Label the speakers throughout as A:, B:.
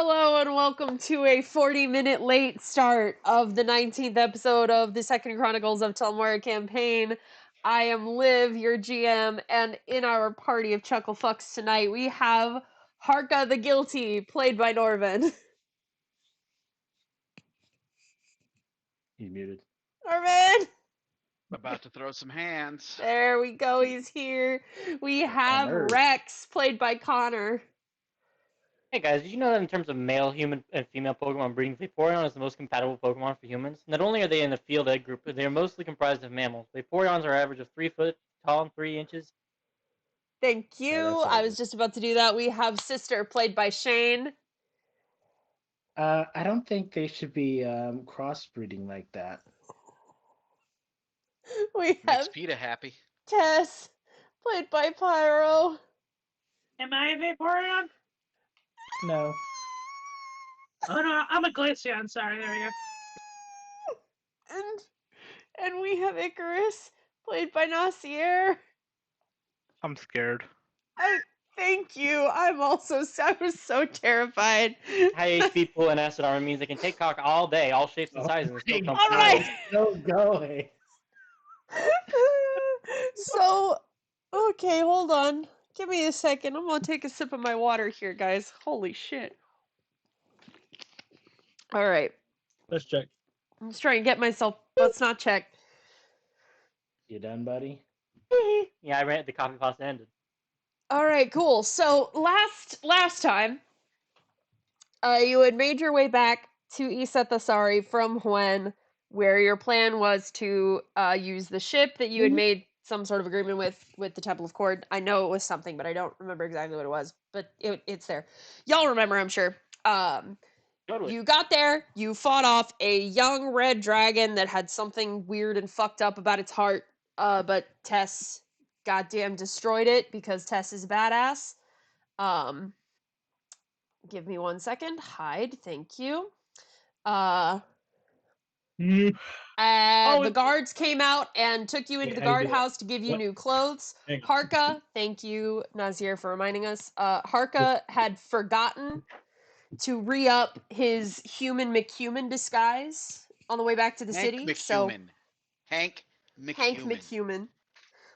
A: Hello and welcome to a 40-minute late start of the 19th episode of the Second Chronicles of Telmora campaign. I am Liv, your GM, and in our party of chuckle fucks tonight we have Harka the Guilty, played by Norvin.
B: He's muted.
A: Norvin!
C: About to throw some hands.
A: There we go, he's here. We have Rex, played by Connor.
B: Hey guys, did you know that in terms of male, human, and female Pokemon breeding, Vaporeon is the most compatible Pokemon for humans? Not only are they in the field egg group, but they are mostly comprised of mammals. Vaporeons are average of 3 foot tall and 3 inches.
A: Thank you. I was just about to do that. We have Sister, played by Shane.
D: I don't think they should be crossbreeding like that.
A: We have
C: Makes PETA happy.
A: Tess, played by Pyro.
E: Am I a Vaporeon?
D: No.
E: Oh no, I'm a Glaceon, sorry, there we go.
A: And we have Icarus, played by Nacier.
F: I'm scared.
A: Thank you. I was so terrified.
B: High HP pull and acid armor means they can take cock all day, all shapes and sizes, and still come
A: All right.
D: Still going.
A: So, okay, hold on. Give me a second. I'm gonna take a sip of my water here, guys. Holy shit. All right.
D: Let's check.
A: I'm just trying to get myself. Let's not check.
D: You done, buddy?
B: Yeah, I ran it. The coffee pasta ended.
A: All right, cool. So last time, you had made your way back to Isethasari from Huen, where your plan was to use the ship that you had made some sort of agreement with the Temple of Cord. I know it was something, but I don't remember exactly what it was. But it's there. Y'all remember, I'm sure.
B: Totally.
A: You got there, you fought off a young red dragon that had something weird and fucked up about its heart, but Tess goddamn destroyed it because Tess is badass. Give me 1 second. Hide, thank you. The guards came out and took you into the guardhouse to give you new clothes. Harka, thank you, Nazir, for reminding us. Harka had forgotten to re-up his human McHuman disguise on the way back to the city.
C: Hank
A: McHuman.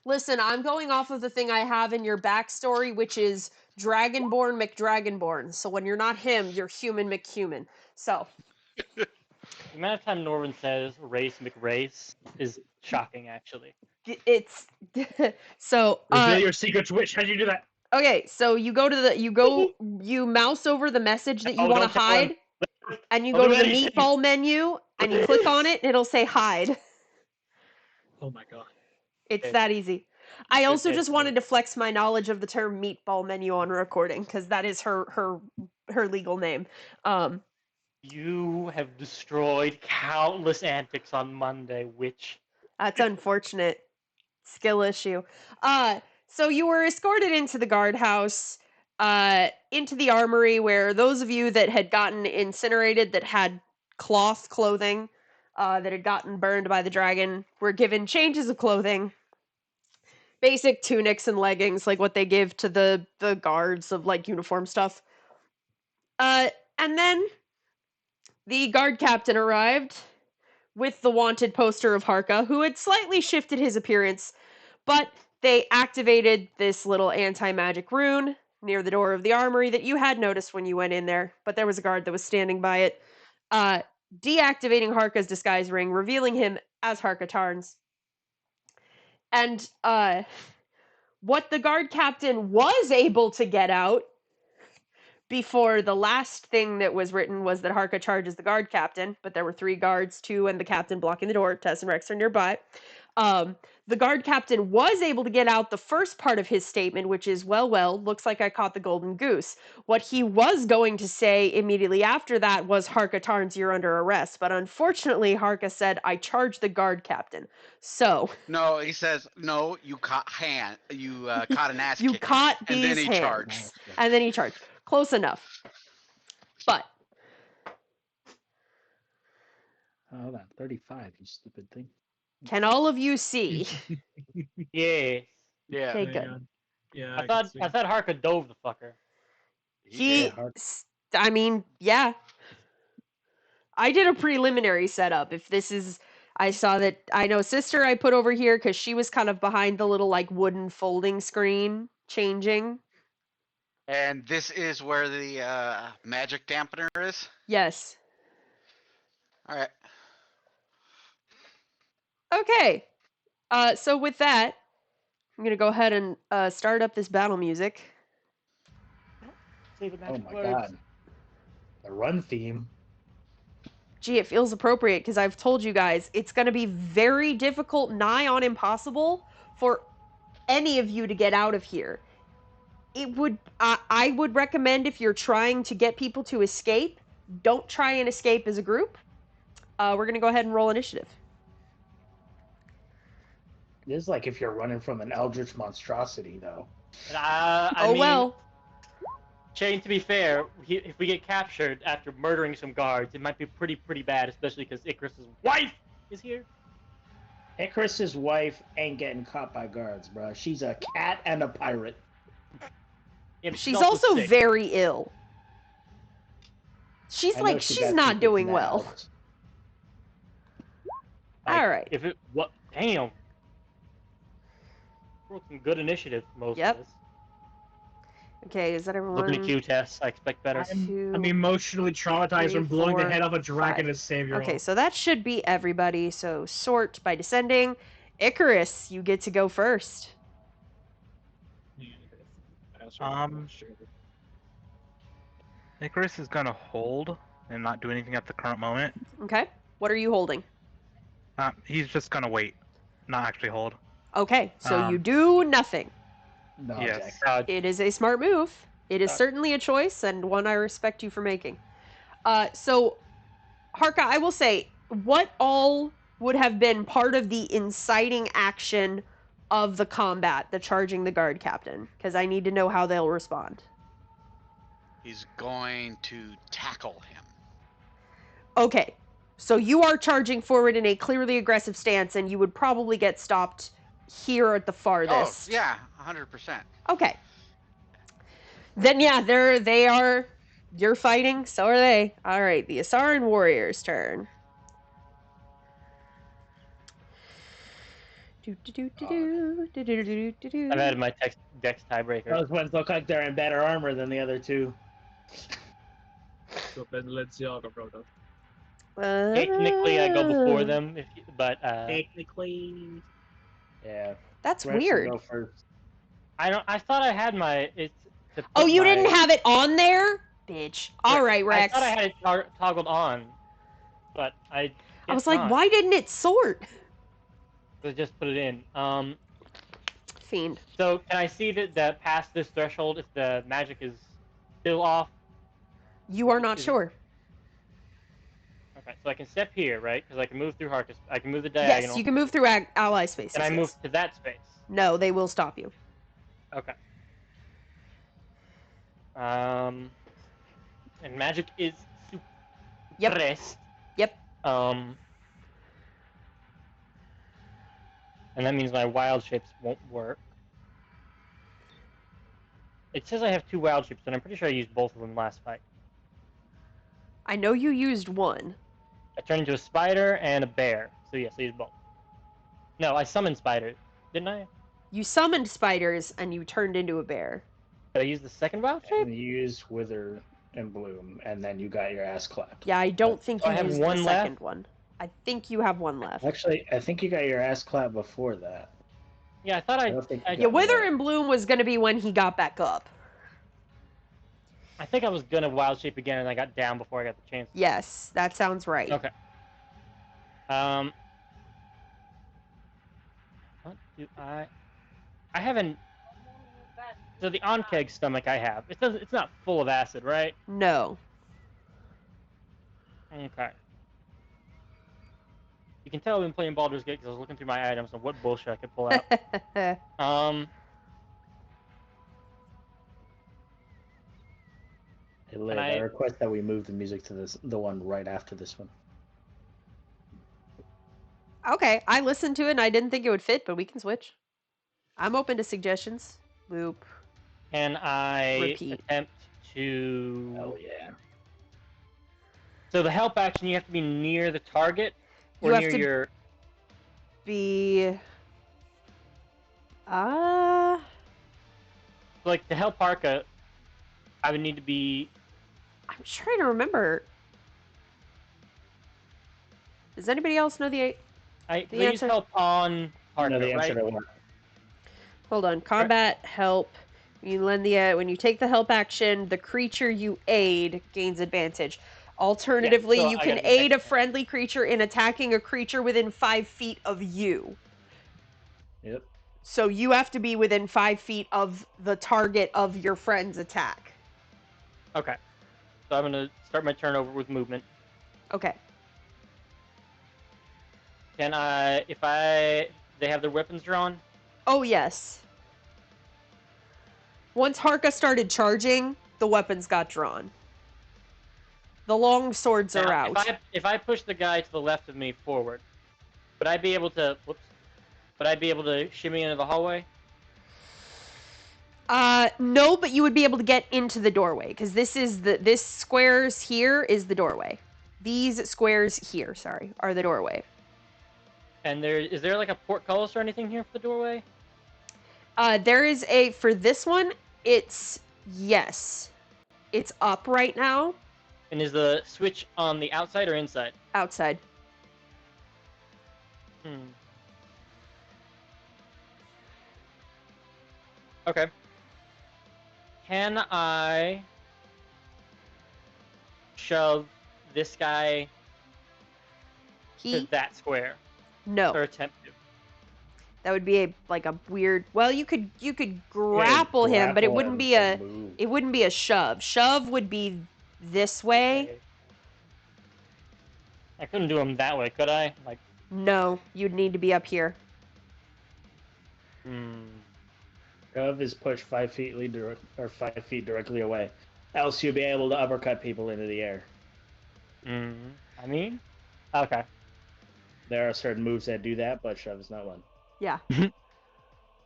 A: Listen, I'm going off of the thing I have in your backstory, which is Dragonborn McDragonborn. So when you're not him, you're human McHuman. So.
B: The amount of time Norman says race McRace is shocking, actually.
A: It's so.
D: Reveal your secrets, witch. How'd you do that?
A: Okay, so you mouse over the message that you want to hide, and you go to the meatball menu, and you click on it, and it'll say hide.
D: Oh my god.
A: It's that easy. I also just wanted to flex my knowledge of the term meatball menu on recording, because that is her legal name.
B: You have destroyed countless antics on Monday, witch.
A: That's unfortunate. Skill issue. So you were escorted into the guardhouse, into the armory, where those of you that had gotten incinerated, that had cloth clothing, that had gotten burned by the dragon, were given changes of clothing. Basic tunics and leggings, like what they give to the guards of, like, uniform stuff. And then the guard captain arrived with the wanted poster of Harka, who had slightly shifted his appearance, but they activated this little anti-magic rune near the door of the armory that you had noticed when you went in there, but there was a guard that was standing by it, deactivating Harka's disguise ring, revealing him as Harka Tarns. And what the guard captain was able to get out before the last thing that was written was that Harka charges the guard captain, but there were 3 guards, 2 and the captain blocking the door. Tess and Rex are nearby. The guard captain was able to get out the first part of his statement, which is, well, looks like I caught the golden goose. What he was going to say immediately after that was, Harka Tarns, you're under arrest. But unfortunately, Harka said, I charge the guard captain. So.
C: No, he says, no, you caught an ass
A: You
C: kick.
A: caught these
C: and then he
A: hands.
C: charged.
A: And then he charged. Close enough. But.
D: Hold on, 35, you stupid thing.
A: Can all of you see?
B: Yeah.
C: Yeah.
A: Okay, good.
D: Yeah.
B: I thought Harka dove the fucker.
A: He I mean, yeah. I did a preliminary setup. If this is, I saw that, I know sister I put over here because she was kind of behind the little like wooden folding screen changing.
C: And this is where the magic dampener is?
A: Yes.
C: Alright.
A: Okay. So with that, I'm gonna go ahead and start up this battle music.
B: Say the
D: Oh
B: magic
D: my
B: words.
D: god. The run theme.
A: Gee, it feels appropriate because I've told you guys it's gonna be very difficult, nigh on impossible, for any of you to get out of here. I would recommend if you're trying to get people to escape, don't try and escape as a group. We're gonna go ahead and roll initiative.
D: This is like if you're running from an eldritch monstrosity, though.
B: I mean,
A: well,
B: Shane, to be fair, if we get captured after murdering some guards, it might be pretty bad, especially because Icarus's wife is here.
D: Icarus's wife ain't getting caught by guards, bro. She's a cat and a pirate.
B: Yeah, but
A: she's also
B: sick.
A: very ill.
D: I know
A: She's
D: got
A: not
D: taken
A: doing
D: out.
A: well.
B: Like,
A: All right.
B: If it what? Damn. Rolled some good initiative most
A: Yep.
B: of this.
A: Okay, is that everyone?
B: Looking at Q tests, I expect better.
E: I'm emotionally traumatized
A: three,
E: from blowing the
A: four,
E: head off a dragon
A: five.
E: as savior.
A: Okay, so that should be everybody. So sort by descending. Icarus, you get to go first.
F: Icarus is gonna hold and not do anything at the current moment.
A: Okay. What are you holding?
F: He's just gonna wait, not actually hold.
A: Okay, so you
F: Um,
A: do nothing.
D: No,
F: Yes.
D: Jack.
A: It is a smart move. It is certainly a choice and one I respect you for making. So, Harka, I will say, what all would have been part of the inciting action of the combat, the charging the guard captain? Because I need to know how they'll respond.
C: He's going to tackle him.
A: Okay, so you are charging forward in a clearly aggressive stance, and you would probably get stopped here at the farthest.
C: Oh, yeah, 100%.
A: Okay. Then yeah, they are. You're fighting, so are they. All right, the Asaran warrior's turn.
B: I've added my dex tiebreaker.
D: Those ones look like they're in better armor than the other two.
B: Technically, I go before them, but
E: Technically.
D: Yeah.
A: That's
D: Rex will
A: weird.
D: go first.
B: I thought I had my.
A: Oh, you didn't have it on there, bitch. All right, Rex.
B: I thought I had it toggled on, but I
A: was like,
B: not.
A: why didn't it sort?
B: So just put it in.
A: Fiend.
B: So can I see that past this threshold, if the magic is still off?
A: You are not sure.
B: Okay, so I can step here, right? Because I can move through Harkus. I can move the diagonal.
A: Yes, you can move through ally spaces.
B: Can I
A: yes.
B: move to that space?
A: No, they will stop you.
B: Okay. And magic is suppressed.
A: Yep.
B: And that means my wild shapes won't work. It says I have 2 wild shapes, and I'm pretty sure I used both of them last fight.
A: I know you used one.
B: I turned into a spider and a bear. So yes, I used both. No, I summoned spiders, didn't I?
A: You summoned spiders and you turned into a bear.
B: Did I use the second wild shape?
D: And you used Wither and Bloom, and then you got your ass clapped.
A: Yeah, I don't think
B: So
A: you
B: I have
A: used
B: one
A: the
B: left?
A: second one. I think you have one left.
D: Actually, I think you got your ass clapped before that.
B: Yeah, I thought
D: I don't think you
B: I,
D: got
A: Yeah, Wither
D: that.
A: and Bloom was going to be when he got back up.
B: I think I was gonna wild shape again, and I got down before I got the chance.
A: Yes, that sounds right.
B: Okay. What do I haven't. So the on-keg stomach I have, it's not full of acid, right?
A: No.
B: Okay. You can tell I've been playing Baldur's Gate because I was looking through my items and what bullshit I could pull out.
D: Hey, Liv, I request that we move the music to the one right after this one.
A: Okay, I listened to it and I didn't think it would fit, but we can switch. I'm open to suggestions. Loop.
B: Can I
A: Repeat.
B: attempt to
D: Oh yeah.
B: So the help action, you have to be near the target or
A: You have
B: near
A: to
B: your.
A: be.
B: Like to help Harka, I would need to be.
A: I'm trying to remember. Does anybody else know the
B: I
A: The
B: use
A: answer?
B: help on
D: I know
B: Harka,
D: the answer
B: right?
D: to what.
A: Hold on. Combat help. You lend the when you take the help action, the creature you aid gains advantage. Alternatively,
B: so
A: you
B: I
A: can
B: gotta be
A: aid
B: next
A: a
B: to him.
A: friendly creature in attacking a creature within 5 feet of you.
D: Yep.
A: So you have to be within 5 feet of the target of your friend's attack.
B: Okay. So I'm gonna start my turn over with movement.
A: Okay.
B: Can I, if they have their weapons drawn?
A: Oh, yes. Once Harka started charging, the weapons got drawn. The long swords are
B: Now,
A: out.
B: if I push the guy to the left of me forward, would I be able to? Whoops. Would I be able to shimmy into the hallway?
A: No, but you would be able to get into the doorway because this squares here is the doorway. These squares here, sorry, are the doorway.
B: And is there like a portcullis or anything here for the doorway?
A: There is for this one, yes. It's up right now,
B: And is the switch on the outside or inside?
A: outside.
B: Okay. Can I shove this guy to that square?
A: No.
B: Or attempt to?
A: That would be a weird. Well, you could grapple him, but it wouldn't be a shove. Shove would be this way.
B: Okay. I couldn't do him that way, could I? Like.
A: No, you'd need to be up here.
D: Gov is pushed 5 feet 5 feet directly away. Else you'll be able to uppercut people into the air.
B: I mean, okay.
D: There are certain moves that do that, but shove is not one.
A: Yeah.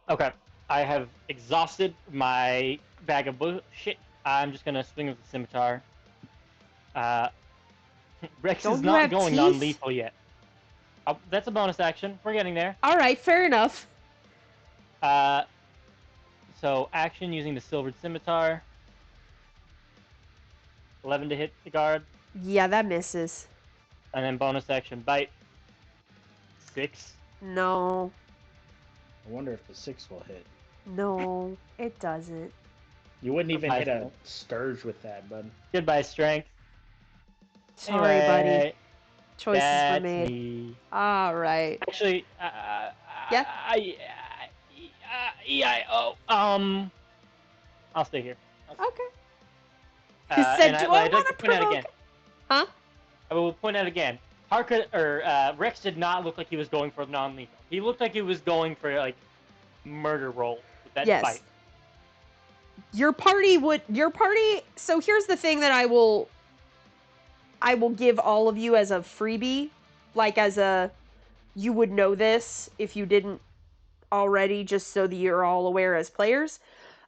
B: Okay. I have exhausted my bag of bullshit. I'm just gonna swing with the scimitar. Rex
A: Don't
B: is
A: you
B: not
A: have
B: going
A: teeth?
B: non-lethal yet. Oh, that's a bonus action. We're getting there.
A: All right, fair enough.
B: So action using the silvered scimitar. 11 to hit the guard.
A: Yeah, that misses.
B: And then bonus action bite. 6.
A: No.
D: I wonder if the 6 will hit.
A: No, it doesn't.
D: You wouldn't even hit a
B: Surprising.
D: scourge with that, bud.
B: Goodbye, strength.
A: Sorry, buddy.
B: Anyway,
A: Choices were
B: that's
A: made.
B: me.
A: All right.
B: Actually,
A: Yeah?
B: I'll stay here.
A: Okay.
B: And
A: Do
B: I'd
A: I
B: like
A: want
B: to
A: to
B: point out
A: provoke?
B: again.
A: Huh?
B: I will point out again. Rex did not look like he was going for non-lethal. He looked like he was going for like murder roll with that
A: Yes.
B: fight.
A: Your party. So here's the thing that I will give all of you as a freebie, you would know this if you didn't already, just so that you're all aware as players.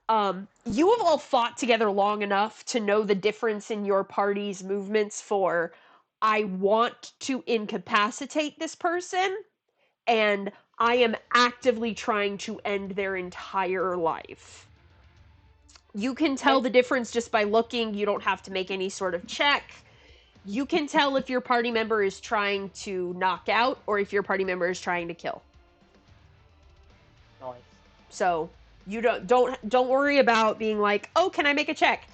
A: You have all fought together long enough to know the difference in your party's movements for I want to incapacitate this person, and I am actively trying to end their entire life. You can tell the difference just by looking. You don't have to make any sort of check. You can tell if your party member is trying to knock out or if your party member is trying to kill.
B: Nice.
A: So you don't worry about being like, oh, can I make a check?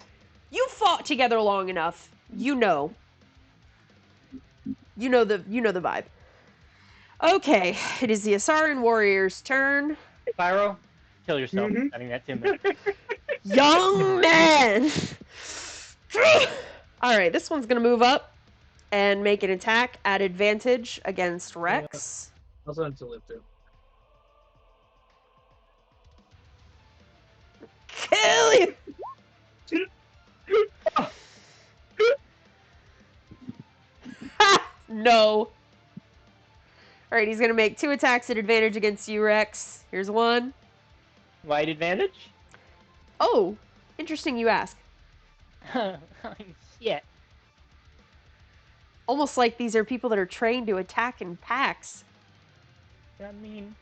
A: You fought together long enough. You know the vibe. Okay, it is the Asaran warrior's turn.
B: Hey, Pyro, kill yourself. I think that's him.
A: Young man. All right, this one's gonna move up and make an attack at advantage against Rex.
E: Also have to live through.
A: Kill you. No. Alright, he's gonna make 2 attacks at advantage against you, Rex. Here's one.
B: Wide advantage?
A: Oh, interesting you ask.
B: Shit.
A: Almost like these are people that are trained to attack in packs.
B: I mean,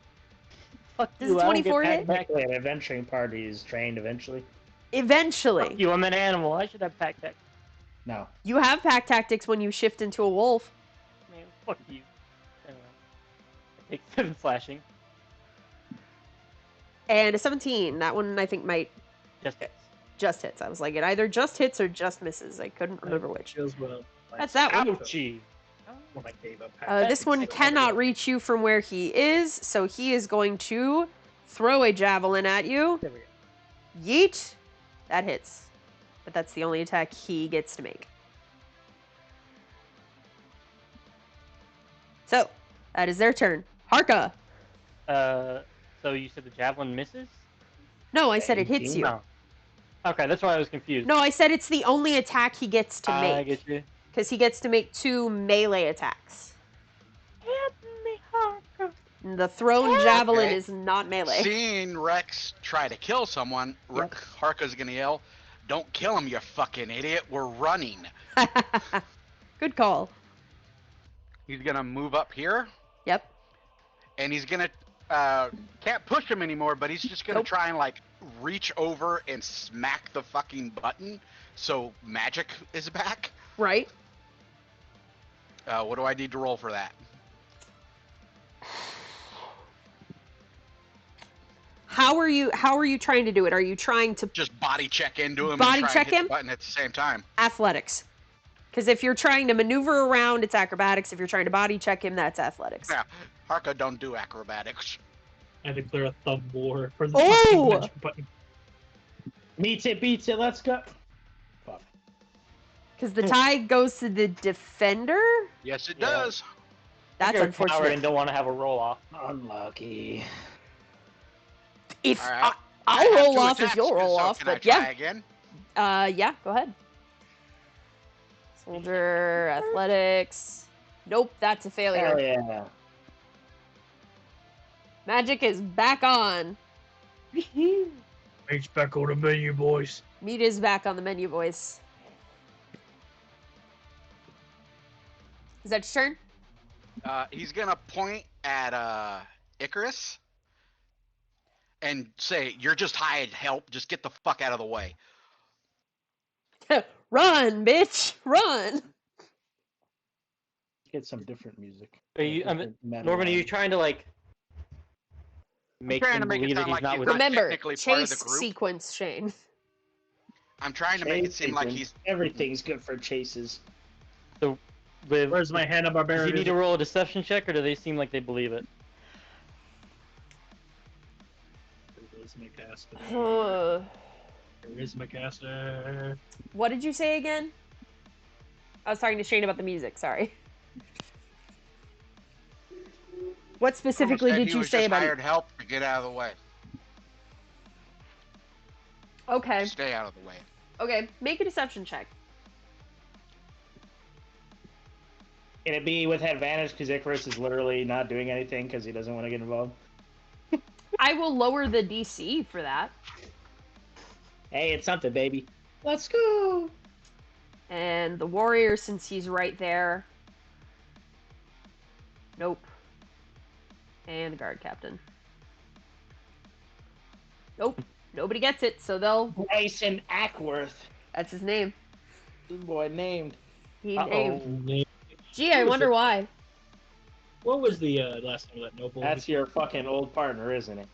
B: fuck
A: Does
B: you.
A: a
B: I don't get
A: 24 hit?
B: pack tactics.
D: Technically, an adventuring party is trained eventually.
A: Eventually.
B: Fuck you. I'm an animal. I should have pack tactics.
D: No.
A: You have pack tactics when you shift into a wolf.
B: Man, fuck you. Anyway, I take 7 slashing.
A: And a 17. That one I think might
B: Just hits.
A: just hits. I was like, it either just hits or just misses. I couldn't remember which.
E: Feels well.
A: That's that one.
B: Ouchie.
E: When I gave up.
A: This one cannot reach you from where he is, so he is going to throw a javelin at you.
B: There we go.
A: Yeet. That hits. But that's the only attack he gets to make. So, that is their turn. Harka.
B: So you said the javelin misses?
A: No, I said it hits you.
B: No. Okay, that's why I was confused.
A: No, I said it's the only attack he gets to
B: I
A: make.
B: get you.
A: Because he gets to make 2 melee attacks.
B: Help me, Harker.
A: The thrown javelin
C: Okay.
A: is not melee.
C: Seeing Rex try to kill someone,
A: Yep.
C: Harka's gonna yell, "Don't kill him, you fucking idiot! We're running."
A: Good call.
C: He's gonna move up here,
A: Yep.
C: and he's gonna can't push him anymore, but he's just gonna
A: Nope.
C: try and like reach over and smack the fucking button so magic is back.
A: Right.
C: What do I need to roll for that?
A: How are you trying to do it? Are you trying to
C: Just body check into him
A: Body
C: and try
A: check
C: and hit
A: him?
C: the button at the same time.
A: athletics? Because if you're trying to maneuver around, it's acrobatics. If you're trying to body check him, that's athletics.
C: Yeah, Harka don't do acrobatics.
E: I declare a thumb war for the
A: Oh!
E: fucking magic button.
D: Meets it, beats it, let's go. Fuck.
A: Because the tie goes to the defender?
C: Yes, it
B: Yeah.
C: does.
A: That's
B: You're a coward
A: unfortunate.
B: and don't want to have a roll off.
D: Unlucky.
A: If
C: All right. I
A: I'll
C: have
A: roll
C: 2
A: off if
C: attacks,
A: you'll roll
C: so
A: off,
C: can I
A: but
C: try
A: yeah.
C: again?
A: Yeah, go ahead. Soldier, athletics. Nope, that's a failure.
D: Hell yeah.
A: Magic is back on.
E: H back on the menu, boys.
A: Meat is back on the menu, boys. Is that your turn?
C: He's gonna point at Icarus and say, "You're just hired help. Just get the fuck out of the way."
A: Run, bitch! Run!
D: Get some different music.
B: Are you,
D: Different metal
B: Norman, are you
D: line.
B: trying to like make
C: trying
B: him
C: to make it
B: believe that
C: sound
B: he's
C: like
B: not
C: he's
B: with
C: not
B: us?
A: Remember,
C: technically part of
A: chase
C: the group.
A: sequence, Shane.
C: I'm trying to make it
D: Chase
C: seem like
D: sequence.
C: he's.
D: Everything's good for chases.
E: Where's my Hanna
B: Does
E: Barbera?
B: he need to roll a deception check, or do they seem like they believe it?
E: Charisma.
A: What did you say again? I was talking to Shane about the music, sorry. What specifically
C: said
A: did
C: he
A: you
C: was
A: say
C: just
A: about it?
C: hired help to get out of the way.
A: Okay,
C: Stay out of the way.
A: okay. Make a deception check.
D: Can it be with advantage because Icarus is literally not doing anything because he doesn't want to get involved?
A: I will lower the DC for that.
D: Hey, it's something, baby. Let's go.
A: And the warrior, since he's right there. Nope. And the guard captain. Nope. Nobody gets it, so they'll.
D: Bryson Ackworth.
A: That's his name.
D: Good boy named.
A: He
B: Uh-oh.
A: named. Gee, I
E: Who is
A: wonder
E: it?
A: why.
E: What was the last name of that noble?
D: That's your fucking old partner, isn't it?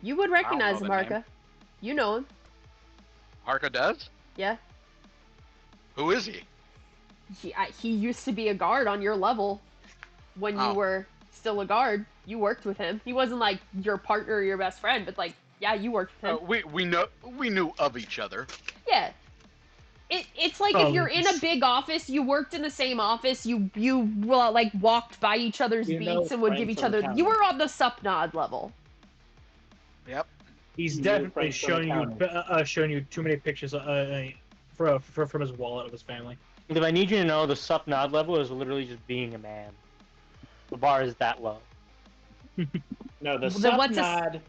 A: You would recognize him,
C: know the name.
A: Arca. You know him.
C: Harka does?
A: Yeah.
C: Who is he?
A: He used to be a guard on your level when you
C: Oh.
A: were still a guard. You worked with him. He wasn't like your partner or your best friend, but like, yeah, you worked with him.
C: We knew of each other.
A: Yeah. It's like if you're in a big office, you worked in the same office, you like walked by each other's
D: You know
A: beats and would
D: friend
A: give each
D: from
A: other.
D: town.
A: You were on the sup nod level.
C: Yep.
E: He's
D: You
E: definitely
D: friends from
E: showing you too many pictures from his wallet of his family.
B: If I need you to know, the sup nod level is literally just being a man. The bar is that low.
D: No, the
A: Then
D: sup
A: what's a-
D: nod.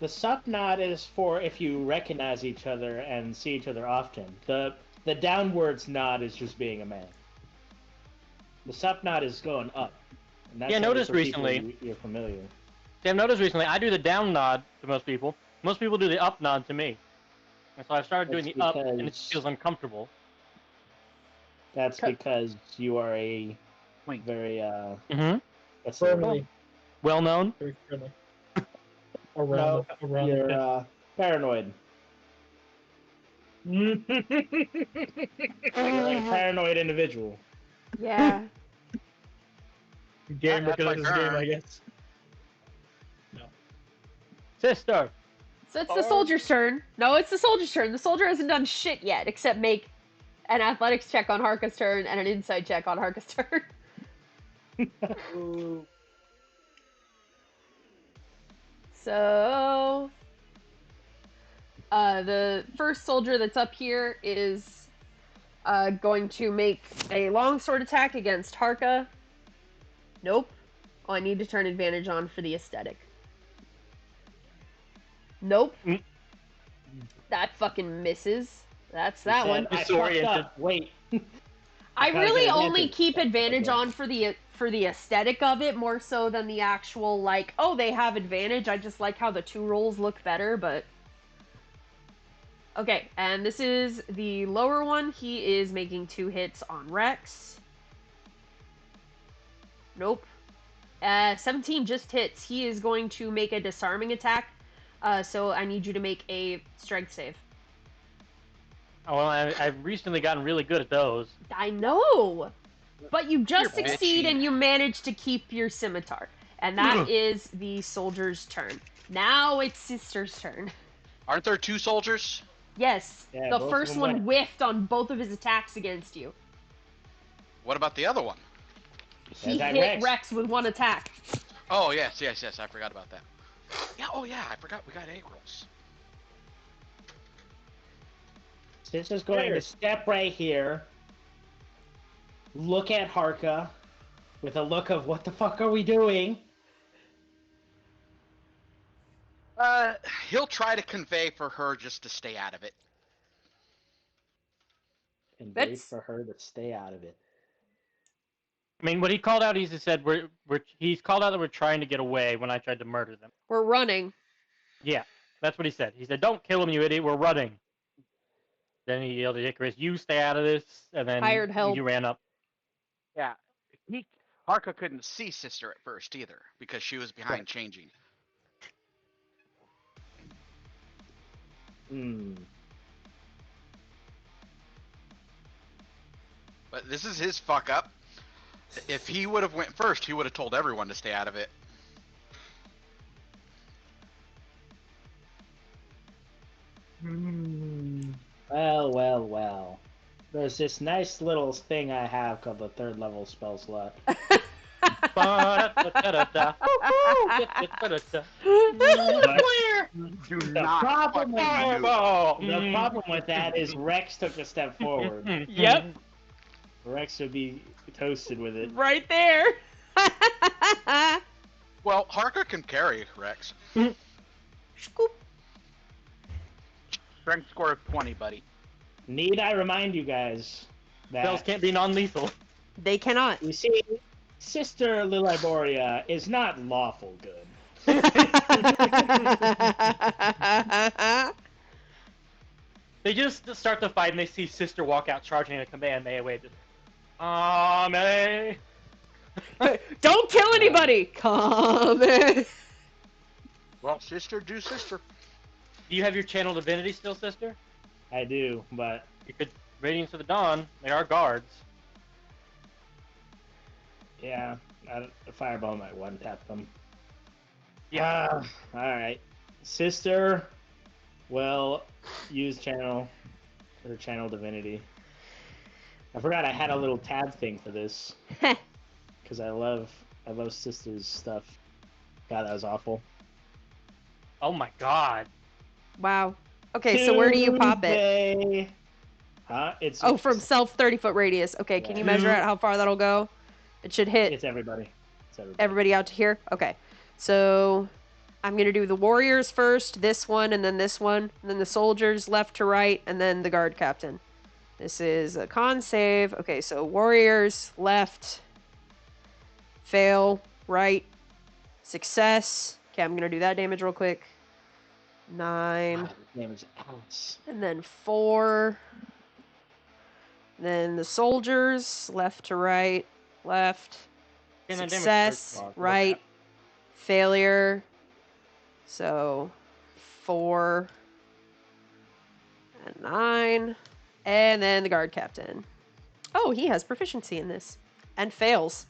D: The sup nod is for if you recognize each other and see each other often. The The downwards nod is just being a man. The up nod is going up. And that's
B: Yeah,
D: only
B: noticed
D: for people
B: recently.
D: You're familiar.
B: See, I've noticed recently, I do the down nod to most people. Most people do the up nod to me. And so I've started doing
D: That's
B: the up, and it
D: because-
B: feels uncomfortable.
D: That's because you are a very
B: Mm-hmm.
D: what's the word?
E: Friendly.
B: Well known.
E: Very friendly.
D: No,
E: Around
D: you're
E: the
D: paranoid. You're a paranoid individual.
A: Yeah.
E: game
C: That's
E: because
C: my
E: this game,
C: turn.
E: I guess.
B: Sister.
A: So it's the soldier's turn. No, it's the soldier's turn. The soldier hasn't done shit yet, except make an athletics check on Harka's turn and an insight check on Harka's turn. So, the first soldier that's up here is going to make a longsword attack against Harka. Nope. Oh, I need to turn advantage on for the aesthetic. Nope.
B: Mm.
A: That fucking misses. That's
D: You
A: that
D: said,
A: one.
D: I fucked
B: Disoriented.
D: up. Wait.
A: I
D: gotta
A: really
D: get
A: only
D: advantage.
A: keep advantage
D: Okay.
A: on for the aesthetic of it more so than the actual like, oh, they have advantage. I just like how the two rolls look better, but okay, and this is the lower one. He is making 2 hits on Rex. Nope. 17 just hits. He is going to make a disarming attack. So I need you to make a strength save.
B: Oh, well, I've recently gotten really good at those.
A: I know! But you just
C: You're
A: succeed
C: bitchy.
A: and you manage to keep your scimitar. And that is the soldier's turn. Now it's Sister's turn.
C: Aren't there 2 soldiers?
A: Yes,
D: Yeah,
A: the
D: both of
A: first
D: them
A: one
D: went.
A: whiffed on both of his attacks against you.
C: What about the other one?
A: He
D: Attack
A: hit
D: Rex.
A: Rex with 1 attack.
C: Oh, yes. I forgot about that. Yeah, oh yeah, I forgot we got egg rolls.
D: This is going to step right here. Look at Harka with a look of what the fuck are we doing?
C: He'll try to convey for her just to stay out of it.
D: And wait
A: That's-
D: for her to stay out of it.
B: I mean, what he called out, he just said he's called out that we're trying to get away when I tried to murder them.
A: We're running.
B: Yeah, that's what he said. He said, "Don't kill him, you idiot. We're running." Then he yelled at Icarus, "You stay out of this," and then
A: Hired help.
B: he ran up.
C: Yeah. Harka couldn't see Sister at first either, because she was behind changing.
D: Hmm.
C: But this is his fuck up. If he would have went first, he would have told everyone to stay out of it.
D: Well. There's this nice little thing I have called the 3rd level spell slot.
C: Do
D: The
C: not
D: problem
C: fucking
D: with-
C: do.
B: Fireball!
D: The problem with that is Rex took a step forward.
A: Yep,
D: Rex would be toasted with it.
A: right there.
C: Well, Harka can carry Rex.
A: Scoop.
C: Strength score of 20, buddy.
D: Need I remind you guys
B: Spells
D: that
B: can't be non-lethal.
A: They cannot.
D: you see, Sister Liliboria is not lawful good.
B: They just start the fight and they see Sister walk out charging a command. They wait. Ame.
A: Don't kill anybody. Come in.
C: Well, Sister do Sister.
B: Do you have your channel divinity still, Sister?
D: I do, but
B: You could Radiance of the Dawn. They are guards.
D: yeah, the fireball might one tap them.
B: Yeah.
D: Alright. Sister will use channel divinity. I forgot I had a little tab thing for this. Because I love Sister's stuff. God, that was awful.
B: Oh my God.
A: Wow. Okay, so where do you pop it?
D: Tuesday. Huh? It's
A: Oh, from self 30-foot radius. Okay, can you measure out how far that'll go? It should hit
D: It's everybody. It's everybody.
A: everybody out to here. Okay, so I'm gonna do the warriors first, this one, and then the soldiers left to right, and then the guard captain. This is a con save. Okay, so warriors, left, fail, right, success. Okay, I'm gonna do that damage real quick. 9.
D: Wow, his name is Alice.
A: And then 4. Then the soldiers, left to right, left,
B: And then damage
A: success,
B: starts.
A: right, failure. So 4 and 9. And then the guard captain. Oh, he has proficiency in this. And fails.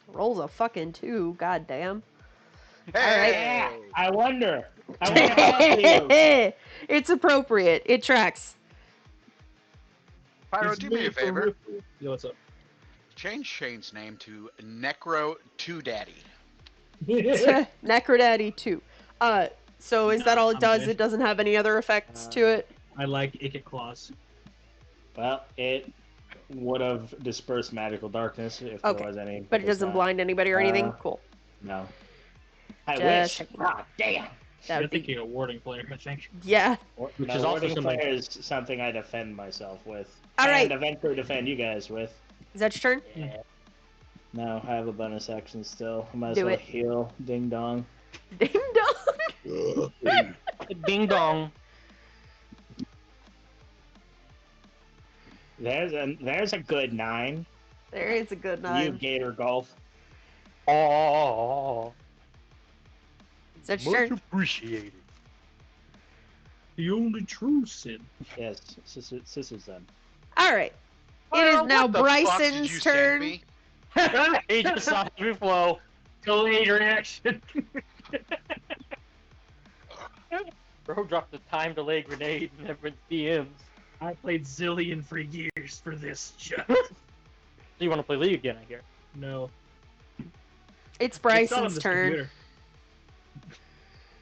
A: Rolls a fucking 2, goddamn.
C: Hey!
D: I wonder how to you.
A: It's appropriate. It tracks.
C: Pyro,
E: It's
C: do me a favor.
E: Yo, what's up?
C: Change Shane's name to Necro 2 Daddy.
A: Necrodaddy 2. So is that all it
E: I'm
A: does?
E: good.
A: It doesn't have any other effects to it?
E: I like Icket Claws.
D: Well, it would have dispersed magical darkness if
A: Okay,
D: there was any.
A: But it doesn't
D: not.
A: blind anybody or anything? Cool.
D: No. I
A: Just
D: wish.
A: checking.
D: Ah, damn.
A: That
E: You're
A: would be...
E: thinking of warding player, I think.
A: Yeah.
B: Which
D: No,
B: is also
D: warding
B: something-
D: player is something I defend myself with.
A: All
D: and
A: right.
D: eventually defend you guys with.
A: Is that your turn?
D: Yeah. No, I have a bonus action still. I might as
A: Do
D: well
A: it.
D: heal. Ding dong.
A: Ding dong.
B: Ding dong.
D: There's a good 9.
A: There is a good
D: You
A: 9.
D: gator golf.
B: Oh.
A: Is that your turn?
F: appreciated.
E: The only true sin.
D: Yes, sister's done.
A: All right. It
C: Pyro,
A: is now
C: what the fuck did
A: Bryson's
C: you send
A: turn.
C: me?
B: He just saw every flow.
E: Delayed reaction.
B: Bro dropped a time delay grenade in everyone's DMs.
E: I played Zillion for years for this just.
B: So you want to play League again, I hear.
E: No.
A: It's
E: It's not on
A: Bryson's
E: this
A: turn.
E: computer.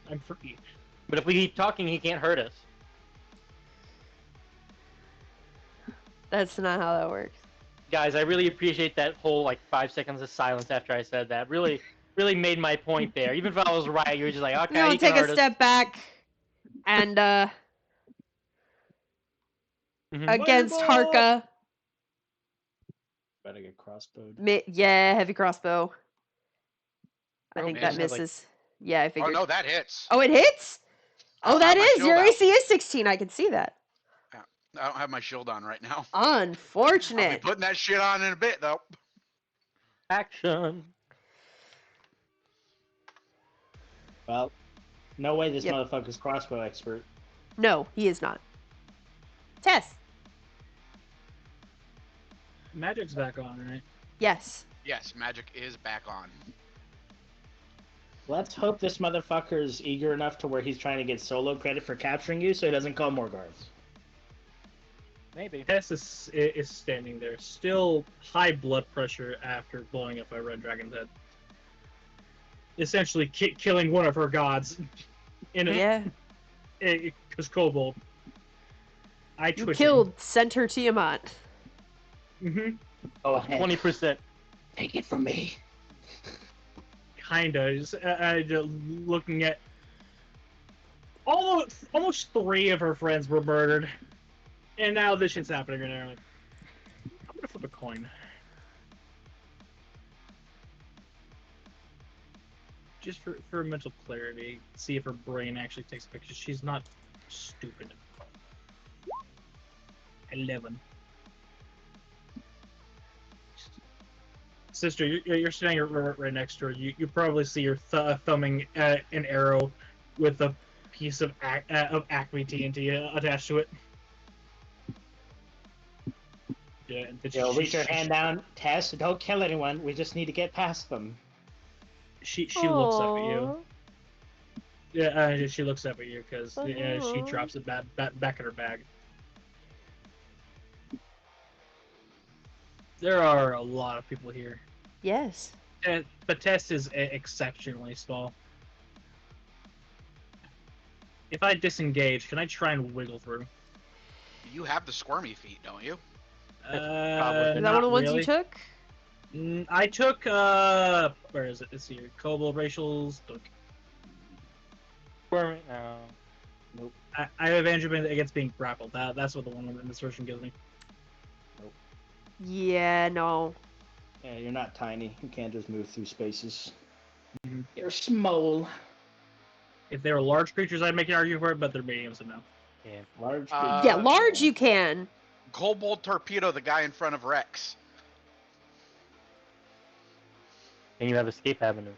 E: I'm free.
B: But if we keep talking, he can't hurt us.
A: That's not how that works.
B: Guys, I really appreciate that whole like 5 seconds of silence after I said that. Really made my point there. Even if I was right, you were just like, okay,
A: I'm
B: he
A: gonna
B: can
A: take
B: hurt
A: a
B: us.
A: step back and
B: Mhm.
A: against
E: Fireball!
A: Harka.
D: Better get crossbowed.
A: Yeah, heavy crossbow. I
B: Bro,
A: think
C: man,
A: that
C: just have,
B: like-
A: misses. Yeah, I
C: Oh
A: figured.
C: no, that hits.
A: Oh, it hits?
C: I
A: Oh,
C: don't
A: that
C: have my
A: is. Your
C: shield out.
A: AC is 16. I can see that.
C: I don't have my shield on right now. I'll be
A: Unfortunate.
C: putting that shit on in a bit though.
B: Action.
D: Well, no way this
A: Yep.
D: motherfucker's crossbow expert.
A: No, he is not. Tess.
E: Magic's back on, right?
A: Yes.
C: Yes, magic is back on.
D: Let's hope this motherfucker's eager enough to where he's trying to get solo credit for capturing you so he doesn't call more guards.
B: Maybe.
E: Tess is standing there, still high blood pressure after blowing up a red dragon's head. Essentially killing one of her gods.
A: Yeah.
E: Because Kobold. I
A: You
E: twitching.
A: killed Center Tiamat.
E: Mm-hmm.
D: Oh,
B: 20%.
D: Take it from me.
E: Kinda. Just, looking at almost 3 of her friends were murdered, and now this shit's happening right now. I'm gonna flip a coin. Just for mental clarity, see if her brain actually takes pictures. She's not stupid. 11. Sister, you're standing right next to her. You probably see her thumbing an arrow with a piece of Acme TNT attached to it. Yeah, and
D: Yo, reach your hand down. Tess, don't kill anyone. We just need to get past them.
E: She looks up at you. Yeah, she looks up at you because she
A: Aw.
E: drops it back in her bag. There are a lot of people here.
A: Yes.
E: The test is exceptionally small. If I disengage, can I try and wiggle through?
C: You have the squirmy feet, don't you?
A: Is that one
E: not
A: of the ones
E: really.
A: you took?
E: I took, where is it? It's here. Kobold racials.
B: No.
E: I have advantage against being grappled. That's what the one in this version gives me.
A: Yeah, no.
D: Yeah, you're not tiny. You can't just move through spaces.
E: Mhm.
D: You're small.
E: If they were large creatures, I'd make an argument for it, but they're medium, so no.
B: Yeah.
D: Large
A: Yeah, large you can.
C: Kobold torpedo the guy in front of Rex.
B: And you have escape avenue.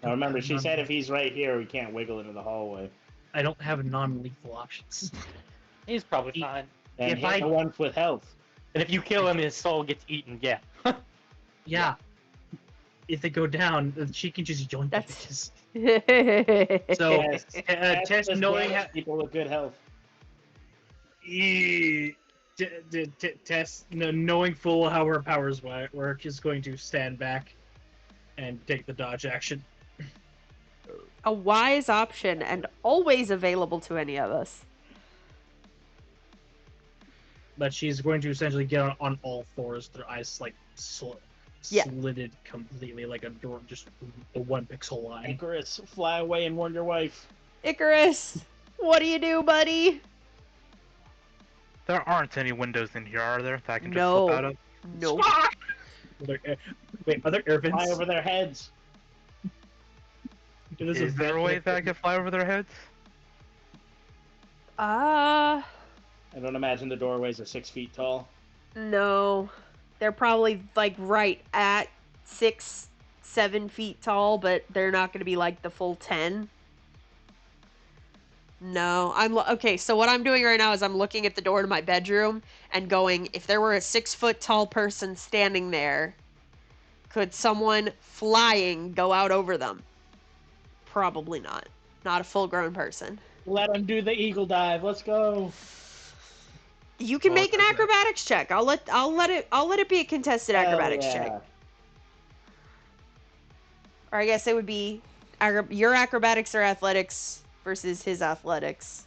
D: Now remember, she said if he's right here, we can't wiggle into the hallway.
E: I don't have non-lethal options.
B: He's probably fine.
D: And
E: If
D: hit
E: I-
D: the one with health.
B: And if you kill him, his soul gets eaten. Yeah.
E: Yeah. If they go down, she can just yoink the
A: That's-
E: bitches. So,
D: Yes.
E: Tess
D: Just
E: knowing
D: damage people with good health.
E: Tess, knowing full how her powers work, is going to stand back and take the dodge action.
A: A wise option and always available to any of us.
E: But she's going to essentially get on all fours, their eyes like
A: Yeah.
E: slitted completely like a door, just a 1 pixel line.
D: Icarus, fly away and warn your wife.
A: Icarus, what do you do, buddy?
F: There aren't any windows in here, are there? That I can just
A: No.
F: slip out of?
A: Nope.
E: Wait, are there air vents?
D: Fly over their heads.
E: There's
F: Is there a way that I can fly over their heads?
A: Uh,
D: I don't imagine the doorways are 6 feet tall.
A: no. They're probably like right at 6, 7 feet tall, but they're not going to be like the full 10. No, okay. So what I'm doing right now is I'm looking at the door to my bedroom and going, if there were a 6-foot tall person standing there, could someone flying go out over them? Probably not. Not a full-grown person.
D: Let him do the eagle dive. Let's go.
A: You can
F: Well,
A: make an
F: okay.
A: acrobatics check. I'll let it be a contested acrobatics
D: Hell yeah.
A: check. Or I guess it would be your acrobatics or athletics versus his athletics.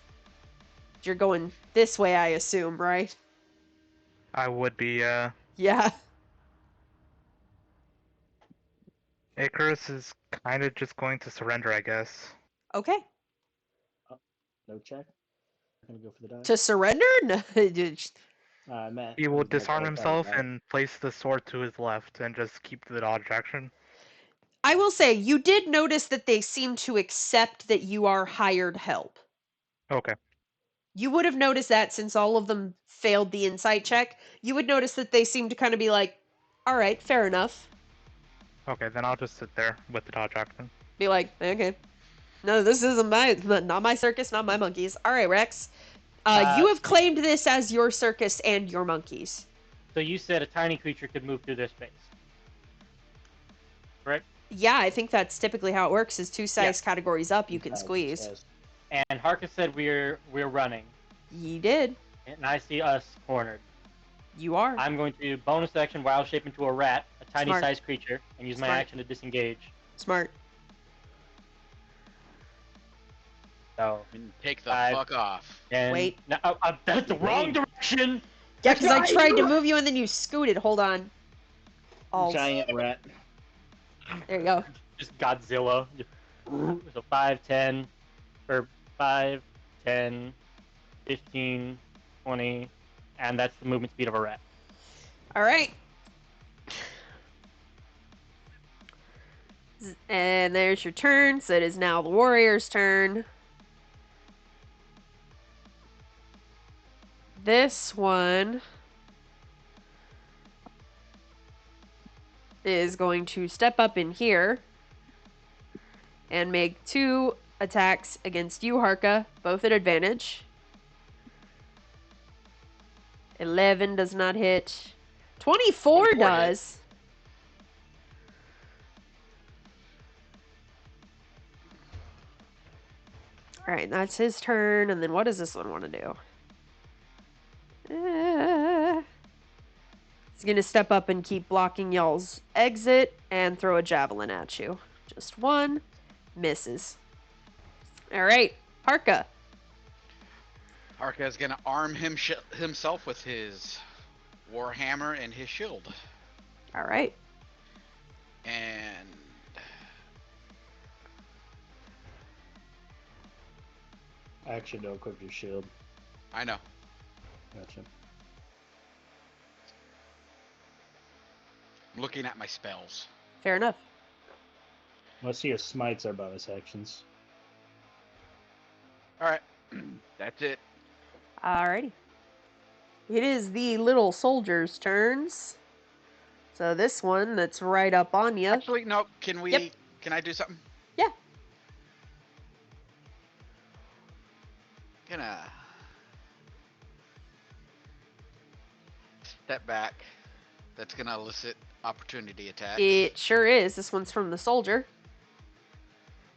A: You're going this way, I assume, right?
F: I would be,
A: Yeah.
F: Icarus is kind of just going to surrender, I guess.
A: Okay.
D: No check. I'm gonna go for the dive.
A: To surrender? No.
D: I meant
F: He will
D: like
F: disarm
D: right
F: himself
D: there, right?
F: and place the sword to his left and just keep the dodge action.
A: I will say, you did notice that they seem to accept that you are hired help.
F: Okay.
A: You would have noticed that since all of them failed the insight check. You would notice that they seem to kind of be like, all right, fair enough.
F: Okay, then I'll just sit there with the dodge action.
A: Be like, okay. No, this isn't not my circus, not my monkeys. All right, Rex. You have claimed this as your circus and your monkeys.
B: So you said a tiny creature could move through their space. Correct?
A: Yeah, I think that's typically how it works. Is 2 size categories up, you can
D: Dive,
A: squeeze.
D: yes.
B: And Harkus said we're running.
A: Ye did.
B: And I see us cornered.
A: You are.
B: I'm going to bonus action wild shape into a rat, a tiny
A: Smart.
B: sized creature, and use my
A: Smart.
B: action to disengage.
A: Smart.
B: So,
C: And take the
B: 5,
C: fuck off.
B: and
A: Wait.
B: No, that's the wrong direction.
A: Yeah, because I tried to move you and then you scooted. Hold on.
D: Giant rat.
A: There you go.
B: Just Godzilla. So 5, 10, or 5, 10, 15, 20, and that's the movement speed of a rat.
A: All right. And there's your turn. So it is now the warrior's turn. This one is going to step up in here and make 2 attacks against you, Harka, both at advantage. 11 does not hit. 24
C: 24
A: does. Alright, that's his turn. And then what does this one want to do? He's going to step up and keep blocking y'all's exit and throw a javelin at you. Just 1. Misses. Alright, Harka.
C: Harka is gonna arm himself with his warhammer and his shield,
A: Alright.
C: and
D: I actually don't equip your shield.
C: I know.
D: Gotcha.
C: I'm looking at my spells.
A: Fair enough.
D: Most of your smites are bonus actions.
C: All right, that's it.
A: Alrighty. It is the little soldiers' turns. So this one that's right up on you.
C: Actually, no. Can we?
A: Yep.
C: Can I do something?
A: Yeah.
C: Gonna step back. That's gonna elicit opportunity attack.
A: It sure is. This one's from the soldier.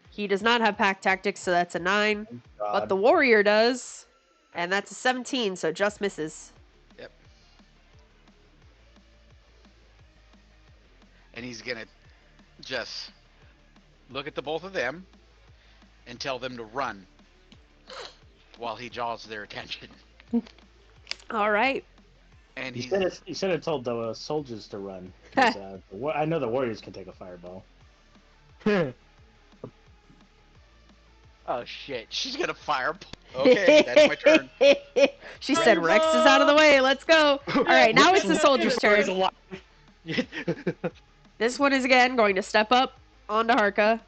A: He does not have pack tactics, so that's a 9. But the warrior does. And that's a 17, so just misses.
C: Yep. And he's gonna just look at the both of them and tell them to run while he draws their attention.
A: All right.
C: And
D: You
C: he's
D: should have told the soldiers to run. 'Cause, I know the warriors can take a fireball.
C: oh shit, she's gonna fire. Okay, that's my turn.
A: She said, Rex is out of the way. Let's go. All right, now it's the soldier's turn. This one is again going to step up onto Harka.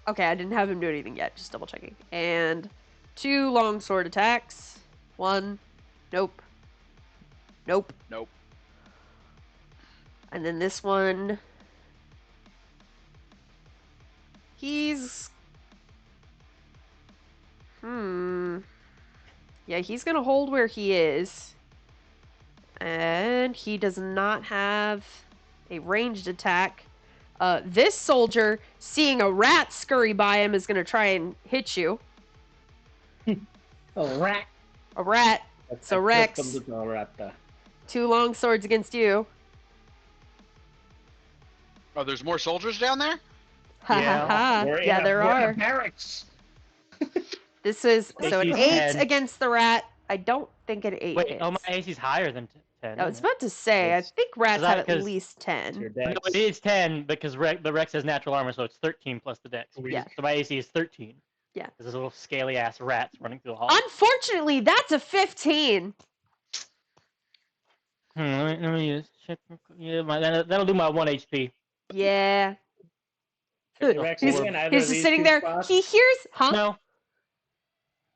A: Okay, I didn't have him do anything yet. Just double checking. And 2 longsword attacks. 1. Nope. Nope.
C: Nope.
A: And then this one. He's... Yeah, he's going to hold where he is. And he does not have a ranged attack. This soldier, seeing a rat scurry by him, is going to try and hit you.
D: A rat.
A: A rat. So Rex, 2 long swords against you.
C: Oh, there's more soldiers down there?
A: Ha ha ha. Yeah, there are.
E: Barracks.
A: This is so an
B: AC's
A: 8
B: 10.
A: against the rat. I don't think an 8
B: Wait,
A: hits.
B: oh, my AC's higher than 10.
A: I was about to say, I think rats
B: Is that
A: have at
B: 'cause-
A: least 10.
B: No, it is 10 because the Rex has natural armor, so it's 13 plus the dex.
A: Yeah.
B: So my AC is 13.
A: Yeah.
B: There's little scaly ass rats running through the hall.
A: Unfortunately, that's a 15.
B: Let me just check. Yeah, that'll do my 1 HP.
A: Yeah.
D: Rex,
A: He's,
D: you in either
A: he's
D: of
A: just
D: these
A: sitting
D: two
A: there.
D: spots?
A: He hears, huh?
B: No.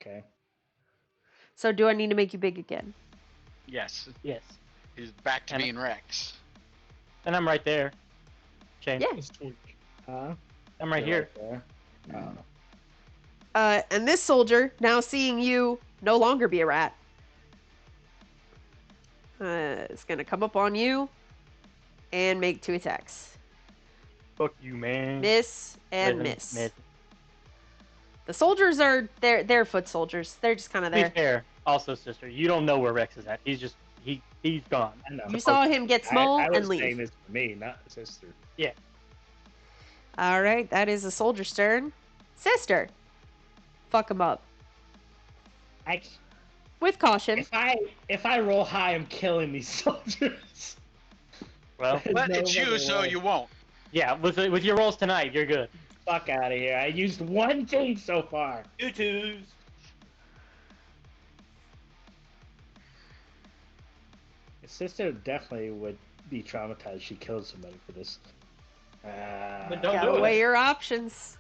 D: Okay.
A: So do I need to make you big again?
C: Yes.
B: Yes.
C: He's back to
B: And-
C: being Rex.
B: And I'm right there. Shane.
A: Yeah.
E: It's tweak.
D: Huh?
B: I'm right here.
D: There. Oh.
A: And this soldier, now seeing you no longer be a rat, is going to come up on you and make 2 attacks.
B: Fuck you, man.
A: Miss and
B: Living,
A: miss.
B: miss.
A: The soldiers are, they're foot soldiers. They're just kind of
B: To be
A: there.
B: fair, also, sister, you don't know where Rex is at. He's just, he's gone.
D: I know.
A: You saw him get small
D: I was
A: and leave.
D: saying this for me, not sister.
A: All right, that is a soldier's turn. Sister, fuck him up with caution.
D: If I roll high, I'm killing these soldiers.
B: Well,
C: But
D: No
C: it's you,
D: other
C: so
D: way.
C: you won't.
B: yeah, with your rolls tonight, you're good.
D: Fuck out of here! I used 1 thing so far.
B: 2 twos.
D: His sister definitely would be traumatized. She killed somebody for this.
B: But don't
A: Gotta
B: do it.
A: weigh your options.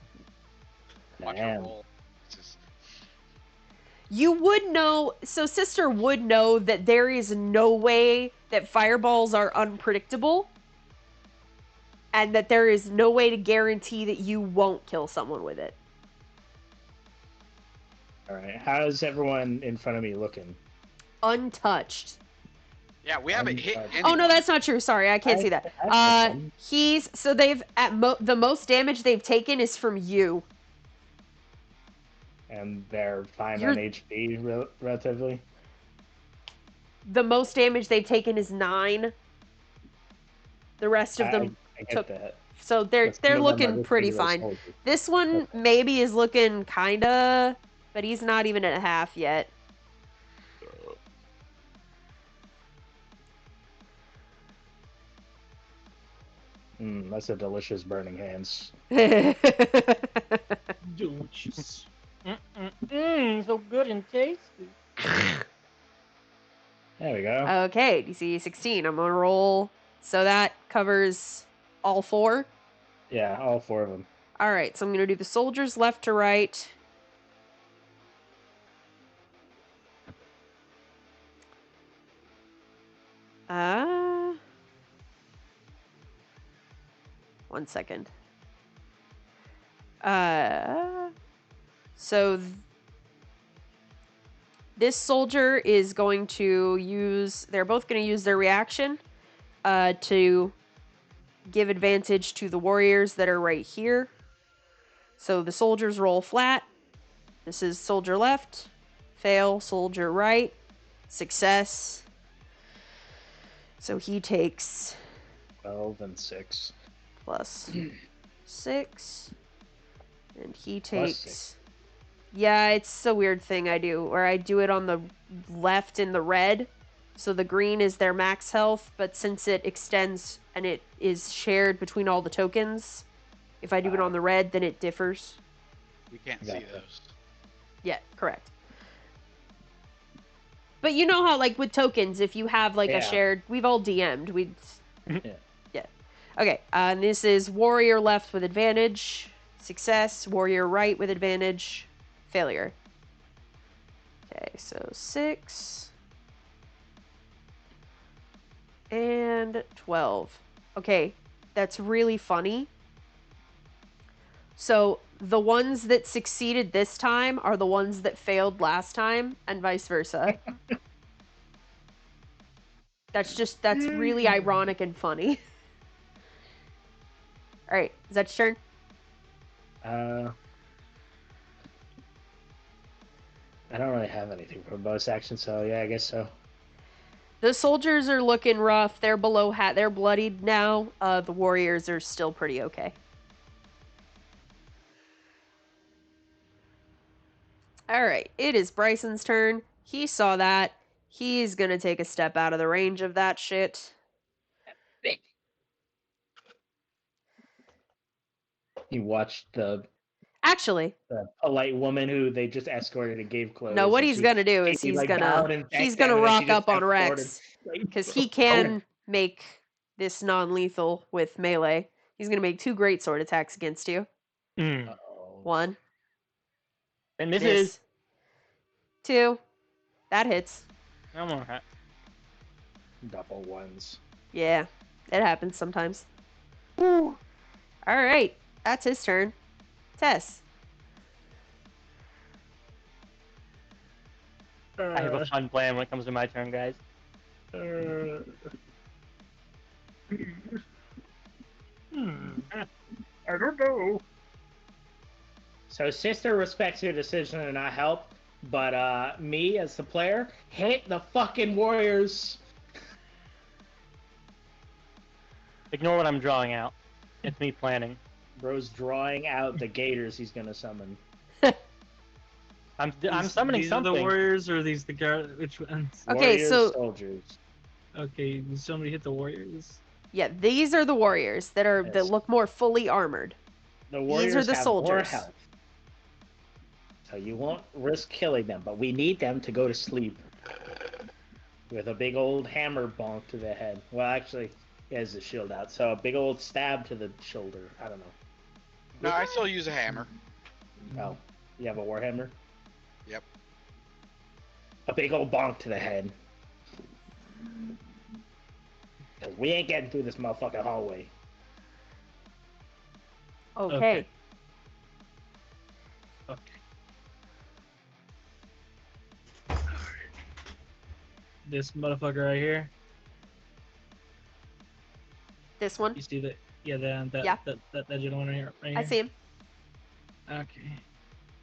C: Watch her
D: Damn.
C: roll. It's just-
A: You would know, so sister would know that there is no way that fireballs are unpredictable, and that there is no way to guarantee that you won't kill someone with it.
D: All right, how's everyone in front of me looking?
A: Untouched.
C: Yeah, we haven't hit anyone.
A: Oh no, that's not true. Sorry, I can't see that. The most damage they've taken is from you.
D: And they're fine
A: You're-
D: on HP relatively.
A: The most damage they've taken is 9. The rest of them,
D: I get
A: took-
D: that.
A: so they're
D: But some of them are
A: looking
D: just
A: pretty
D: regular
A: fine.
D: soldiers.
A: This one maybe is looking kinda, but he's not even at half yet.
D: That's a delicious burning hands.
E: Douches.
B: So good and tasty.
D: There we go.
A: Okay, DC 16. I'm gonna roll. So that covers all 4.
D: Yeah, all 4 of them.
A: All right, so I'm gonna do the soldiers left to right. One second. So this soldier is going to use. They're both going to use their reaction to give advantage to the warriors that are right here. So the soldiers roll flat. This is soldier left, fail, soldier right, success. So he takes
D: 12 and 6.
A: plus 6, and he
D: Plus
A: takes.
D: 6.
A: Yeah, it's a weird thing I do, where I do it on the left in the red, so the green is their max health, but since it extends and it is shared between all the tokens, if I do it on the red, then it differs.
C: We can't see
D: Gotcha.
C: those.
A: Yeah, correct. But you know how, like, with tokens, if you have, like, a
D: Yeah.
A: shared... We've all DM'd.
D: Yeah.
A: Yeah. Okay, and this is warrior left with advantage, success, warrior right with advantage, failure. Okay, so 6 and 12. Okay, that's really funny. So the ones that succeeded this time are the ones that failed last time, and vice versa. That's really ironic and funny. All right, is that your turn?
D: I don't really have anything for bonus action, so yeah, I guess so.
A: The soldiers are looking rough. They're below hat. They're bloodied now. The warriors are still pretty okay. All right, it is Bryson's turn. He saw that. He's gonna take a step out of the range of that shit.
D: You watched the
A: Actually,
D: polite woman who they just escorted and gave clothes.
A: no. What
D: and
A: he's
D: she-
A: gonna do is
D: she,
A: he's
D: like, bowed
A: gonna
D: and thanked
A: he's
D: them,
A: gonna
D: and then she
A: rock
D: just
A: up on
D: escorted,
A: Rex
D: like,
A: because he can make this non-lethal with melee. He's gonna make 2 great sword attacks against you.
D: Uh-oh.
A: 1.
B: And this
A: Miss.
B: is
A: 2. That hits.
B: I'm on hat.
D: Double ones.
A: Yeah, it happens sometimes. Woo. All right, that's his turn. Tess.
B: I have a fun plan when it comes to my turn, guys.
E: I don't know.
D: So sister respects your decision to not help, but me as the player hit the fucking warriors.
B: Ignore what I'm drawing out. It's me planning.
D: Bro's drawing out the gators he's gonna summon.
B: I'm summoning
E: these
B: something.
E: Are the warriors, or are these the guard? Which ones?
A: Okay,
D: Warriors,
A: so-
D: soldiers.
E: Okay, did somebody hit the warriors?
A: Yeah, these are the warriors that
D: Yes.
A: look more fully armored.
D: The warriors
A: are the
D: have more
A: soldiers.
D: health. So you won't risk killing them, but we need them to go to sleep. With a big old hammer bonk to the head. Well, actually, he has the shield out, so a big old stab to the shoulder. I don't know.
C: No, I still use a hammer.
D: Oh, you have a warhammer?
C: Yep.
D: A big old bonk to the head. Because we ain't getting through this motherfucking hallway.
A: Okay.
E: Okay. This motherfucker right here.
A: This one.
E: You see that? Yeah, that
A: Yeah.
E: that gentleman right here. Right
A: I
E: here?
A: see him.
E: Okay.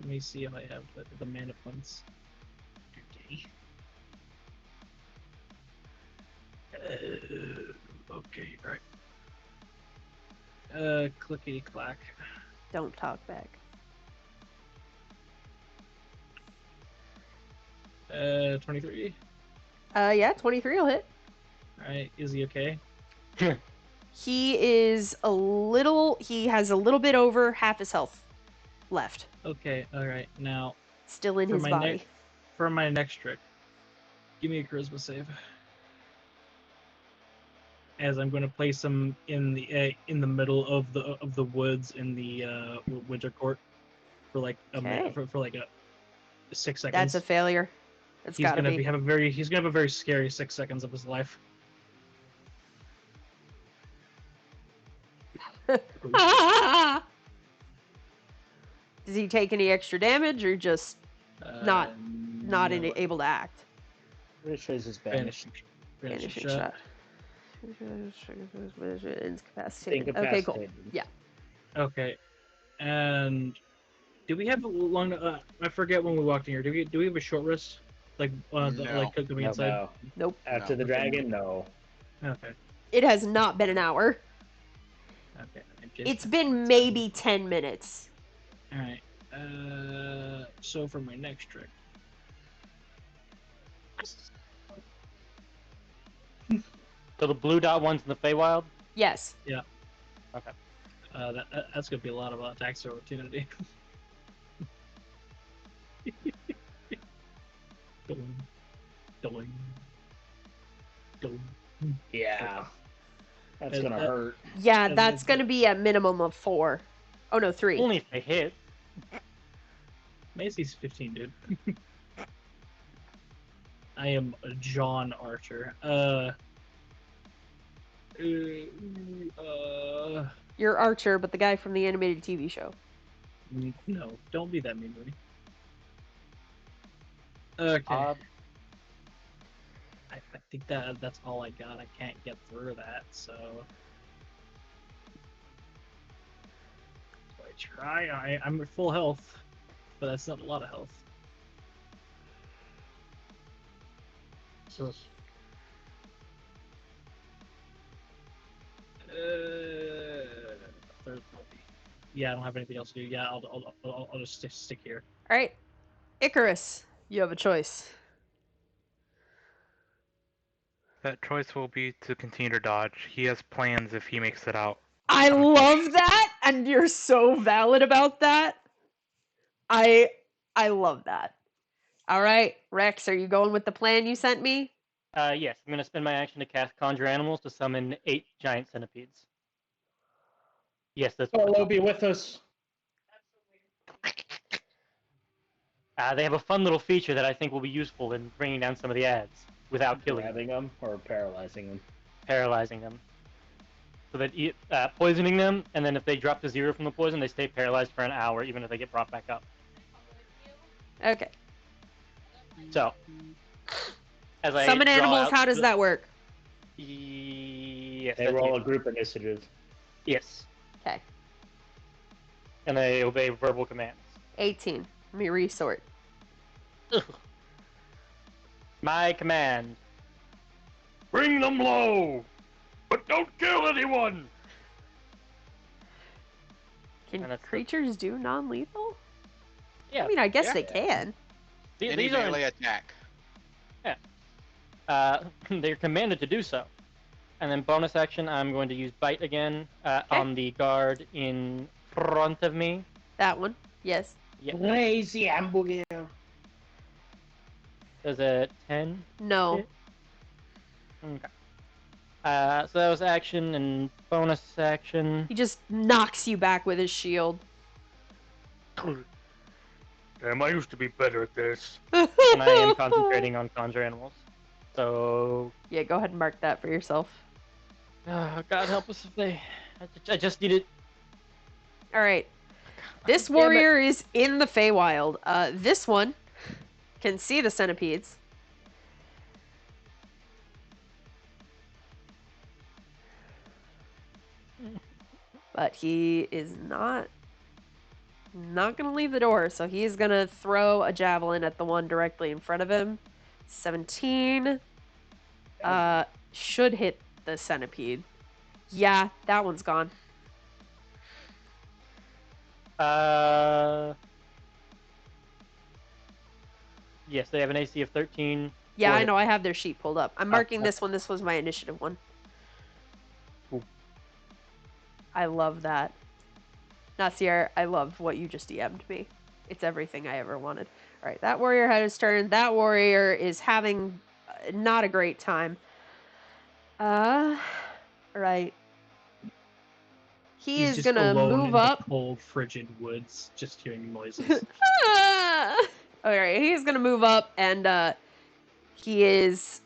E: Let me see if I have the mana points. Okay. Okay, right. Clickety clack.
A: Don't talk back.
E: 23.
A: Yeah, 23 will hit.
E: Alright, is he okay?
A: He has a little bit over half his health. left.
E: Okay, alright. Now,
A: Still in
E: for
A: his
E: my
A: body.
E: for my next trick, give me a charisma save. As I'm going to place him in the middle of the woods in the winter court for like a minute,
A: Okay.
E: for like a 6 seconds.
A: That's a failure. It's
E: he's
A: gotta
E: gonna
A: be.
E: have a very scary 6 seconds of his life.
A: Does he take any extra damage or just not
E: No,
A: able to act?
D: Pretty sure this is banished.
A: Vanishing shot. Incapacitated. Okay, cool.
D: Incapacitated.
A: Yeah.
E: Okay, and do we have a long? I forget when we walked in here. Do we have a short rest? Like
C: No.
E: coming
B: No.
E: inside?
D: No.
A: Nope.
D: After
C: No.
D: the dragon, no.
E: Okay.
A: It has not been an hour.
E: Okay.
A: It's been maybe 10 minutes.
E: All right. So for my next trick.
B: So the blue dot one's in the Feywild?
A: Yes.
B: Okay.
E: That's gonna be a lot of attacks of opportunity. Doing.
D: Yeah. That's
E: And
D: gonna
E: that-
D: hurt.
A: Yeah,
E: And
A: that's
E: then-
A: going to be a minimum of 4. Oh, no, 3.
B: Only if they hit.
E: Macy's 15, dude. I am a John Archer.
A: You're Archer, but the guy from the animated TV show.
E: No, don't be that mean to me. Okay. I think that's all I got. I can't get through that, so I try. I'm at full health, but that's not a lot of health. So, yeah, I don't have anything else to do. Yeah, I'll just stick here.
A: All right. Icarus, you have a choice.
F: That choice will be to continue to dodge. He has plans if he makes it out.
A: I
F: Okay.
A: love that, and you're so valid about that. I love that. All right, Rex, are you going with the plan you sent me?
B: Yes, I'm going to spend my action to cast Conjure Animals to summon 8 giant centipedes. Yes, that's what
D: Solo, be with us.
B: they have a fun little feature that I think will be useful in bringing down some of the ads without killing them,
D: Grabbing them or paralyzing them.
B: paralyzing them. So that poisoning them, and then if they drop to 0 from the poison, they stay paralyzed for an hour, even if they get brought back up.
A: Okay.
B: So, as I
A: Summon
B: draw
A: animals,
B: out
A: how does
B: the-
A: that work?
B: Yes,
D: They
B: that's
D: roll
B: you.
D: a group initiative.
B: Yes,
A: Okay.
B: and they obey verbal commands.
A: 18. Let me resort.
B: Ugh. My command. Bring them low, but don't kill anyone.
A: Can
B: And that's the-
A: creatures do non-lethal?
B: Yeah,
A: I mean, I guess
C: Yeah.
A: they can.
C: Any
B: these are
C: melee attack.
B: they're commanded to do so. And then bonus action, I'm going to use bite again on the guard in front of me.
A: That one. Yes.
B: Yeah.
D: Lazy hamburger.
B: Does a 10?
A: No.
B: hit? Okay. So that was action and bonus action.
A: He just knocks you back with his shield.
B: Damn, I used to be better at this. And I am concentrating on conjure animals. So,
A: Yeah, go ahead and mark that for yourself.
B: God help us if they. I just need it.
A: All right. This
B: Damn it.
A: warrior is in the Feywild. This one can see the centipedes. But he is not gonna leave the door, so he's gonna throw a javelin at the one directly in front of him. 17 should hit the centipede. Yeah, that one's gone.
B: Yes, they have an AC of 13.
A: Yeah,
B: Four
A: I
B: hit.
A: know. I have their sheet pulled up. I'm marking
B: okay.
A: this one. This was my initiative one.
B: Cool.
A: I love that. Nasir, I love what you just DM'd me. It's everything I ever wanted. All right, that warrior had his turn. That warrior is having not a great time. Right. He
E: He's
A: is
E: just
A: gonna
E: alone
A: move
E: in
A: up.
E: the cold, frigid woods, just hearing noises.
A: Alright, he's gonna move up and he is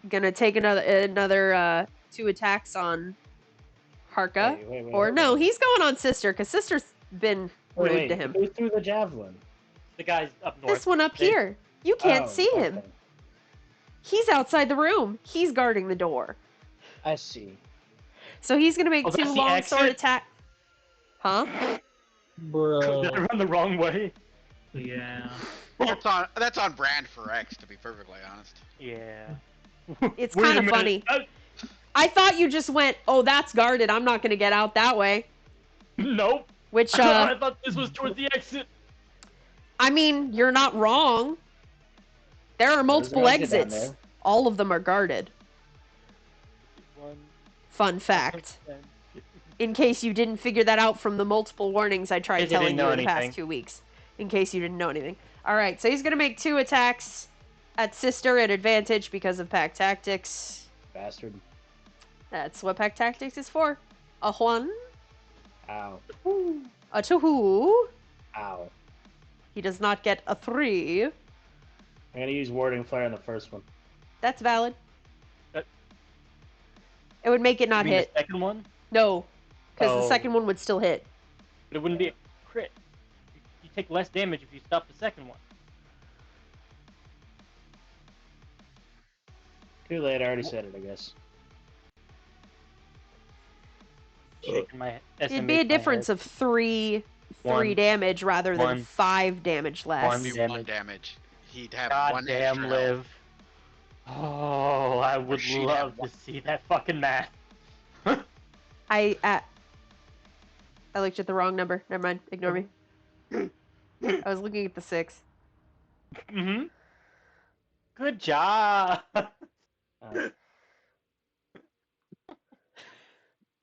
A: gonna take another 2 attacks on Harka.
D: Wait,
A: Or
D: hold
A: no,
D: on.
A: he's going on Sister, because Sister's been rude to him.
D: Who threw the javelin?
B: The guys up north.
A: This one up here. You can't see him.
D: Okay.
A: He's outside the room. He's guarding the door.
D: I see.
A: So he's gonna make
B: Oh,
A: 2
B: that's the
A: longsword
B: exit?
A: attack. Huh?
B: Did I
E: Bro.
B: run the wrong way?
E: Yeah.
C: That's on brand for X, to be perfectly honest.
B: Yeah.
A: It's
B: Wait a
A: kind of
B: minute.
A: funny. I thought you just went, oh, that's guarded. I'm not gonna get out that way.
B: Nope.
A: Which,
B: I thought this was towards the exit.
A: I mean, you're not wrong. There are multiple
D: There's an exit down
A: exits.
D: there.
A: All of them are guarded.
B: One,
A: Fun fact. In case you didn't figure that out from the multiple warnings I tried
B: Because you
A: telling
B: didn't
A: you
B: know
A: in the past
B: anything.
A: 2 weeks. In case you didn't know anything. Alright, so he's gonna make 2 attacks at Sister at advantage because of Pack Tactics.
D: Bastard.
A: That's what Pack Tactics is for. A 1,
D: Ow.
A: a 2.
D: Ow.
A: He does not get a 3.
D: I'm gonna use Warding Flare on the first one.
A: That's valid.
B: Uh,
A: It would make it
B: You
A: not
B: mean
A: hit.
B: the second one?
A: No, because the
B: Oh.
A: second one would still hit.
B: But it wouldn't be a crit. You take less damage if you stop the second one.
D: Too late, I already said it, I guess.
B: Shaking my
A: It'd be a difference of 3
B: One.
A: damage rather than
B: One.
A: 5 damage less.
B: One.
C: It'd be
B: Damage.
C: 1 damage. He'd have
B: God
C: 1
B: damn
C: extra
B: live. Oh, I would
C: she'd have
B: love to
C: one.
B: see that fucking math.
A: I looked at the wrong number. Never mind. Ignore me. I was looking at the 6.
B: Mm-hmm. Good job.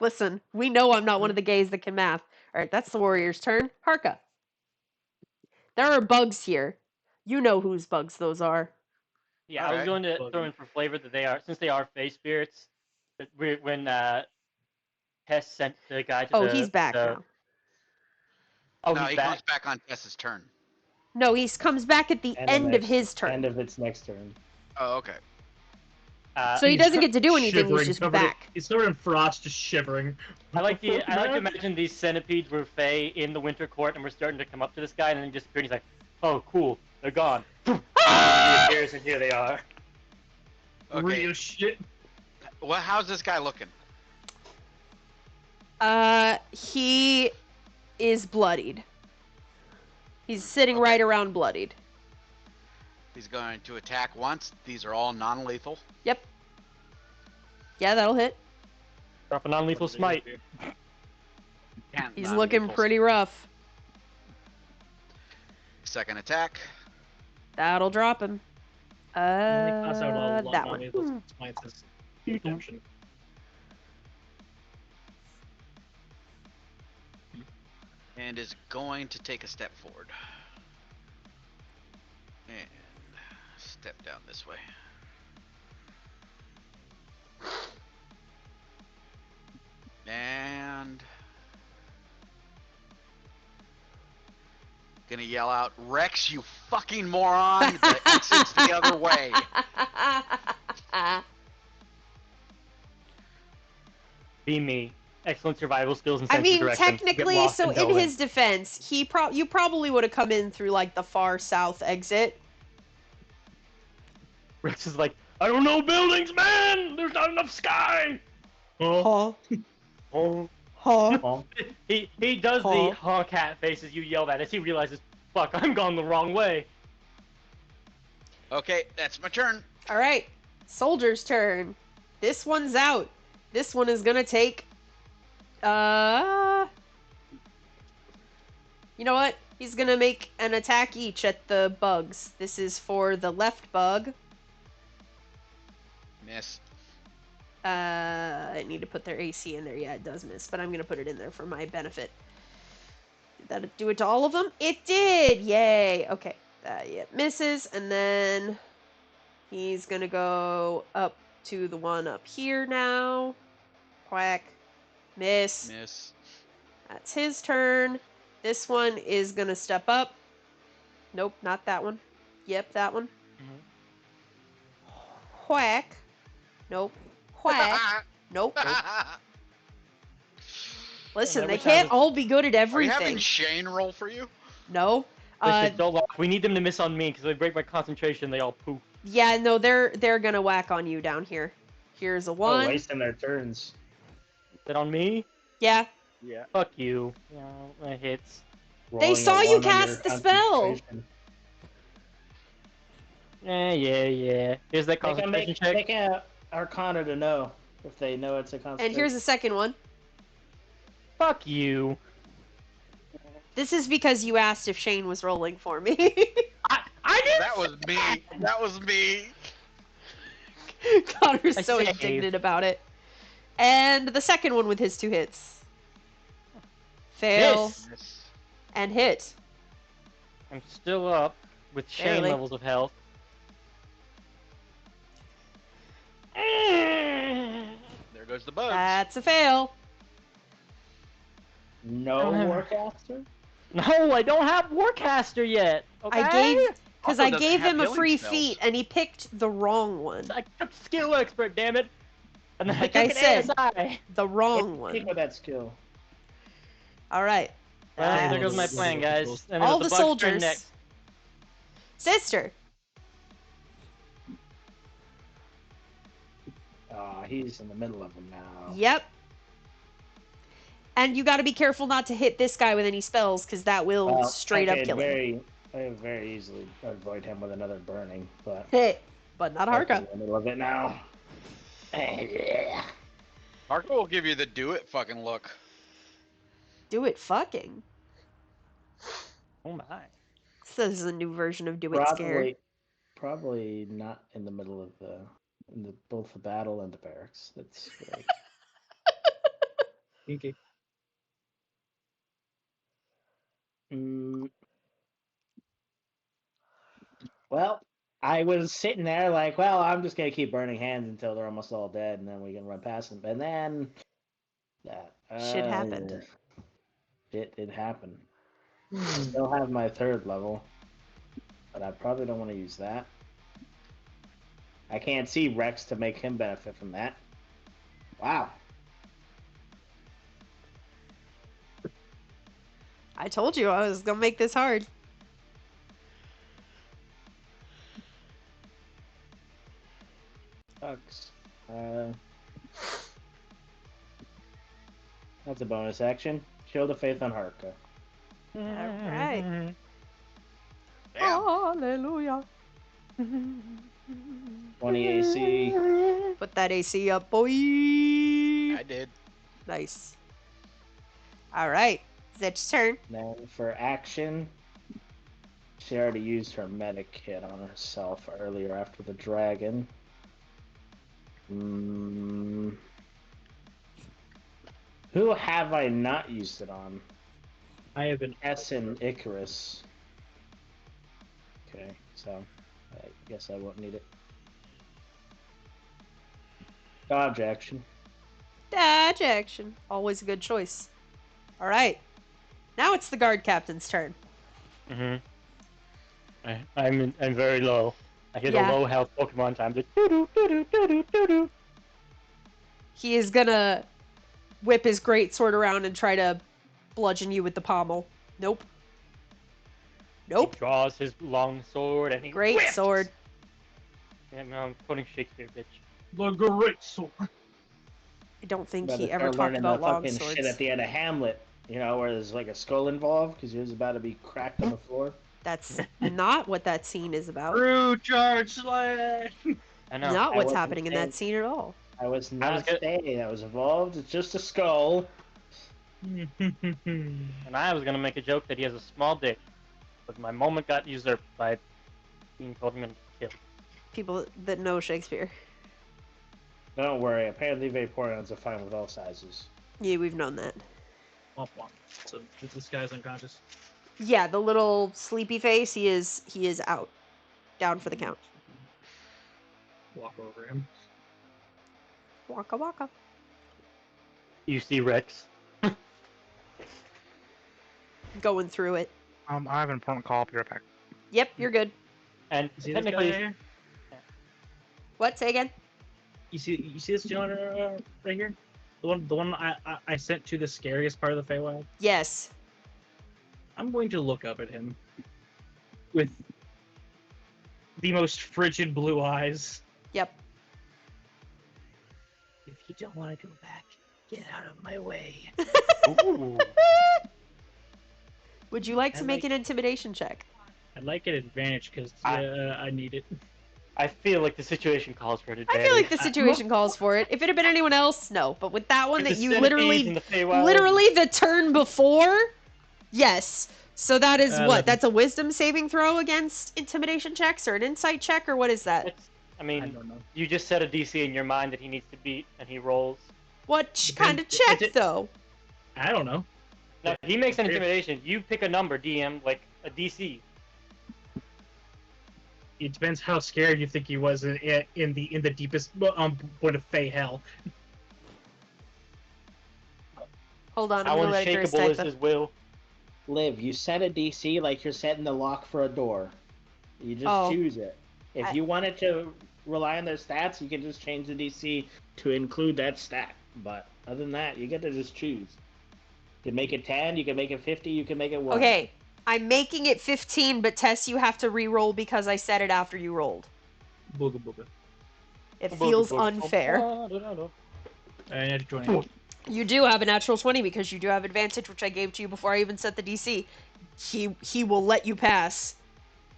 A: Listen, we know I'm not one of the gays that can math. Alright, that's the warrior's turn. Harka. There are bugs here. You know whose bugs those are.
B: Yeah, I was
C: Okay.
B: going to throw in for flavor that they are, since they are face spirits. That when Tess sent the guy to
A: Oh,
B: the.
A: he's back
B: the-
A: now.
B: Oh,
C: No,
B: he's
C: he
B: back.
C: comes back on Tess's turn.
A: No, he comes back at the end of his turn.
D: End of its next turn.
C: Oh, okay.
A: So he
E: He's
A: doesn't get to do anything, he's
E: shivering,
A: just
E: covered in-
A: back.
E: He's covered in frost, just shivering.
B: I like to imagine these centipedes were Fae in the Winter Court, and we're starting to come up to this guy, and then he disappeared. And he's like, "Oh, cool, they're gone." He appears, and here they are.
C: Okay.
E: Real shit.
C: Well, how's this guy looking?
A: He is bloodied. He's sitting right around bloodied.
C: He's going to attack once. These are all non-lethal.
A: Yep. Yeah, that'll hit.
B: Drop a non-lethal smite.
C: Can't
A: He's
C: non-lethal.
A: looking pretty rough.
C: Second attack.
A: That'll drop him.
E: Only costs out a lot
A: That
E: of
A: one.
E: money with smites as redemption.
C: And is going to take a step forward. And step down this way. And gonna yell out, Rex, you fucking moron! The exit's the other way.
B: Be me. Excellent survival skills and
A: I
B: sense of
A: mean,
B: direction. Get
A: technically,
B: lost
A: so
B: and
A: in
B: delve
A: his defense, you probably would have come in through like the far south exit.
B: Rex is like, I don't know buildings, man. There's not enough sky.
A: Huh?
B: Oh.
A: Huh?
B: He does
A: Huh?
B: the honk hat faces you yelled at as he realizes, fuck, I'm gone the wrong way.
C: Okay, that's my turn.
A: All right, soldier's turn. This one's out. This one is gonna take. You know what? He's gonna make an attack each at the bugs. This is for the left bug.
C: Miss.
A: I need to put their AC in there. Yeah, it does miss, but I'm gonna put it in there for my benefit. Did that do it to all of them? It did! Yay! Okay. Yeah, misses, and then he's gonna go up to the one up here now. Quack. Miss.
C: Miss.
A: That's his turn. This one is gonna step up. Nope, not that one. Yep, that one. Quack. Nope. Quack. Nope. Listen,
B: I
A: they
B: wish I
A: can't
B: was-
A: all be good at
C: Are you
A: everything.
C: having Shane roll for you?
A: No.
B: Listen, don't laugh. We need them to miss on me, because if they break my concentration, they all poof.
A: Yeah, no, they're gonna whack on you down here. Here's a
D: Oh,
A: one.
D: wasting their turns.
B: Is that on me?
A: Yeah.
C: Yeah.
B: Fuck you. Yeah, that hits.
A: They
D: Rolling a
A: saw you
D: one on your
A: cast the spell.
D: concentration.
B: Yeah. Here's that
D: They can
B: concentration check.
D: make a Arcana to know if they know it's a concentration.
A: And here's the second one.
B: Fuck you.
A: This is because you asked if Shane was rolling for me.
B: I did.
C: That was me. That was me.
A: Connor's
B: I
A: so
B: saved.
A: indignant about it. And the second one with his 2 hits. Fail
B: Miss.
A: and hit.
B: I'm still up with Shane
A: Barely.
B: levels of health.
C: There goes the bugs.
A: That's a fail.
D: No
B: I don't have-
D: Warcaster?
B: No, I don't have Warcaster yet. Okay?
A: Because
C: Also
A: I
C: doesn't
A: gave
C: have
A: him a
C: healing
A: free
C: spells.
A: feat and he picked the wrong one.
B: I took skill expert, damn it. And then
A: Like
B: I
A: I
B: took
A: said.
B: an ASI.
A: The wrong
D: Pick
A: one.
D: with that skill.
A: Alright.
B: Well, there
E: Uh,
B: goes my plan, guys. And then
A: All
B: with
A: the
B: Bug's turn
A: soldiers.
B: next.
A: Sister.
D: He's in the middle of them now.
A: Yep. And you gotta be careful not to hit this guy with any spells, because that will
D: Well,
A: straight
D: I
A: up
D: could
A: kill him.
D: very easily avoid him with another burning, but
A: Hey, but not
D: I'm
A: Harka.
D: in the middle of it now.
C: Harko will give you the do it fucking look.
A: Do it fucking.
B: Oh my.
A: This is a new version of Do It Scared.
D: Probably not in the middle of both the battle and the barracks. That's great.
E: Okay.
D: Well, I was sitting there like, well, I'm just gonna keep burning hands until they're almost all dead, and then we can run past them. And then that
A: Shit happened.
D: It happened. I still have my 3rd level, but I probably don't want to use that. I can't see Rex to make him benefit from that. Wow.
A: I told you I was gonna make this hard.
D: Sucks. That's a bonus action. Shield of Faith on Harka.
A: Alright.
C: Damn.
A: Hallelujah.
D: 20 AC.
A: Put that AC up, boy.
C: I did.
A: Nice. Alright. Zet's turn.
D: Then for action, she already used her medic kit on herself earlier after the dragon. Who have I not used it on?
E: I have been.
D: S and Icarus. Okay, so I guess I won't need it. Dodge action.
A: Dodge action. Always a good choice. Alright. Now it's the guard captain's turn.
B: I'm very low. I hit
A: Yeah.
B: a low health Pokemon time. Just doo-doo.
A: He is gonna whip his great sword around and try to bludgeon you with the pommel. Nope. Nope.
B: He draws his long sword and he
A: Great
B: whips.
A: sword.
B: Yeah, no, I'm quoting Shakespeare, bitch.
E: The great sword.
A: I don't think
D: Better
A: he ever
D: start
A: talked
D: learning
A: about
D: the
A: long
D: fucking
A: swords.
D: shit at the end of Hamlet. You know, where there's like a skull involved because he was about to be cracked on the floor.
A: That's not what that scene is about.
E: True charge slash.
B: I know.
A: Not
D: I
A: what's
D: wasn't
A: happening in
D: saying-
A: that scene at all.
D: I was not
B: gonna-
D: saying that was involved. It's just a skull.
B: And I was gonna make a joke that he has a small dick, but my moment got usurped by being told him to kill.
A: People that know Shakespeare.
D: Don't worry. Apparently, Vaporeons are fine with all sizes.
A: Yeah, we've known that.
E: Womp womp. So this guy's unconscious.
A: Yeah, the little sleepy face, he is out. Down for the count.
E: Walk over him.
A: Waka waka.
B: You see Rex.
A: Going through it.
F: I have an important call. I'll be right back.
A: Yep, you're good.
B: And
E: You see this guy
B: technically,
E: here?
A: What? Say again?
E: You see this gentleman right here? The one I sent to the scariest part of the Feywild?
A: Yes.
E: I'm going to look up at him with the most frigid blue eyes.
A: Yep.
E: If you don't want to go back, get out of my way.
B: ooh,
A: Would you like to
E: And,
A: make
E: like-
A: an intimidation check?
E: I'd like an advantage because
B: I-
E: I need it.
B: I feel like the situation calls for an advantage.
A: I feel like the situation calls for it. If it had been anyone else, no. But with that one
B: If
A: that
B: the
A: you
B: centipedes
A: literally,
B: in the Feywild-
A: literally the turn before, yes. So that is what?
E: 11.
A: That's a wisdom saving throw against intimidation checks or an insight check or what is that?
B: It's, I
E: I
B: mean,
E: don't know.
B: you just set a DC in your mind that he needs to beat, and he rolls.
A: What kind of
E: Depends-
A: check
E: it-
A: though?
E: I don't know.
B: Now, if he makes an intimidation, you pick a number, DM, like a DC.
E: It depends how scared you think he was in the deepest point of Fey hell.
A: Hold on, I'm
B: How
A: gonna let Icarus
B: unshakable
A: type
B: is
A: that.
B: his will?
D: Liv, you set a DC like you're setting the lock for a door. You just
A: Oh.
D: choose it. If
A: I-
D: you wanted to rely on their stats, you can just change the DC to include that stat. But other than that, you get to just choose. You can make it 10, you can make it 50, you can make it 1.
A: Okay, I'm making it 15, but Tess, you have to re-roll because I said it after you rolled.
E: Booga booga.
A: It feels unfair.
E: I had 20.
A: You do have a natural 20 because you do have advantage, which I gave to you before I even set the DC. He will let you pass.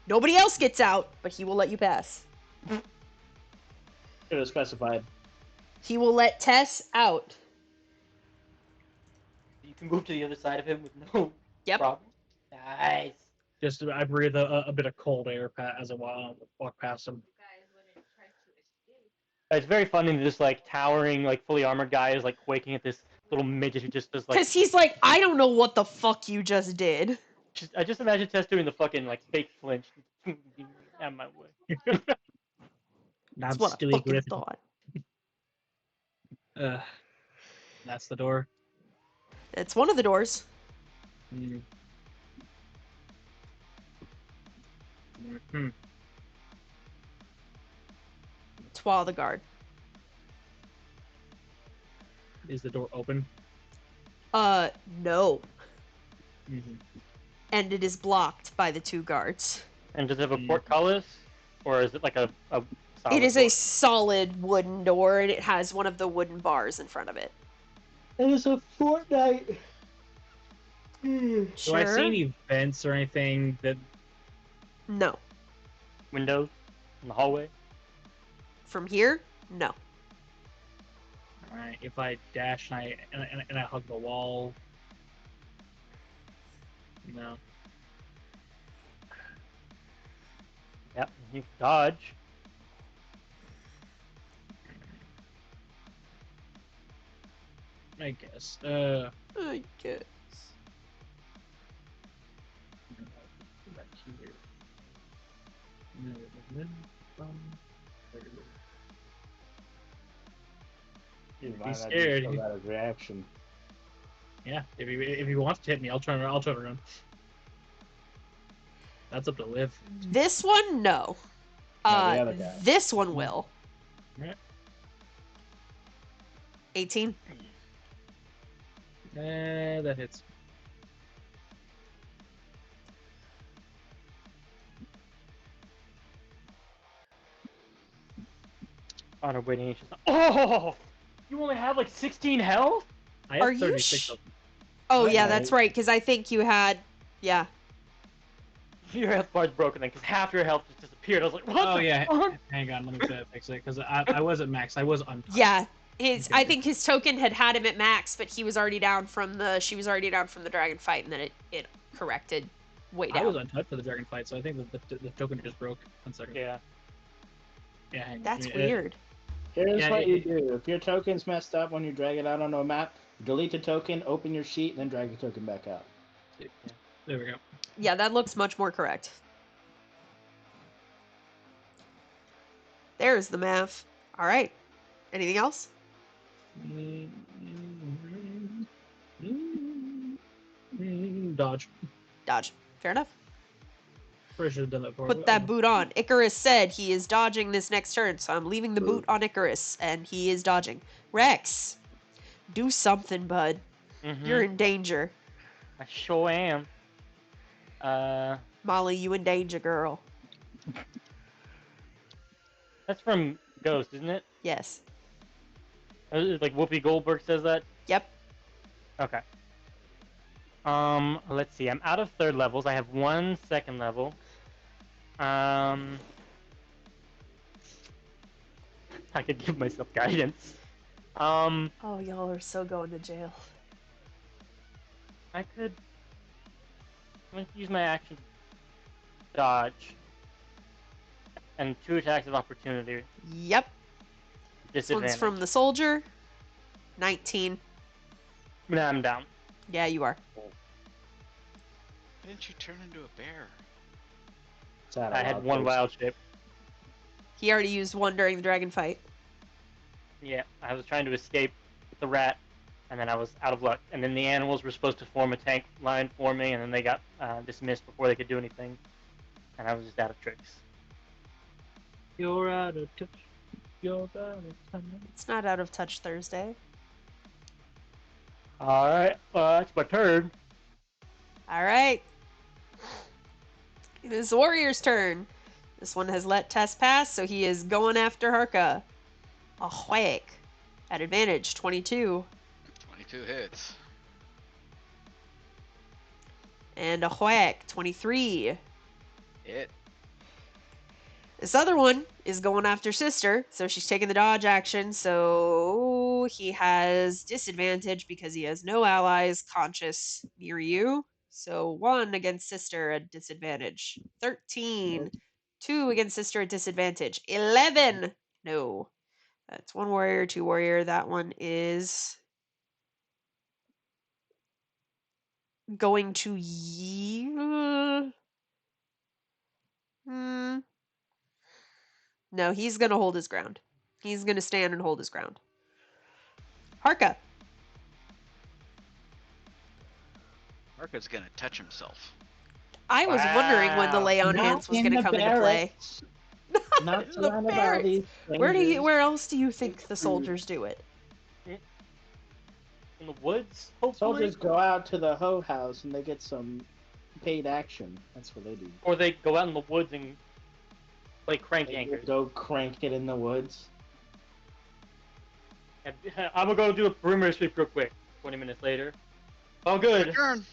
A: Nobody else gets out, but he will let you pass.
D: Should have specified.
A: He will let Tess out.
B: You can move to the other side of him with no
A: Yep.
B: problem. Nice.
E: Just I breathe a bit of cold air as I walk past him.
B: It's very funny that this like towering, like fully armored guy is like quaking at this little midget who just does like.
A: Because he's like, I don't know what the fuck you just did.
B: I just imagine Tess doing the fucking like fake flinch. Out of my way.
A: That's
E: Not
A: what I
E: Stewie
A: fucking
E: Griffin.
A: thought.
E: That's the door.
A: It's one of the doors.
E: Hmm.
A: Twa the guard.
E: Is the door open?
A: No.
E: Mm-hmm.
A: And it is blocked by the two guards.
B: And does it have a portcullis, or is it like a solid
A: It is
B: door?
A: a solid wooden door, and it has one of the wooden bars in front of it.
D: It is a Fortnite.
E: Do I see any vents or anything that?
A: No.
B: windows in the hallway.
A: From here? No.
E: Alright, if I dash and I hug the wall. No.
B: Yep, you can dodge.
E: I guess.
A: I guess.
E: Back here. He's scared.
D: That is reaction.
E: Yeah, if he wants to hit me, I'll try to run. That's up to Liv.
A: This one, no.
D: No, the other guy.
A: This one will.
E: Yeah.
A: 18.
E: That hits.
B: On a waiting. Oh! You only have like 16 health?
E: I have
A: Are you
E: 36 of them.
A: Oh,
D: Right.
A: yeah, that's right, because I think you had. Yeah.
B: Your health bar's broken then, because half your health just disappeared. I was like, what
E: Oh
B: the
E: yeah,
B: fuck?
E: hang on, let me fix it because I wasn't max. I was on.
A: Yeah. I think his token had him at max, but he was already down from the. She was already down from the dragon fight, and then it corrected way
E: I
A: down.
E: was untouched for the dragon fight, so I think the token just broke. 1 second.
B: Yeah.
E: Yeah, hang on.
A: That's
E: Yeah,
A: weird.
D: Here's
E: Yeah,
D: what
E: it-
D: you do. If your token's messed up when you drag it out onto a map, Delete a token, open your sheet, and then drag your token back out.
E: There we go.
A: Yeah, that looks much more correct. There's the math. All right. Anything else?
E: Dodge.
A: Dodge. Fair enough.
E: Probably should have done that before.
A: Put that boot on. Icarus said he is dodging this next turn, so I'm leaving the boot on Icarus, and he is dodging. Rex, do something, bud. You're in danger.
B: I sure am.
A: Molly, you in danger, girl.
B: That's from Ghost, isn't it?
A: Yes.
B: Like Whoopi Goldberg says that?
A: Yep.
B: Okay. Let's see. I'm out of third levels. I have 1 second level. I could give myself guidance.
A: Oh, y'all are so going to jail.
B: I'm going to use my action to dodge. And 2 attacks of opportunity.
A: Yep. This one's
B: Disadvantage.
A: from the soldier. 19.
B: Nah, I'm down.
A: Yeah, you are.
C: Why didn't you turn into a bear?
D: It's out of
B: I had
D: wild
B: 1
D: shape.
B: wild shape.
A: He already used one during the dragon fight.
B: Yeah, I was trying to escape with the rat, and then I was out of luck. And then the animals were supposed to form a tank line for me, and then they got dismissed before they could do anything. And I was just out of tricks.
E: You're out of touch. You're out of touch.
A: It's not out of touch Thursday.
B: Alright, it's my turn.
A: All right. It is the warrior's turn. This one has let Tess pass, so he is going after Harka. A whack. At advantage, 22.
C: 22 hits.
A: And a whack, 23.
C: Hit.
A: This other one is going after Sister, so she's taking the dodge action, so he has disadvantage because he has no allies conscious near you. So 1 against Sister at disadvantage. 13. 2 against Sister at disadvantage. 11. No. That's 1 warrior, 2 warrior. That one is going to No, he's going to hold his ground. He's going to stand and hold his ground. Harka.
C: Marco's gonna touch himself.
A: I was wondering when the lay on
D: Not
A: hands was
D: in
A: going to
D: the
A: come into play.
D: barracks. Not
A: in the
D: surrounded by
A: barracks.
D: these
A: Where
D: strangers.
A: where else do you think the soldiers do it?
B: In the woods, hopefully?
D: Soldiers go out to the hoe house and they get some paid action. That's what they do.
B: Or they go out in the woods and play crank
D: They
B: anchors.
D: go crank it in the woods.
B: I'm gonna go do a perimeter sweep real quick. 20 minutes later. Oh, good.
C: Your turn.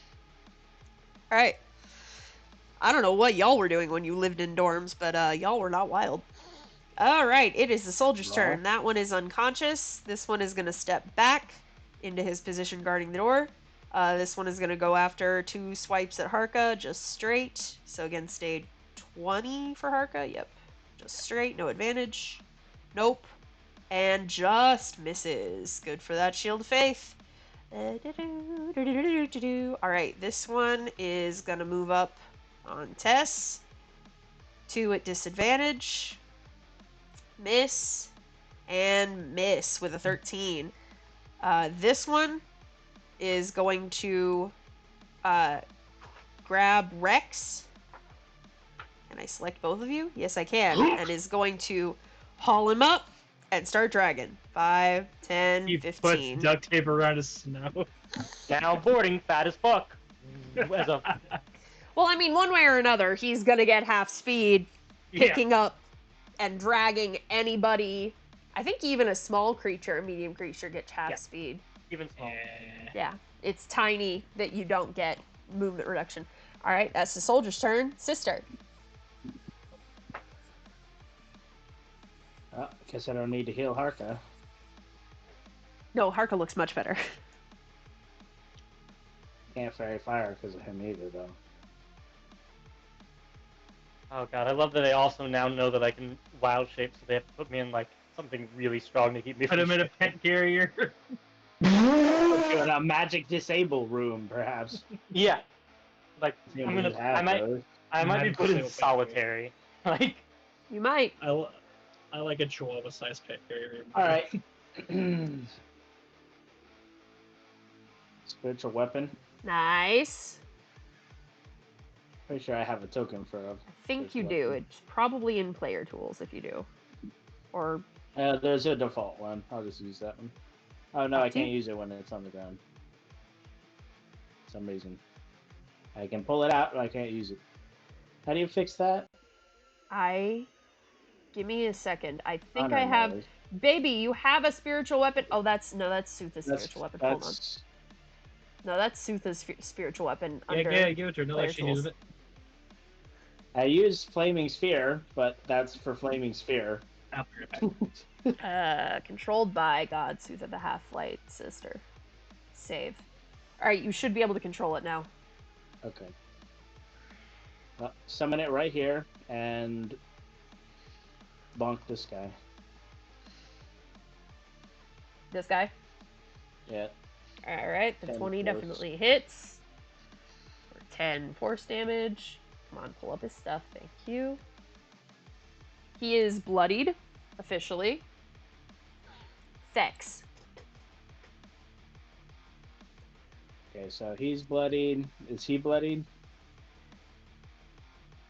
A: All right. I don't know what y'all were doing when you lived in dorms, but y'all were not wild. All right, it is the soldier's turn. That one is unconscious. This one is going to step back into his position guarding the door. This one is going to go after 2 swipes at Harka, just straight. So against a 20 for Harka. Yep. Just straight, no advantage. Nope. And just misses. Good for that Shield of Faith. Alright, this one is going to move up on Tess. 2 at disadvantage. Miss. And miss with a 13. This one is going to grab Rex. Can I select both of you? Yes, I can. And is going to haul him up and start dragging. 5, 10,
E: He
A: 15.
E: puts duct tape around his snow.
B: Down boarding, fat as fuck. As a,
A: Well, I mean, one way or another, he's going to get half speed, picking up and dragging anybody. I think even a small creature, a medium creature, gets half speed.
B: even small.
A: Yeah, it's tiny that you don't get movement reduction. All right, that's the soldier's turn. Sister.
D: Well, guess I don't need to heal Harka.
A: No, Harka looks much better.
D: Can't fairy fire because of him either, though.
B: Oh god, I love that they also now know that I can wild shape, so they have to put me in like something really strong to keep me
E: Put
B: from
E: him in a
B: shit.
E: pet carrier.
D: Put you in a magic disable room, perhaps.
B: Yeah. Like
D: Yeah,
B: I'm
D: we
B: gonna.
D: have those.
B: I might be
E: Magic
B: put in
E: disable.
B: solitary. Like.
A: You might.
E: I like a chihuahua-sized pet carrier.
D: All right. Spiritual weapon.
A: Nice.
D: Pretty sure I have a token for a.
A: I think you
D: Spiritual
A: do.
D: weapon.
A: It's probably in player tools if you do. Or
D: There's a default one. I'll just use that one. Oh no,
A: Up
D: I
A: to you.
D: can't use it when it's on the ground. For some reason. I can pull it out, but I can't use it. How do you fix that?
A: give me a second. I think
D: Honor
A: I have
D: knows.
A: baby, you have a spiritual weapon. Oh, that's Sutha's spiritual weapon. Hold on.
D: That's
A: No, that's Sutha's spiritual weapon
E: Yeah,
A: under
E: yeah, give it to her. No,
A: player
E: like she
A: tools.
E: uses it.
D: I use flaming sphere, but that's for flaming sphere.
E: I'll bring it back.
A: Controlled by God, Sutha the Half-Light Sister. Save. Alright, you should be able to control it now.
D: Okay. Summon it right here and bonk this guy.
A: This guy.
D: Yeah.
A: Alright, the
D: 10
A: 20
D: force.
A: definitely hits. For 10 force damage. Come on, pull up his stuff. Thank you. He is bloodied, officially. Sex.
D: Okay, so he's bloodied. Is he bloodied?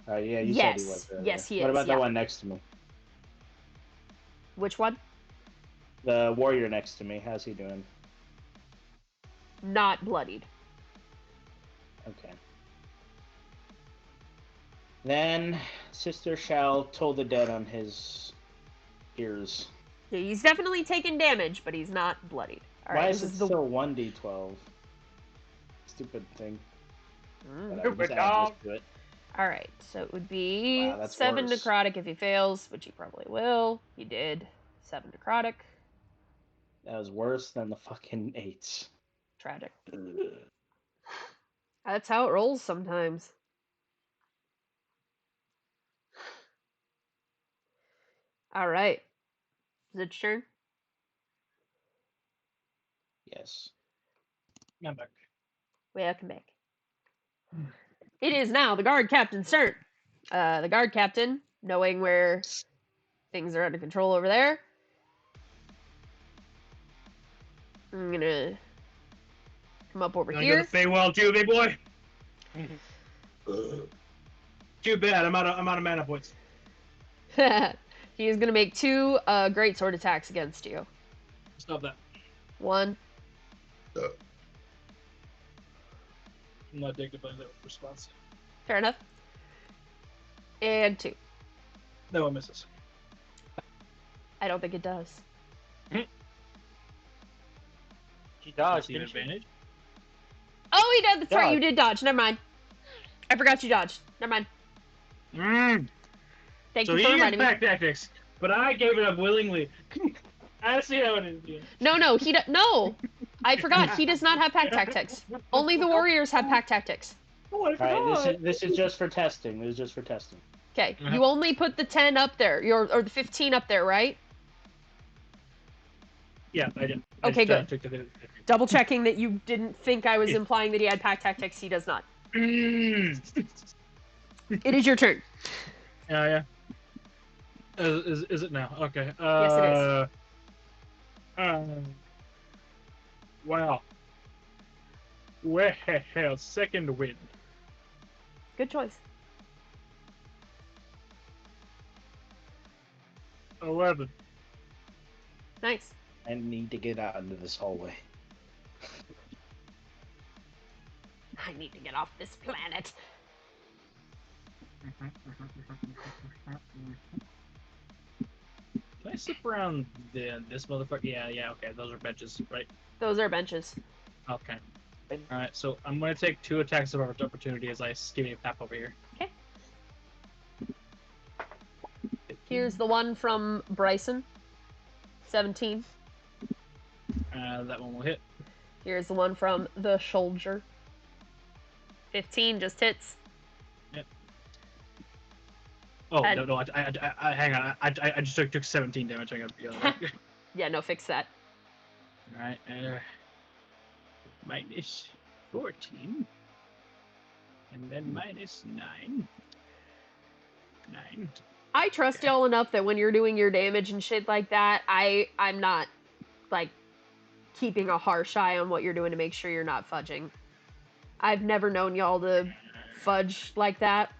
D: Yeah, you said he
A: Yes.
D: was. Earlier.
A: Yes, he
D: What
A: is,
D: about
A: yeah.
D: the one next to me?
A: Which one?
D: The warrior next to me. How's he doing?
A: Not bloodied.
D: Okay. Then Sister shall toll the dead on his ears.
A: Yeah, he's definitely taken damage, but he's not bloodied. All right,
D: Why
A: this
D: is it
A: is the
D: still 1d12? Stupid thing. But I
B: Stupid
D: just add
B: dog.
D: this to it.
A: All right, so it would be
D: Wow, that's
A: 7
D: worse.
A: necrotic if he fails, which he probably will. He did. 7 necrotic.
D: That was worse than the fucking 8s.
A: Tragic. That's how it rolls sometimes. All right. Is it your turn?
D: Yes.
E: I'm back.
A: Welcome back. It is now the guard captain's turn. The guard captain, knowing where things are under control over there, I'm gonna come up over
E: Gonna
A: here.
E: go to Feywild too, big boy. Too bad. I'm out of mana points.
A: He is gonna make 2 great sword attacks against you.
E: Stop that.
A: 1,
E: I'm not dignified that response.
A: fair enough. And 2.
E: No one misses.
A: I don't think it does.
B: She dodged,
E: Team
B: didn't she?
E: advantage.
A: Oh, he did. That's right.
B: Dodge.
A: You did dodge. Never mind. I forgot you dodged. Never mind. Thank
E: So
A: you
E: he
A: for
E: used
A: reminding me.
E: back tactics, but I gave it up willingly. I see how it is.
A: No, no. I forgot. He does not have pack tactics. Only the warriors have pack tactics.
E: Oh, I forgot.
D: Alright, this is just for testing. This is just for testing.
A: Okay.
E: Uh-huh.
A: You only put the 10 up there. Or the 15 up there, right?
E: Yeah, I did.
A: Okay, good.
E: Took the-
A: Double checking that you didn't think I was implying that he had pack tactics. He does not. It is your turn.
E: Yeah. Is it now? Okay.
A: Yes, it is.
E: Wow. Well, second win.
A: Good choice.
E: 11.
A: Nice.
D: I need to get out into this hallway.
A: I need to get off this planet.
E: Can I slip around this motherfucker? Yeah, okay. Those are benches, right?
A: Those are benches.
E: Okay. Alright, so I'm going to take 2 attacks of opportunity as I skimmy pap over here.
A: Okay. Here's the one from Bryson. 17.
E: That one will hit.
A: Here's the one from the soldier. 15 just hits.
E: Oh,
A: And-
E: no, I hang on. I just took 17 damage. I gotta be on that.
A: Yeah, no, fix that.
E: Alright, minus 14. And then minus 9. 9.
A: I trust y'all enough that when you're doing your damage and shit like that, I'm not like keeping a harsh eye on what you're doing to make sure you're not fudging. I've never known y'all to fudge like that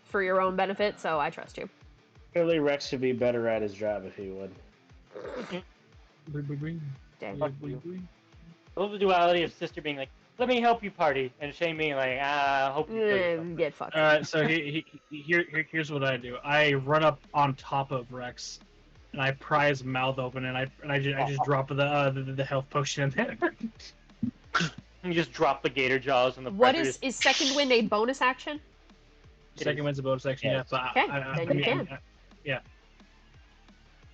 A: for your own benefit, so I trust you.
D: Clearly, Rex should be better at his job if he would.
A: Dang.
B: Fuck you. I love the duality of Sister being like, let me help you party, and Shane being like, hope you kill yourself.
A: Get fucked.
E: Alright, so here's what I do. I run up on top of Rex, and I pry his mouth open, and I just drop the health potion in there.
B: You just drop the gator jaws on the
A: What
B: predators.
A: is second wind a bonus action?
E: Second wind's a bonus action,
D: Yes.
E: yeah. But
A: Okay, then you can.
E: Yeah.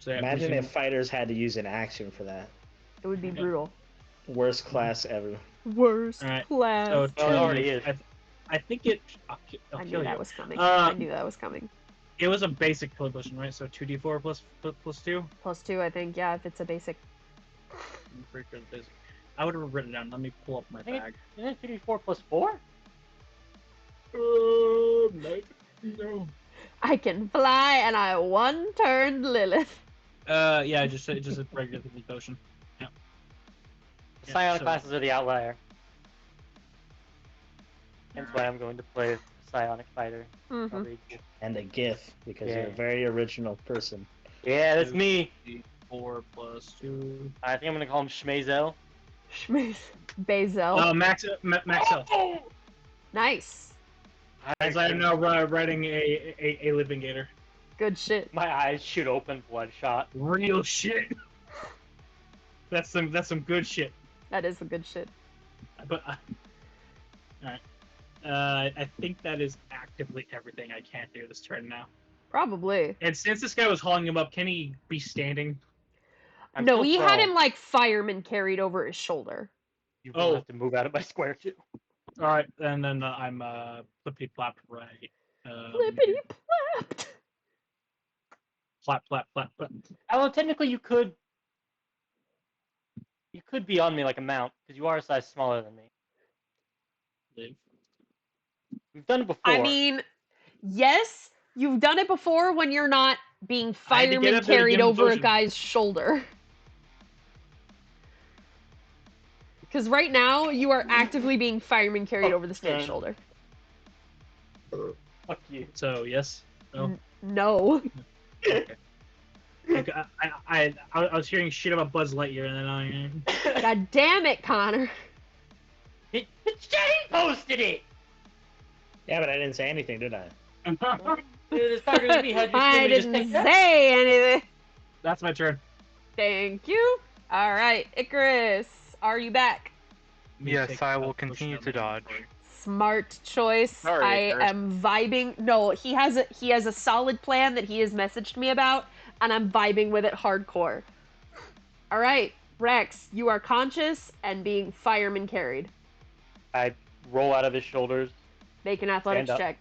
E: So, yeah,
D: Imagine
E: we
D: if fighters had to use an action for that.
A: It would be brutal.
D: Worst class ever.
A: Worst
E: Alright,
A: class.
E: So
B: Well, it already is.
E: I think it. I'll
A: I knew
E: kill
A: that
E: you.
A: was coming.
E: Uh,
A: I knew that was coming.
E: It was a basic killer potion, right? So 2d4 plus 2.
A: +2, I think. Yeah, if it's a basic.
E: I'm pretty sure it's basic. I would have written it down. Let me pull up my
B: think
E: bag.
B: Isn't it 2d4 plus 4?
E: No.
A: I can fly, and I one-turned Lilith.
E: Yeah, just a regular killer potion.
B: The
E: Yeah,
B: psionic
E: so-
B: classes are the outlier. Hence why I'm going to play psionic fighter.
A: Mm-hmm.
B: Probably.
D: And a GIF, because you're a
B: Yeah.
D: very original person.
B: Yeah, that's me.
E: 4 plus 2.
B: I think I'm gonna call him Schmazel.
A: Schmiz. Bazel.
E: Max health.
A: Nice.
E: As I am now riding a living gator.
A: Good shit.
B: My eyes shoot open, bloodshot.
E: Real shit. That's some good shit.
A: That is the good shit.
E: But alright. I think that is actively everything I can't do this turn now.
A: Probably.
E: And since this guy was hauling him up, can he be standing?
B: I'm
A: No,
B: still
A: he had
B: prone.
A: him like fireman carried over his shoulder.
B: You will
E: Oh.
B: have to move out of my square too.
E: All right, and then I'm flippity flap right.
A: Flippity plapped.
E: Flap flap flap flap.
B: Although technically you could be on me like a mount because you are a size smaller than me.
E: Live.
B: We've done it before.
A: I mean, yes, you've done it before when you're not being
E: I had to get
A: fireman
E: up there to
A: carried
E: give him
A: over a
E: potion.
A: guy's shoulder. Because right now, you are actively being fireman carried over the snake's shoulder.
B: Fuck you.
E: So yes. No.
A: No.
E: Okay. Like, I was hearing shit about Buzz Lightyear, and then
A: God damn it, Connor.
B: Shane posted it!
D: Yeah, but I didn't say anything, did I?
B: It's talking to me. How'd you
A: I
B: feel? You just
A: didn't
B: take that?
A: say anything.
E: That's my turn.
A: Thank you. All right, Icarus, are you back?
E: Me
F: Yes,
E: take
F: I
E: a
F: will
E: potion
F: continue
E: of
F: to dodge.
E: inventory.
A: Smart choice.
C: Sorry,
A: I
C: Icarus.
A: am vibing. No, he has a solid plan that he has messaged me about, and I'm vibing with it hardcore. All right, Rex, you are conscious and being fireman carried.
B: I roll out of his shoulders.
A: Make an athletics
B: Stand up.
A: check.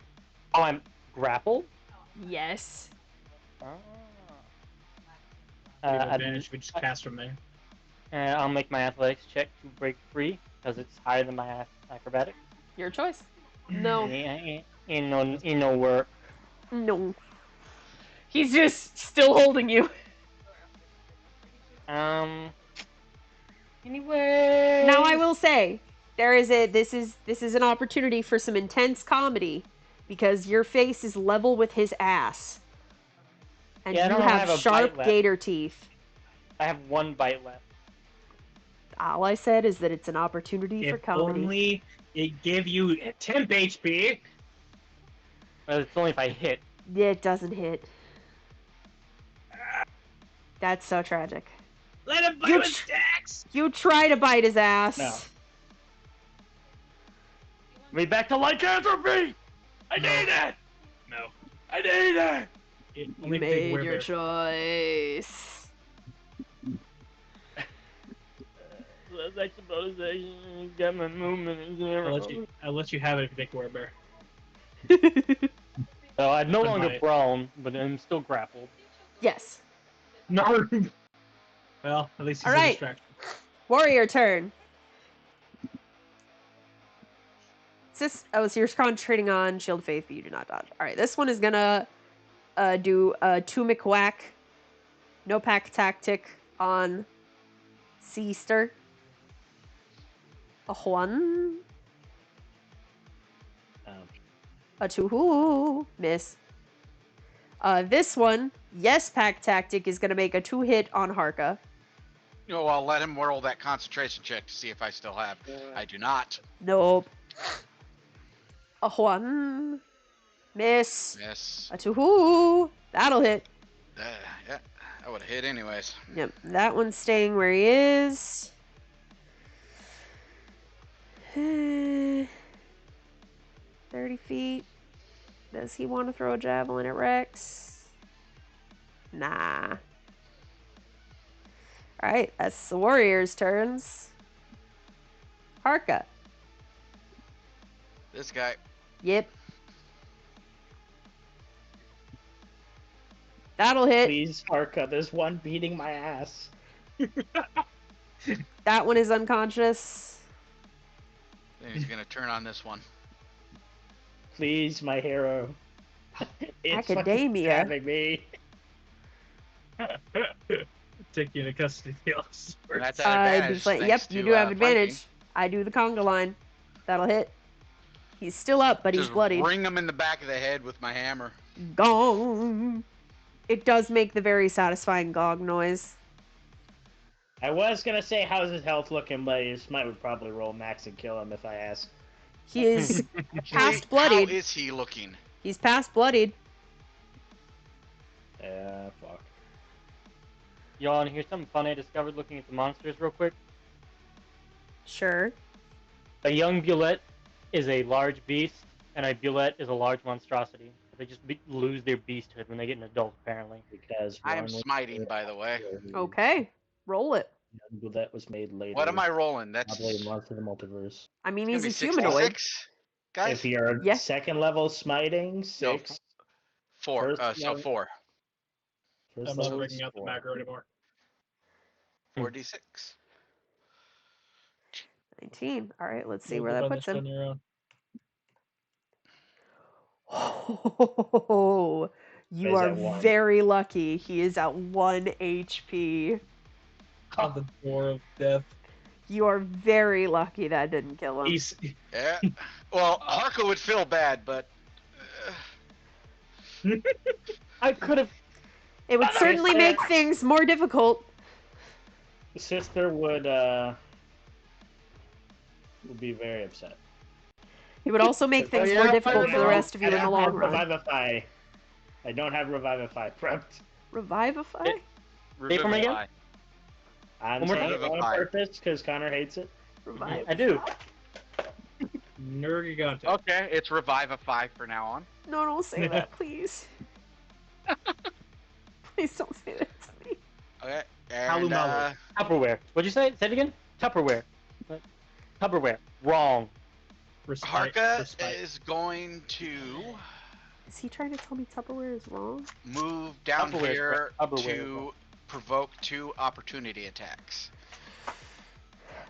B: Oh, I'm grappled?
A: Yes.
E: We have
B: I'd-
E: advantage. We just cast from there.
B: I'll make my athletics check to break free because it's higher than my acrobatics.
A: Your choice. No.
B: In no work.
A: No. He's just still holding you.
B: Anyway.
A: Now I will say, this is an opportunity for some intense comedy because your face is level with his ass. And
B: Yeah, I
A: you
B: don't
A: have
B: have a
A: sharp
B: bite left.
A: gator teeth.
B: I have one bite left.
A: All I said is that it's an opportunity for
E: If
A: comedy.
E: only it gave you temp HP.
B: Well, it's only if I hit.
A: It doesn't hit. That's so tragic.
E: Let him bite
A: You
E: with
A: tr-
E: stacks.
A: You try to bite his ass.
D: No.
B: Me back to lycanthropy! I need it!
E: No.
B: I need it!
E: It
A: You
E: only
A: made
E: big
A: your
E: werebear.
A: choice.
B: I suppose I got my movement in zero.
E: I'll let you have it, big werebear.
B: So I'm no longer
E: Bye.
B: prone, but I'm still grappled.
A: Yes.
E: No. Well, at least he's
A: All
E: a
A: right.
E: distraction.
A: Warrior turn. So you're concentrating on Shield of Faith, but you do not dodge. All right, this one is gonna do a 2 McWhack, no pack tactic on Seaster. A 1, a 2, miss. This one, yes, pack tactic is gonna make a 2-hit on Harka.
C: Oh, I'll let him roll that concentration check to see if I still have. I do not.
A: Nope. A 1, miss.
C: Miss.
A: A 2, that'll hit.
C: Yeah, I would have hit anyways.
A: Yep, that one's staying where he is. 30 feet. Does he want to throw a javelin at Rex? Nah. Alright, that's the Warriors' turns. Harka.
C: This guy.
A: Yep. That'll hit.
D: Please, Harka, there's one beating my ass.
A: That one is unconscious.
C: Then he's gonna turn on this one.
D: Please, my hero. It's
A: Academia.
D: having me.
E: Take you into custody. Yes.
C: That's an advantage.
A: Yep,
C: thanks
A: you
C: to,
A: do have advantage.
C: flanking.
A: I do the conga line. That'll hit. He's still up, but he's
C: Just
A: bloody.
C: ring him in the back of the head with my hammer.
A: Gong. It does make the very satisfying gong noise.
D: I was gonna say, how's his health looking, but he might would probably roll max and kill him if I ask.
A: He is
C: Actually,
A: past bloodied.
C: How is he looking?
A: He's past bloodied.
D: Yeah, fuck.
B: Y'all want to hear something fun I discovered looking at the monsters real quick?
A: Sure.
B: A young Bulette is a large beast, and a Bulette is a large monstrosity. They just lose their beasthood when they get an adult, apparently.
D: Because
C: I am
D: one was
C: smiting, by the way.
A: Okay. Roll it.
D: that was made later.
C: What am I rolling? That's
D: Probably Monster of the Multiverse.
A: I mean,
C: gonna
A: he's
C: be
A: a humanoid.
C: 66, guys.
D: If you're
A: Yeah.
D: second level smiting, 6.
C: 4.
D: First
C: So
D: level-
C: 4.
D: First
E: I'm not
D: level
E: breaking
D: is
E: out the
D: 4.
E: macro anymore.
C: 4d6.
A: 19. All right, let's see
E: You'll
A: where
E: go
A: that
E: find
A: puts
E: this
A: him.
E: on your own.
A: Oh, you
D: He's
A: are
D: at 1.
A: very lucky. He is at 1 HP.
E: On the door of death.
A: You are very lucky that didn't kill him.
E: He's
C: Yeah. Well, Harko would feel bad, but
B: I could have.
A: It would certainly make things more difficult.
D: Sister would be very upset.
A: It would also make things
B: yeah,
A: more difficult
B: I
A: for the
B: know.
A: rest of you in the long run.
D: Revivify. I don't have Revivify prepped.
A: Revivify?
B: Say for me again?
C: Revivify.
D: I'm
B: One more
D: saying it
C: time?
D: on purpose because Connor hates it.
A: Revive.
B: I do.
E: Nergigante.
C: Okay, it's Revivify for now on.
A: No, don't say that, please. Please don't say that to me.
C: Okay. And
E: Halumalu.
B: Tupperware. What'd you say? Say it again. Tupperware. What? Tupperware. Wrong.
E: Respite.
C: Harka
E: Respite.
C: is going to
A: Is he trying to tell me Tupperware is wrong?
C: move down
B: Tupperware,
C: here
B: Tupperware.
C: to provoke 2 opportunity attacks.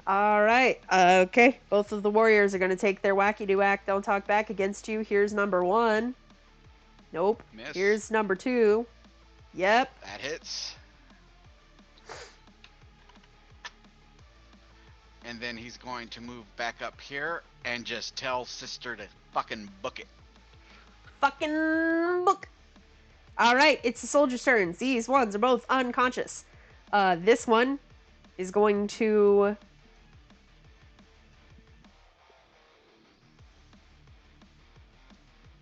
A: All right. Okay. Both of the warriors are going to take their wacky-do-act, don't talk back against you. Here's number 1. Nope.
C: Miss.
A: Here's number 2. Yep.
C: That hits. And then he's going to move back up here and just tell Sister to fucking book it.
A: Fucking book. All right. It's the soldier's turns. These ones are both unconscious. This one is going to...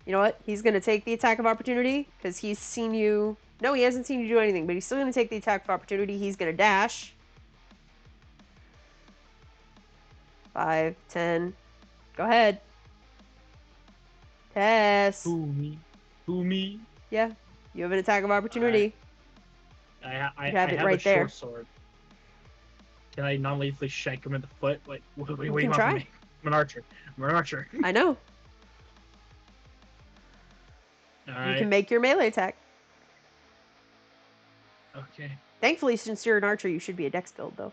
A: You know what? He's going to take the attack of opportunity because he's seen you... No, he hasn't seen you do anything, but he's still going to take the attack of opportunity. He's going to dash. 5, 10. Go ahead. Tess.
E: Who me? Who me?
A: Yeah, you have an attack of opportunity.
E: I
A: You have
E: I
A: it
E: have
A: right
E: a
A: there.
E: short sword. Can I non-lethally shank him in the foot? Like, what do you
A: can
E: want
A: try.
E: from me? I'm an archer. I'm an archer.
A: I know.
E: All
A: You
E: right.
A: can make your melee attack.
E: Okay.
A: Thankfully, since you're an archer, you should be a dex build, though.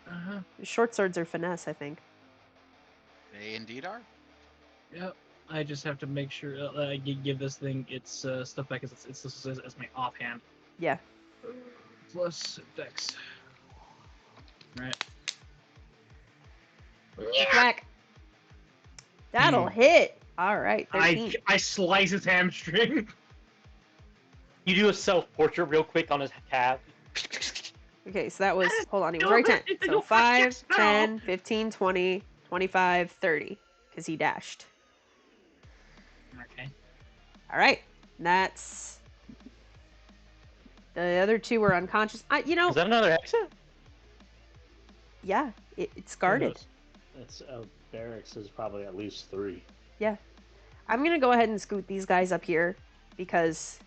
E: Uh-huh.
A: Short swords are finesse, I think.
C: They indeed are.
E: Yep. I just have to make sure I give this thing its stuff back as it's my offhand.
A: Yeah.
E: Plus dex. Right.
A: Whack. That'll hit. All right, 13.
E: I slice his hamstring.
B: You do a self-portrait real quick on his tab.
A: Okay, so that was, hold on, he was
E: No,
A: right 10.
E: it's
A: So
E: no
A: 5,
E: checks now.
A: 10, 15, 20, 25, 30. Because he dashed.
E: Okay.
A: All right. That's... The other two were unconscious. You know,
B: Is that another exit?
A: yeah, it's
D: Who
A: guarded.
D: knows? It's Barracks is probably at least 3.
A: I'm going to go ahead and scoot these guys up here because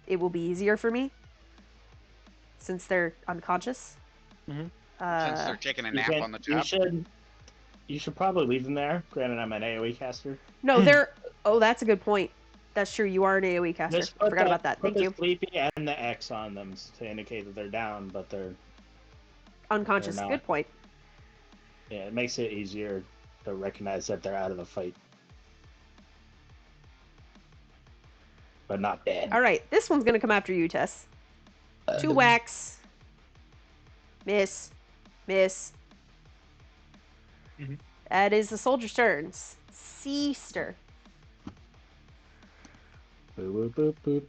A: it will be easier for me since they're unconscious.
B: Mhm.
C: Since they're taking a
D: You
C: nap
D: can-
C: on the top.
D: You should probably leave them there. Granted, I'm an AoE caster.
A: No, they're... Oh, that's a good point. That's true. You are an AoE caster.
D: Just
A: I forgot about that.
D: Put
A: Thank you.
D: the sleepy and the X on them to indicate that they're down, but they're
A: Unconscious.
D: They're not.
A: Good point.
D: yeah. It makes it easier to recognize that they're out of the fight, but not dead.
A: All right. This one's going to come after you, Tess. 2 whacks. Miss. Miss.
E: Mhm.
A: That is the soldier's turns. Dice-aster.
D: Boop, boop, boop, boop.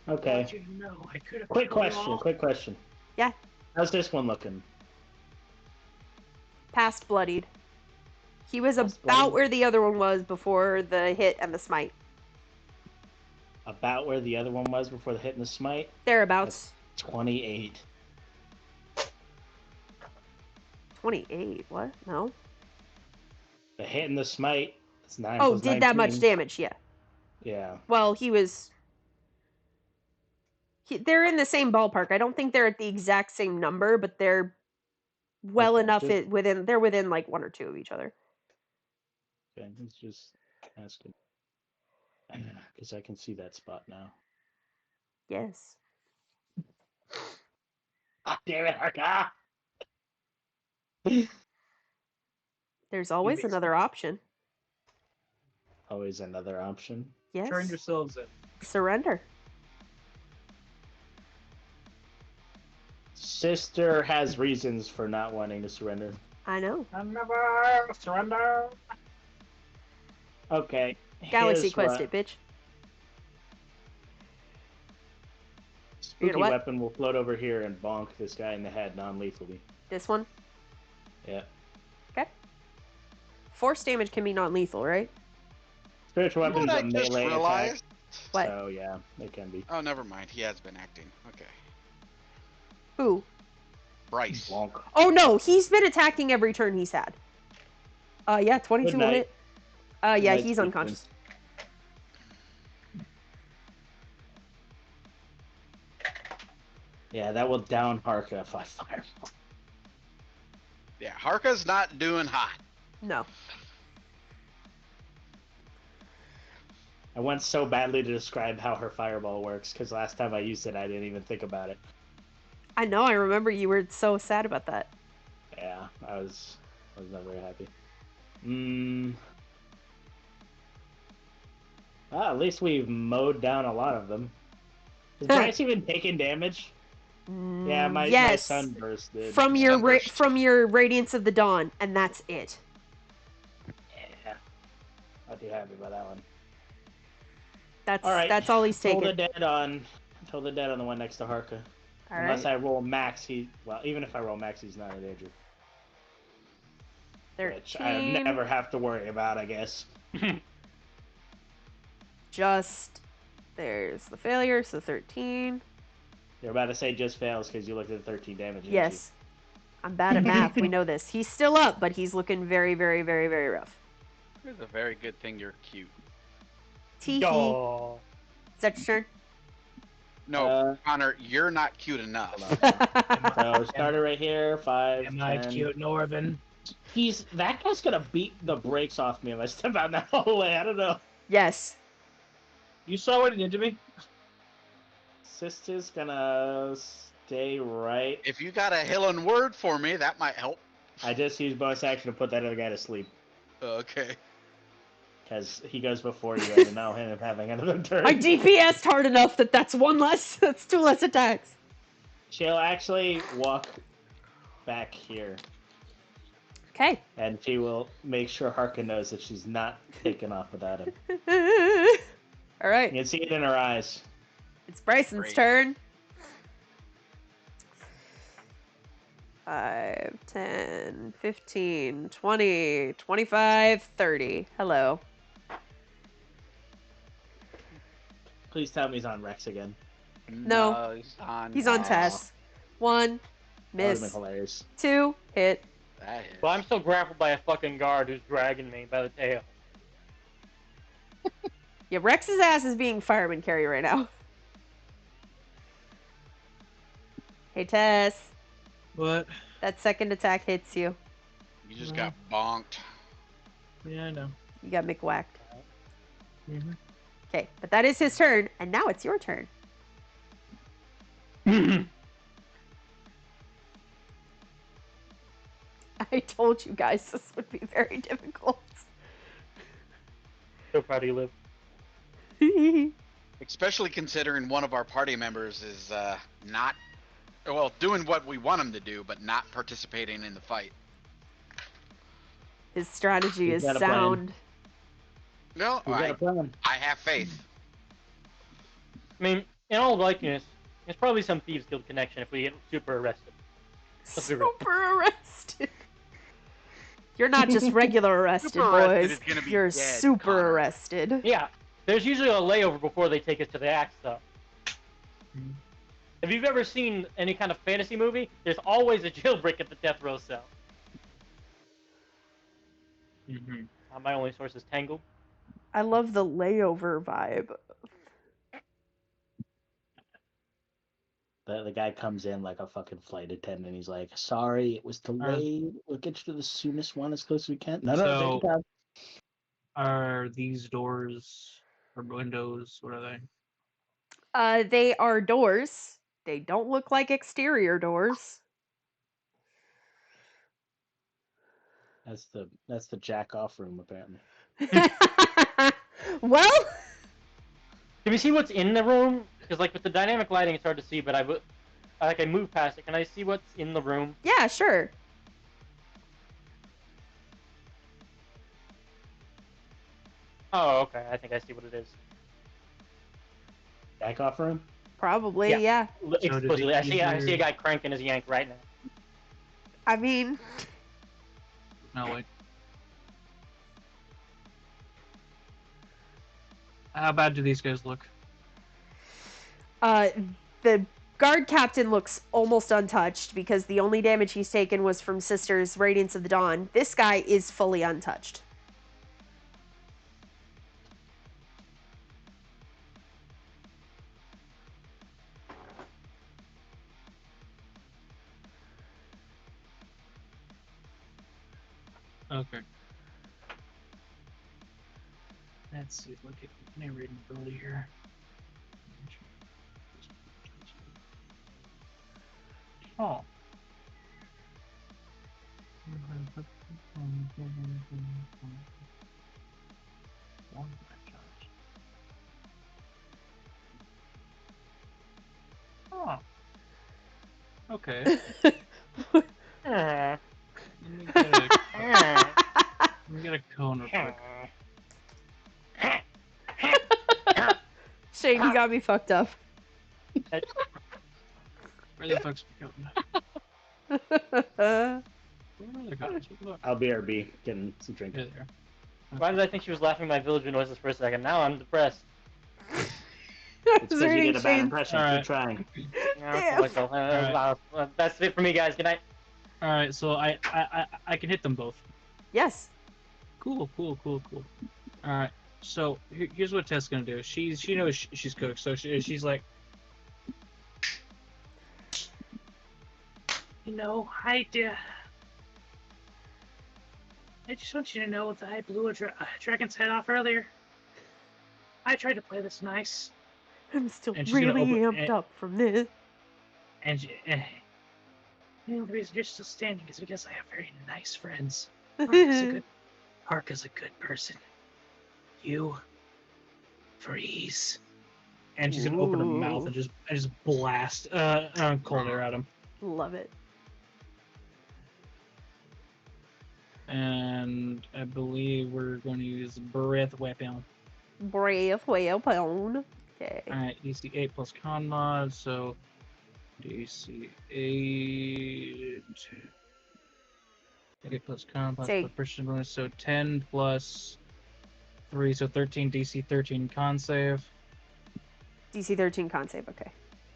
D: Okay.
E: No, I could have.
D: Quick question.
A: Yeah.
D: How's this one looking?
A: Past bloodied. He was
D: Past
A: about
D: bloodied?
A: where the other one was before the hit and the smite.
D: About where the other one was before the hit and the smite?
A: Thereabouts.
D: 28.
A: 28. What? No.
D: The hit and the smite. It's 9
A: Oh,
D: plus
A: did that much
D: 19.
A: damage? Yeah.
D: Yeah.
A: Well, he was. They're in the same ballpark. I don't think they're at the exact same number, but they're well
D: Okay,
A: enough
D: just-
A: within. They're within like 1 or 2 of each other.
D: Okay, let's just ask it. Because I can see that spot now.
A: Yes.
D: Ah, damn it, Harka!
A: There's always
E: makes
A: another option.
D: Always another option.
A: Yes.
E: Turn yourselves in.
A: Surrender.
D: Sister has reasons for not wanting to surrender.
A: I know.
E: I never surrender.
D: Okay.
A: Galaxy
D: here's
A: Quest
D: what-
A: it, bitch.
D: Spooky
A: what?
D: weapon will float over here and bonk this guy in the head non-lethally.
A: This one.
D: Yeah.
A: Okay. Force damage can be non-lethal, right?
D: Spiritual
C: You know
D: weapons
C: what I
D: a
C: just
D: melee attack.
C: realized?
A: What?
D: So yeah, it can be.
C: Oh, never mind. He has been acting. Okay.
A: Who?
C: Bryce.
D: Bonk.
A: Oh no, he's been attacking every turn he's had. Yeah, 22
D: Good
A: will
D: night.
A: hit. Yeah,
D: night,
A: he's
D: Stephen.
A: unconscious.
D: Yeah, that will down Harka if I fire.
C: Yeah, Harka's not doing hot.
A: No.
D: I went so badly to describe how her fireball works because last time I used it, I didn't even think about it.
A: I know, I remember you were so sad about that.
D: Yeah, I was not very happy. Well, at least we've mowed down a lot of them. Is Bryce even taking damage? Yeah, my
A: yes.
D: sunburst did.
A: From your
C: Sunburst.
A: from your Radiance of the Dawn, and that's it.
D: Yeah. Not too happy about that one.
A: That's
D: All right.
A: that's all he's
D: Toll
A: taking.
D: the dead on the one next to Harka.
A: All
D: Unless
A: right.
D: I roll max, even if I roll max, he's not in danger. Which I
A: 13.
D: never have to worry about, I guess.
A: Just there's the failure, so 13.
D: You're about to say just fails because you looked at the 13 damage. didn't
A: Yes. I'm bad at math. We know this. He's still up, but he's looking very, very, very, very rough.
C: It's a very good thing you're cute.
A: Tee hee.
E: Oh.
A: Is that your turn?
C: No, Connor, you're not cute enough.
D: So starter right here, 5,
E: Am I
D: 10.
E: cute, Norvin?
D: That guy's gonna beat the brakes off me if I step out in that hallway. I don't know.
A: Yes.
E: You saw what he did to me?
D: Sister's gonna stay right.
C: If you got a healing word for me, that might help.
D: I just used bonus action to put that other guy to sleep.
C: Okay.
D: because he goes before you and now him having another turn.
A: I DPS'd hard enough that's one less. That's 2 less attacks.
D: She'll actually walk back here,
A: Okay.
D: and she will make sure Harkin knows that she's not taken off without him.
A: All right.
D: You can see it in her eyes.
A: It's Bryson's
C: Great.
A: turn. 5, 10, 15, 20, 25, 30. Hello.
D: Please tell me he's on Rex again.
A: No.
C: He's
A: He's on Tess. 1,
D: That would've been
A: miss.
D: hilarious.
A: 2, hit.
C: That hits.
B: Well, I'm still grappled by a fucking guard who's dragging me by the tail.
A: Yeah, Rex's ass is being fireman carry right now. Hey, Tess.
E: What?
A: That second attack hits you.
C: You just got bonked.
E: Yeah, I know.
A: You got McWhacked.
E: Mm-hmm.
A: Okay, but that is his turn, and now it's your turn. I told you guys this would be very difficult.
B: So proud of you, Liv.
C: Especially considering one of our party members is not, well, doing what we want him to do, but not participating in the fight.
A: His strategy
D: He's
A: is
D: got a plan.
A: sound.
C: No,
D: We've got a plan.
C: I have faith.
B: I mean, in all likeness, there's probably some Thieves Guild connection if we get super arrested. Let's be real.
A: Super arrested. You're not just regular arrested,
C: Super arrested
A: boys.
C: is gonna be
A: You're
C: dead,
A: super
C: Connor.
A: arrested.
B: Yeah, there's usually a layover before they take us to the axe, though. If you've ever seen any kind of fantasy movie, there's always a jailbreak at the death row cell.
E: Mm-hmm.
B: My only source is Tangled.
A: I love the layover vibe.
D: The guy comes in like a fucking flight attendant. He's like, "Sorry, it was delayed. We'll get you to the soonest one as close as we can." No,
E: So-
D: take your time.
E: Are these doors or windows? What are they?
A: They are doors. They don't look like exterior doors.
D: That's the jack off room apparently.
A: Well,
B: Can we see what's in the room? Because like with the dynamic lighting, it's hard to see. But I move past it. Can I see what's in the room?
A: yeah, sure.
B: Oh, okay. I think I see what it is.
D: Jack off room.
A: Probably,
B: Yeah.
A: yeah.
B: Explicitly, I see
E: either-
B: a guy cranking his yank right now.
A: I mean,
E: No, wait. How bad do these guys look?
A: the guard captain looks almost untouched because the only damage he's taken was from Sister's Radiance of the Dawn. This guy is fully untouched.
E: Okay. Let's see. Look at my rating ability here. Oh. Oh. Okay. Let me get a cone real quick.
A: Shane, you got me fucked up.
E: Where the fuck's my cone? Where are the cones? Look.
D: I'll BRB getting some drink.
E: Here they are.
B: Why did I think she was laughing at my villager noises for a second? Now I'm depressed.
D: It's because you did a bad impression.
E: Alright.
D: Keep trying.
A: Damn.
B: Myself. That's it for me, guys. Good night.
E: All right, so I can hit them both.
A: Yes.
E: Cool. All right, so here's what Tess gonna do. She knows she's cooked, so she's like, I just want you to know that I blew a dragon's head off earlier. I tried to play this nice,
A: I'm still
E: And she's gonna
A: really
E: open-
A: amped up from this.
E: and the reason you're still standing is because I have very nice friends. Hark is a good person. You freeze. And she's gonna open her mouth and just blast cold air at him.
A: Love it.
E: And I believe we're going to use breath weapon.
A: Breath weapon. Okay.
E: Alright, DC 8 plus con mod, so DC 8. 8 plus con plus
A: Say.
E: precision bonus, so 10 plus 3, so 13 DC 13 con save.
A: DC 13 con save, okay.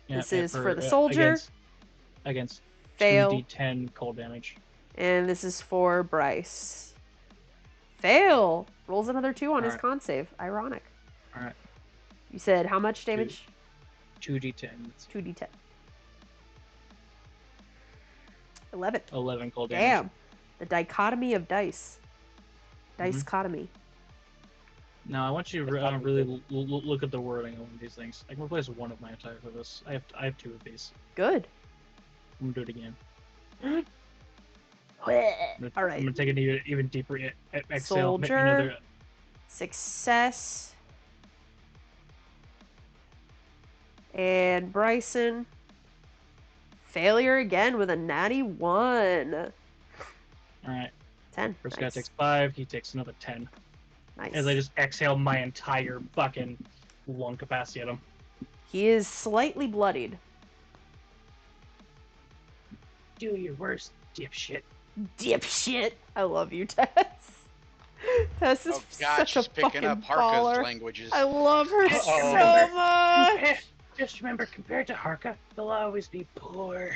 E: Yeah,
A: This is for the soldier.
E: Against
A: Fail.
E: 2d10 cold damage.
A: And this is for Bryce. Fail! Rolls another 2 on his
E: Alright.
A: con save. Ironic.
E: Alright.
A: You said how much damage?
E: 2d10.
A: 2d10. 11.
E: 11 cold damage.
A: Damn. The dichotomy of dice. Dice-cotomy.
E: Now I want you to really look at the wording of one of these things. I can replace one of my attack with this. I have 2 of these.
A: Good.
E: I'm gonna do it again.
A: All
E: I'm
A: right.
E: gonna take an even deeper exhale. Make
A: Soldier.
E: another.
A: Success. And Bryson. Failure again with a natty 1.
E: All right.
A: 10.
E: First
A: Nice.
E: guy takes 5. He takes another 10.
A: Nice.
E: As I just exhale my entire fucking lung capacity at him.
A: He is slightly bloodied.
E: Do your worst, dipshit.
A: Dipshit. I love you, Tess. Tess is
C: Oh God,
A: such
C: she's
A: a
C: picking
A: fucking
C: up Harka's
A: baller.
C: languages.
A: I love her
E: Uh-oh.
A: so much.
E: Just remember, compared to Harka, they'll always be poor.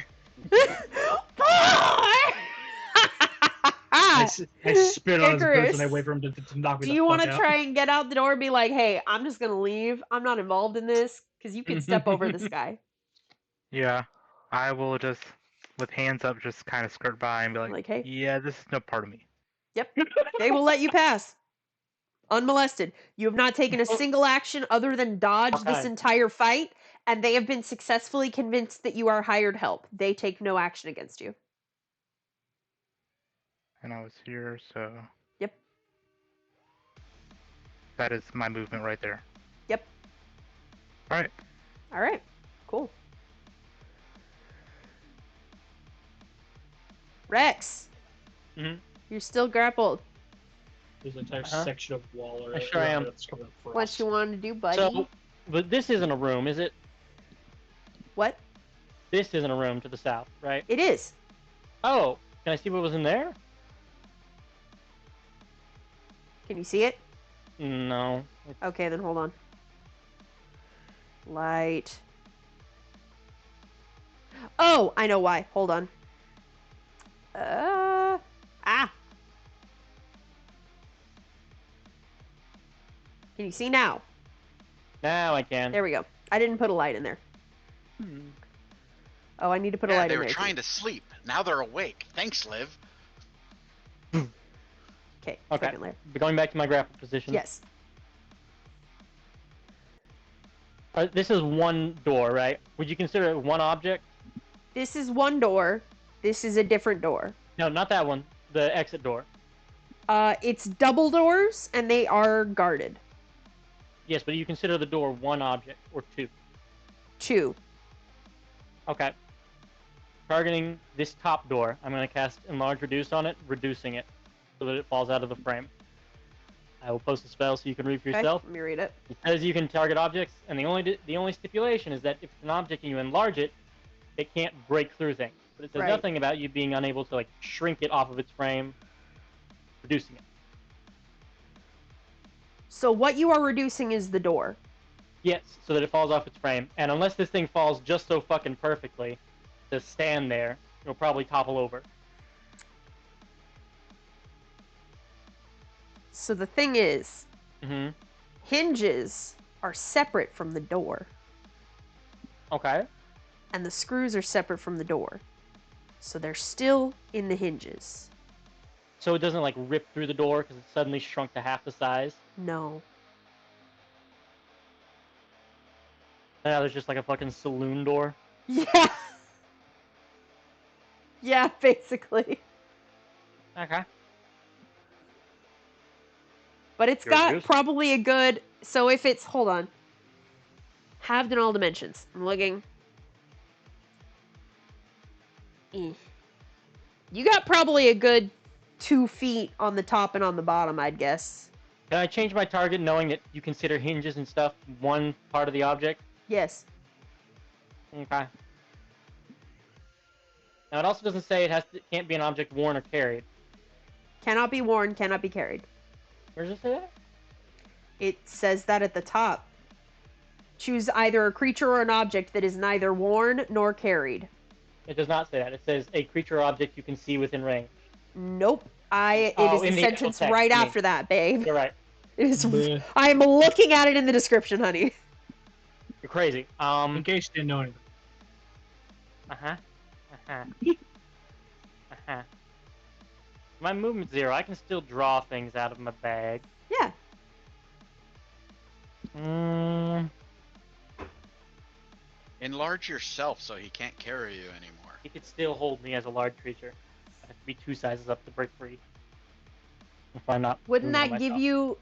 E: I spit on his boots and I wait for him to knock me
A: Do
E: the
A: you
E: fuck
A: want to
E: out.
A: try and get out the door and be like, hey, I'm just going to leave. I'm not involved in this because you can step over this guy.
F: Yeah, I will just, with hands up, just kind of skirt by and be
A: Like, hey.
F: yeah, this is no part of me.
A: Yep. They will let you pass. Unmolested. You have not taken a single action other than dodge this
B: Okay.
A: entire fight, and they have been successfully convinced that you are hired help. They take no action against you.
F: And I was here, so
A: Yep.
F: that is my movement right there.
A: Yep.
F: All right.
A: All right. Cool. Rex.
B: Mhm.
A: You're still grappled.
E: There's an entire
B: Uh-huh.
E: section of wall
B: I sure am.
E: that's covered in frost.
A: What you want to do, buddy?
B: So, but this isn't a room, is it?
A: What?
B: This isn't a room to the south, right?
A: It is.
B: Oh, can I see what was in there?
A: Can you see it?
B: No.
A: Okay, then hold on. Light. Oh, I know why. Hold on. Can you see now?
B: Now I can.
A: There we go. I didn't put a light in there. Oh, I need to put a
C: Yeah,
A: light
C: they
A: in
C: were
A: there.
C: trying to sleep. Now they're awake. Thanks, Liv.
A: Okay,
B: Okay.
A: second layer.
B: But going back to my grapple position.
A: Yes.
B: This is one door, right? Would you consider it one object?
A: This is one door. This is a different door.
B: No, not that one. The exit door.
A: It's double doors, and they are guarded.
B: Yes, but you consider the door one object or two.
A: 2.
B: Okay. Targeting this top door, I'm going to cast Enlarge Reduce on it, reducing it so that it falls out of the frame. I will post a spell so you can read for
A: Okay,
B: yourself.
A: let me read it.
B: It says you can target objects, and the only stipulation is that if it's an object and you enlarge it, it can't break through things. But it says
A: Right.
B: nothing about you being unable to like shrink it off of its frame, reducing it.
A: So what you are reducing is the door.
B: Yes, so that it falls off its frame. And unless this thing falls just so fucking perfectly to stand there, it'll probably topple over.
A: So the thing is,
B: Mm-hmm.
A: hinges are separate from the door,
B: Okay.
A: and the screws are separate from the door. So they're still in the hinges.
B: So it doesn't like rip through the door because it's suddenly shrunk to half the size.
A: No.
B: Now there's just like a fucking saloon door.
A: Yeah. Yeah, basically.
B: Okay.
A: But it's
B: You're
A: got
B: used-
A: probably a good... So if it's... Hold on. Halved in all dimensions. I'm looking. You got probably a good 2 feet on the top and on the bottom, I'd guess.
B: Can I change my target knowing that you consider hinges and stuff one part of the object?
A: Yes.
B: Okay. Now it also doesn't say it can't be an object worn or carried.
A: Cannot be worn, cannot be carried.
B: Where does it say that?
A: It says that at the top. Choose either a creature or an object that is neither worn nor carried.
B: It does not say that. It says a creature or object you can see within range.
A: Nope. It
B: Oh,
A: is
B: in
A: the
B: the actual
A: sentence
B: text,
A: right
B: you mean.
A: after that, babe.
B: You're right.
A: It is,
E: Bleh.
A: I'm looking at it in the description, honey.
B: You're crazy.
E: In case you didn't know anything.
B: My movement's 0. I can still draw things out of my bag.
A: Yeah.
C: Enlarge yourself so he can't carry you anymore.
B: He could still hold me as a large creature. I have to be 2 sizes up to break free. If I'm not.
A: Wouldn't
B: doing it
A: that give
B: myself.
A: you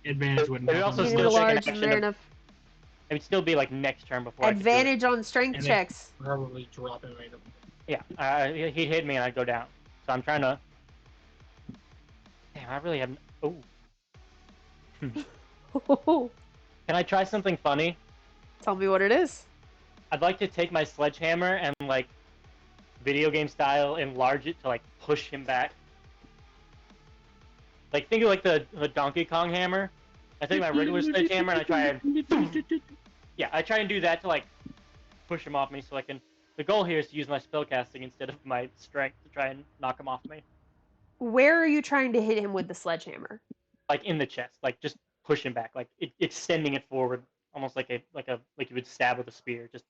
E: Advantage wouldn't
B: But it
E: happen.
B: also
A: getting
B: still take an
A: large
B: action
A: and there
B: of-
A: enough
B: It would still be like next turn before I could do it.
A: advantage on strength
E: And it-
A: checks?
E: Probably drop him later.
B: Yeah, he'd hit me and I'd go down. So I'm trying to. Damn, I really have. Oh, can I try something funny?
A: Tell me what it is.
B: I'd like to take my sledgehammer and like, video game style, enlarge it to like push him back. Like think of like the Donkey Kong hammer. I take my regular sledgehammer and I try and. Yeah, I try and do that to like push him off me so I can. The goal here is to use my spellcasting instead of my strength to try and knock him off me.
A: Where are you trying to hit him with the sledgehammer?
B: Like in the chest, like just push him back, like extending it forward, almost like you would stab with a spear. Just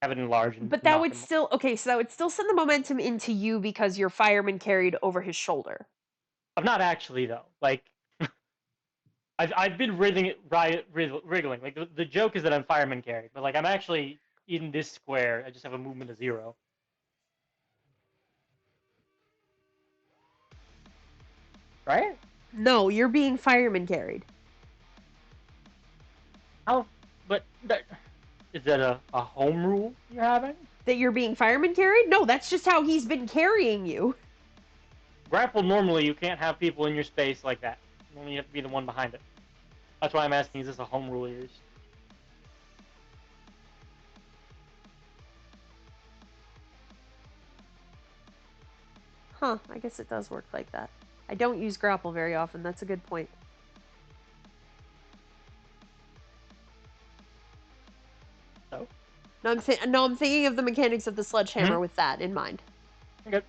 B: have it enlarge and.
A: But that
B: knock
A: would
B: him off.
A: still so that would still send the momentum into you because your fireman carried over his shoulder.
B: I'm not actually though. Like, I've been wriggling. Like the joke is that I'm fireman carried, but like I'm actually in this square. I just have a movement of 0. Right?
A: No, you're being fireman carried.
B: How? But is that a home rule you're having?
A: That you're being fireman carried? No, that's just how he's been carrying you.
B: Grapple normally you can't have people in your space like that. Normally you have to be the one behind it. That's why I'm asking, is this a home rule use?
A: Huh, I guess it does work like that. I don't use grapple very often, that's a good point.
B: So?
A: No, I'm thinking of the mechanics of the sledgehammer with that in mind.
B: Okay.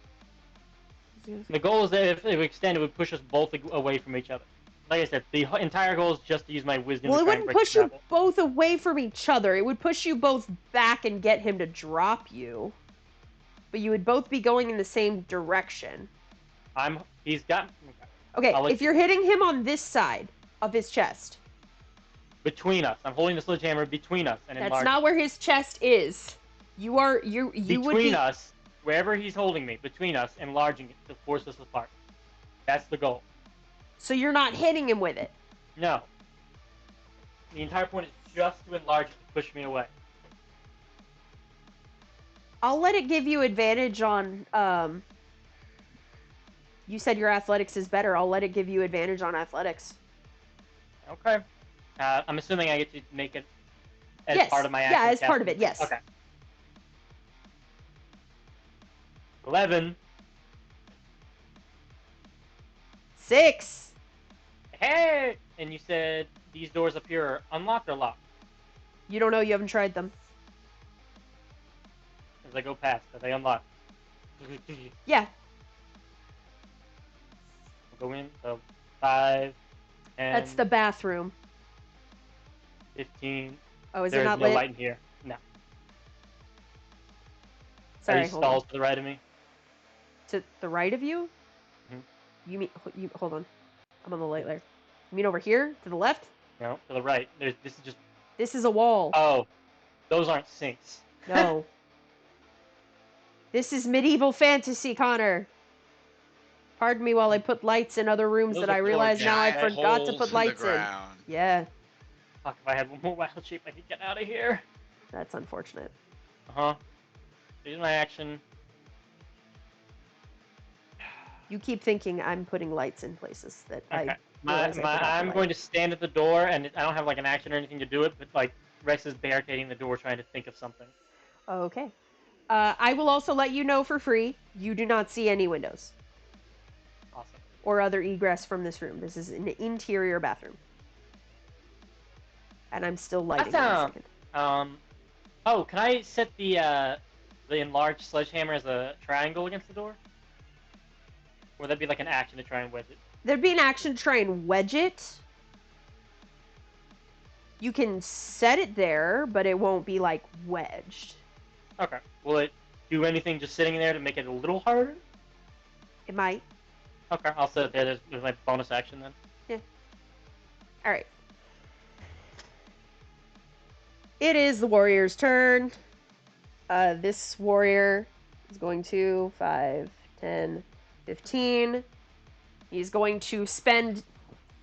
B: The goal is that if it would extend, it would push us both away from each other. Like I said, the entire goal is just to use my wisdom
A: Well,
B: to
A: it
B: try and
A: wouldn't
B: break
A: push
B: the
A: you
B: grapple.
A: both away from each other. It would push you both back and get him to drop you. But you would both be going in the same direction.
B: He's got...
A: Okay,
B: I'll let
A: if you're hitting him on this side of his chest,
B: Between us. I'm holding the sledgehammer between us and
A: that's
B: enlarging.
A: not where his chest is. You would
B: Between
A: be...
B: us, wherever he's holding me, between us, enlarging it to force us apart. That's the goal.
A: So you're not hitting him with it.
B: No. The entire point is just to enlarge it to push me away.
A: I'll let it give you advantage on, you said your athletics is better. I'll let it give you advantage on athletics.
B: Okay. I'm assuming I get to make it as
A: Yes.
B: part of my action.
A: Yeah, as part of
B: casting.
A: it, yes.
B: Okay. 11.
A: 6.
B: Hey! And you said these doors up here are unlocked or locked?
A: You don't know, you haven't tried them.
B: As I go past, are they unlocked?
A: Yeah.
B: We'll go in, so 5, 10,
A: That's the bathroom.
B: 15.
A: Oh, is it
B: There's
A: not
B: no
A: lit?
B: light in here. No. Are
A: Sorry,
B: these
A: hold on.
B: stalls to the right of me?
A: To the right of you?
B: Mhm.
A: You mean, hold on. I'm on the light layer. You mean over here? To the left?
B: No, to the right. This is just...
A: This is a wall.
B: Oh, those aren't sinks.
A: No. This is medieval fantasy, Connor. Pardon me while I put lights in other rooms
B: Those
A: that
B: are
A: I
B: four
A: realize now I
C: giant
A: forgot to
C: holes
A: put
C: in the
A: lights in.
C: ground.
A: Yeah,
B: Fuck, if I had one more wild shape, I could get out of here.
A: that's unfortunate.
B: Uh-huh. Use my action.
A: You keep thinking I'm putting lights in places that
B: Okay.
A: I realize I forgot to
B: I'm
A: light.
B: going to stand at the door, and I don't have like an action or anything to do it, but like Rex is barricading the door, trying to think of something.
A: Okay. I will also let you know for free, you do not see any windows
B: Awesome.
A: or other egress from this room. This is an interior bathroom. And I'm still lighting.
B: That's,
A: 1 second.
B: Oh, can I set the enlarged sledgehammer as a triangle against the door? Or would that be like an action to try and wedge it?
A: There'd be an action to try and wedge it. You can set it there, but it won't be like wedged.
B: Okay. Will it do anything just sitting there to make it a little harder?
A: It might.
B: Okay, I'll set it there. There's my bonus action then.
A: Yeah. Alright. It is the warrior's turn. This warrior is going to 5, 10, 15. He's going to spend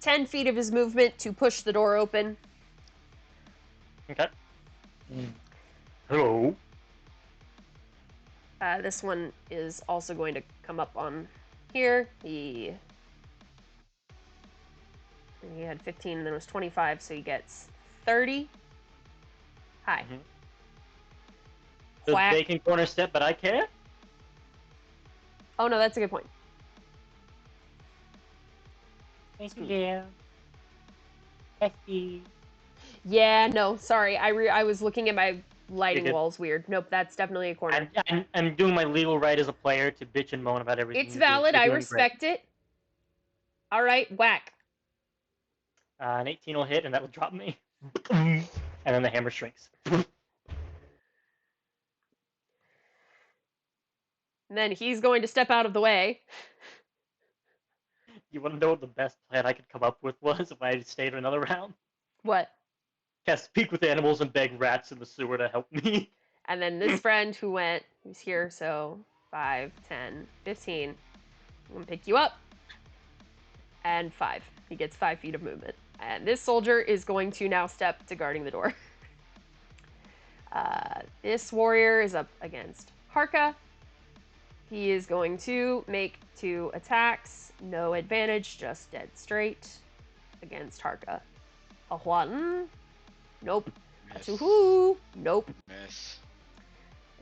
A: 10 feet of his movement to push the door open.
B: Okay. Hello.
A: This one is also going to come up on here. He had 15 and then it was 25, so he gets 30. Hi.
B: Mhm. Does
A: Whack.
B: Bacon corner step, but I can't?
A: Oh no, that's a good point.
B: Thank you. Bestie.
A: Yeah, no, sorry. I was looking at my lighting
B: good.
A: walls weird. Nope, that's definitely a corner.
B: I'm doing my legal right as a player to bitch and moan about everything.
A: It's
B: you do.
A: valid.
B: You're
A: I
B: doing
A: respect it. All right, whack.
B: great. An 18 will hit, and that will drop me. And then the hammer shrinks.
A: And then he's going to step out of the way.
B: You want to know what the best plan I could come up with was if I had stayed another round?
A: What?
B: Cast speak with animals and beg rats in the sewer to help me.
A: And then this friend who's here, so 5, 10, 15. I'm going to pick you up. And 5. He gets 5 feet of movement. And this soldier is going to now step to guarding the door. This warrior is up against Harka. He is going to make 2 attacks. No advantage, just dead straight against Harka. A Huatan. Nope. A
C: Miss.
A: Tuhu. Nope.
C: Miss.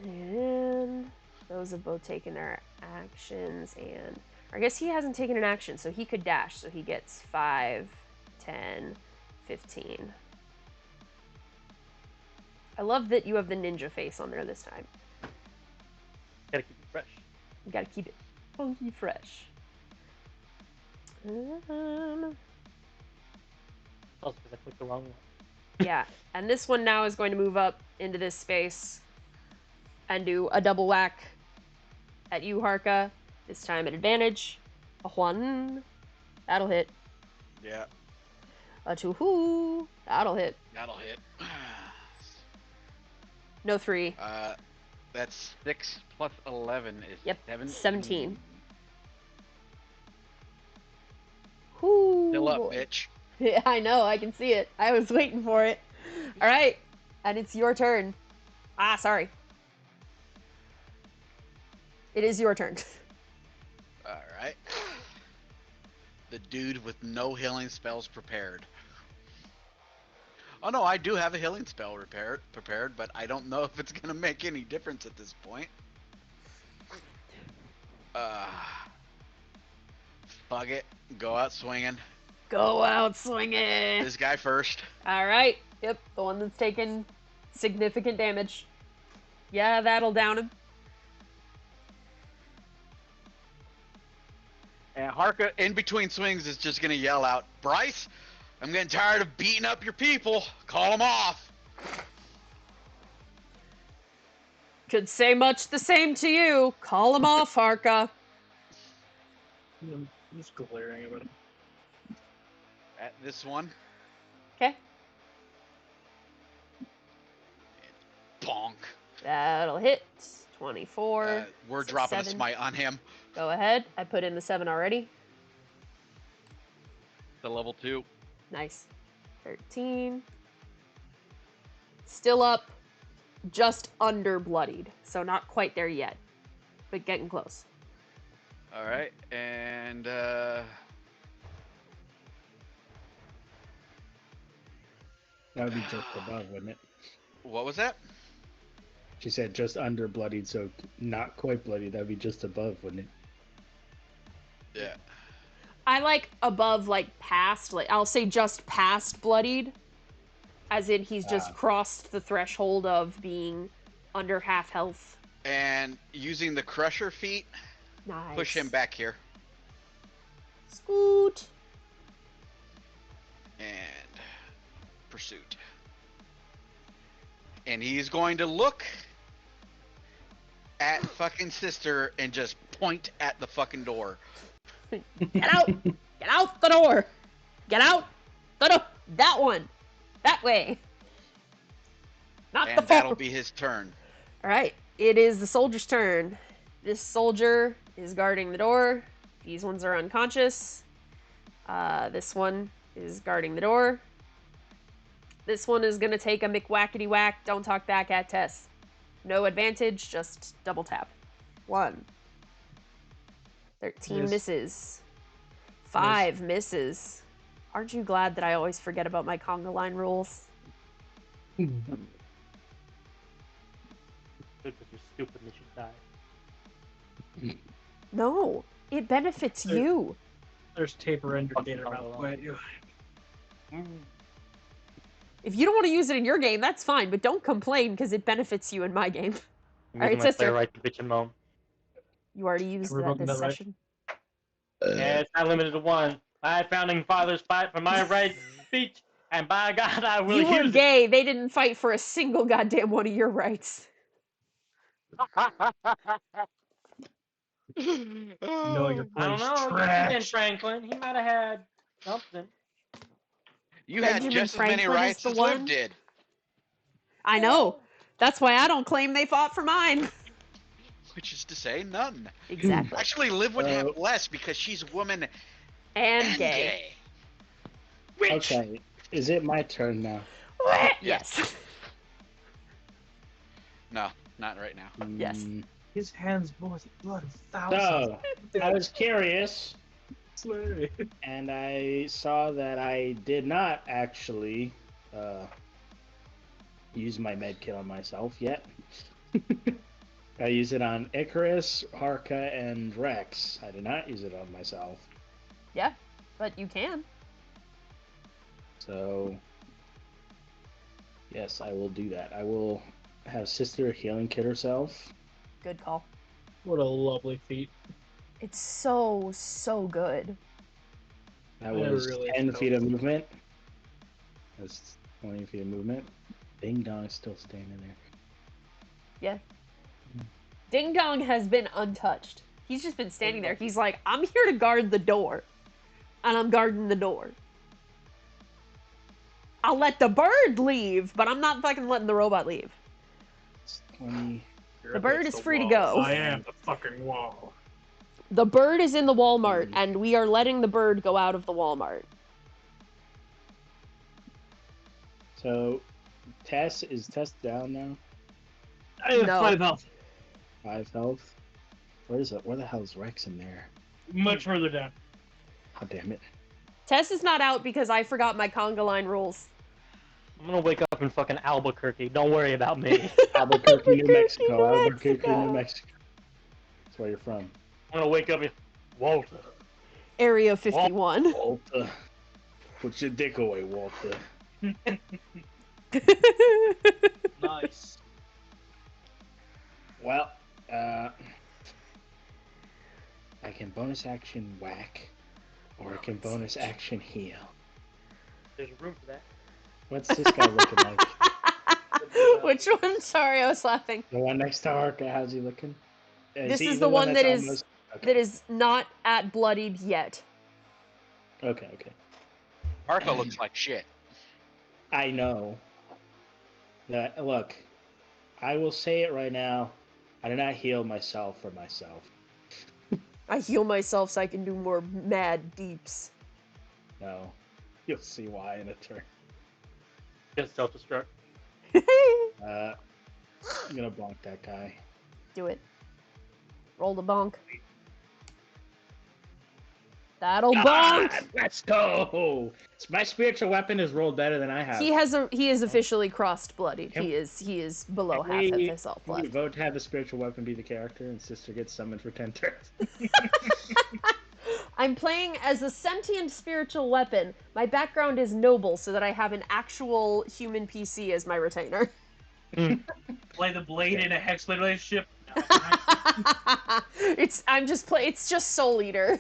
A: And those have both taken their actions, and I guess he hasn't taken an action, so he could dash, so he gets 5, 10, 15. I love that you have the ninja face on there this time.
B: Gotta keep it fresh.
A: You gotta keep it funky fresh.
B: Also because I clicked the wrong one.
A: Yeah, and this one now is going to move up into this space and do a double whack at you, Harka. This time at advantage. A Huan. That'll hit.
C: Yeah,
A: A Tuhu. That'll hit.
C: that'll hit.
A: No 3.
C: That's 6 plus 11 is
A: Yep,
C: 17.
A: 17. Whoo,
C: Still up,
A: boy.
C: bitch.
A: Yeah, I know. I can see it. I was waiting for it. All right, and it's your turn. Ah, sorry. It is your turn.
C: All right. The dude with no healing spells prepared. Oh no, I do have a healing spell prepared, but I don't know if it's gonna make any difference at this point. Fuck it. Go out swinging.
A: Go out swinging.
C: This guy first.
A: All right. Yep, the one that's taken significant damage. Yeah, that'll down him.
C: And Harka, in between swings, is just gonna yell out, "Bryce, I'm getting tired of beating up your people. Call them off."
A: Could say much the same to you. Call him off, Harka.
E: I'm just glaring at him.
C: At this one,
A: Okay.
C: bonk.
A: That'll hit. 24.
C: We're
A: So
C: dropping
A: 7.
C: a smite on him.
A: Go ahead. I put in the 7 already.
G: The level 2.
A: Nice. 13. Still up, just under bloodied. So not quite there yet, but getting close.
G: All right, and
D: That would be just above, wouldn't it?
C: What was that?
D: She said just under bloodied, so not quite bloodied. That would be just above, wouldn't it?
C: Yeah.
A: I like above, like past, like I'll say just past bloodied, as in he's just crossed the threshold of being under half health.
C: And using the crusher feat,
A: Nice.
C: push him back here.
A: Scoot.
C: And pursuit. And he's going to look at fucking sister and just point at the fucking door.
A: Get out! Get out the door! Get out the door! That one! That way! Not the
C: And
A: far.
C: that'll be his turn.
A: Alright, it is the soldier's turn. This soldier is guarding the door. These ones are unconscious. This one is guarding the door. This one is gonna take a McWhackety-whack, don't talk back at Tess. No advantage, just double tap. 1. 13
E: Miss.
A: misses. 5 misses. Aren't you glad that I always forget about my conga line rules?
B: Good because you're stupid and you should die.
A: No, it benefits
E: There-
A: you.
E: There's taper indicator
B: Fucking
E: mouth at you.
A: If you don't want to use it in your game, that's fine, but don't complain because it benefits you in my game.
B: I'm
A: Alright,
B: using my player
A: sister.
B: right to bitch and moan.
A: You already used that
E: Revoking
A: this
E: that right?
A: session.
B: Yeah, it's not limited to one. My founding fathers fight for my right to speech, and by God, I will
A: You were
B: use it.
A: gay. They didn't fight for a single goddamn one of your rights.
E: Know your
B: I don't
E: place
B: know.
E: trash.
B: Ben Franklin, he might have had something.
C: You had
A: Benjamin
C: just as many
A: Franklin is
C: rights
A: the
C: as Liv
A: one?
C: did.
A: I know. That's why I don't claim they fought for mine.
C: Which is to say, none.
A: Exactly.
C: Actually, Liv would have less because she's a woman
A: And gay.
C: Which,
D: Okay, is it my turn now?
A: Yes.
C: no, not right now.
A: Yes.
E: His hands bore the blood of thousands.
D: So, I was curious,
E: Slay.
D: and I saw that I did not actually use my med kit on myself yet. I use it on Icarus, Harka, and Rex. I did not use it on myself.
A: Yeah, but you can.
D: So, yes, I will do that. I will have Sister healing kit herself.
A: Good call.
E: What a lovely feat.
A: It's so, so good.
D: That
E: I
D: was
E: really
D: 10
E: felt
D: feet of movement. That's 20 feet of movement. Ding Dong is still standing there.
A: Yeah. Ding Dong has been untouched. He's just been standing there. He's like, I'm here to guard the door. And I'm guarding the door. I'll let the bird leave, but I'm not fucking letting the robot leave.
D: It's 20.
A: The bird is free to go.
E: I am the fucking wall.
A: The bird is in the Walmart, and we are letting the bird go out of the Walmart.
D: So, Tess, is Tess down now?
E: I have
A: No.
E: 5 health.
D: 5 health? Where the hell is Rex in there?
E: Much further down.
D: Oh, damn it.
A: Tess is not out because I forgot my conga line rules.
B: I'm gonna wake up in fucking Albuquerque. Don't worry about me.
D: Albuquerque, New Mexico.
A: New
D: Albuquerque,
A: Mexico.
D: New Mexico. That's where you're from.
B: I'm gonna wake up in Walter.
A: Area 51.
D: Walter. Put your dick away, Walter.
E: Nice.
D: Well, I can bonus action whack, or I can bonus action heal.
B: There's room for that.
D: What's this guy looking like?
A: Which one? Sorry, I was laughing.
D: The one next to Harka, how's he looking?
A: This
D: he
A: is the one
D: that's
A: that is
D: almost... okay.
A: that is not at bloodied yet.
D: Okay.
C: Marco looks like shit.
D: I know. Look, I will say it right now. I did not heal myself for myself.
A: I heal myself so I can do more mad deeps.
D: No. You'll see why in a turn.
B: Just self-destruct.
A: Do
D: I'm gonna bonk that guy.
A: it. Roll the bonk. That'll bonk!
D: Let's go! My spiritual weapon is rolled better than I have.
A: He is officially crossed bloodied.
D: Can-
A: He is below
D: Can
A: half of
D: we-
A: his health
D: Can we
A: left.
D: vote to have the spiritual weapon be the character and sister gets summoned for 10 turns?
A: I'm playing as a sentient spiritual weapon. My background is noble, so that I have an actual human PC as my retainer.
E: Play the blade in a hexblade relationship.
A: It's just Soul Eater.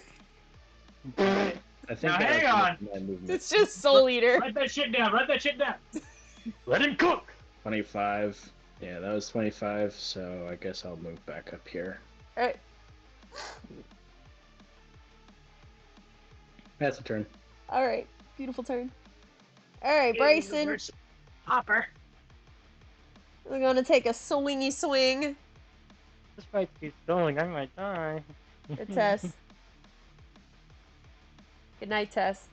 D: I think
E: Now,
D: that
E: hang
D: was
E: on.
D: my movement.
A: It's just Soul Eater.
E: Write that shit down. Write that shit down.
B: Let him cook.
D: 25. Yeah, that was 25, so I guess I'll move back up here.
A: Alright.
D: That's a turn.
A: Alright. Beautiful turn. Alright, Bryson.
E: Hopper.
A: We're gonna take a swingy swing
B: This might keep going. I might die.
A: at Tess. Good night, Tess.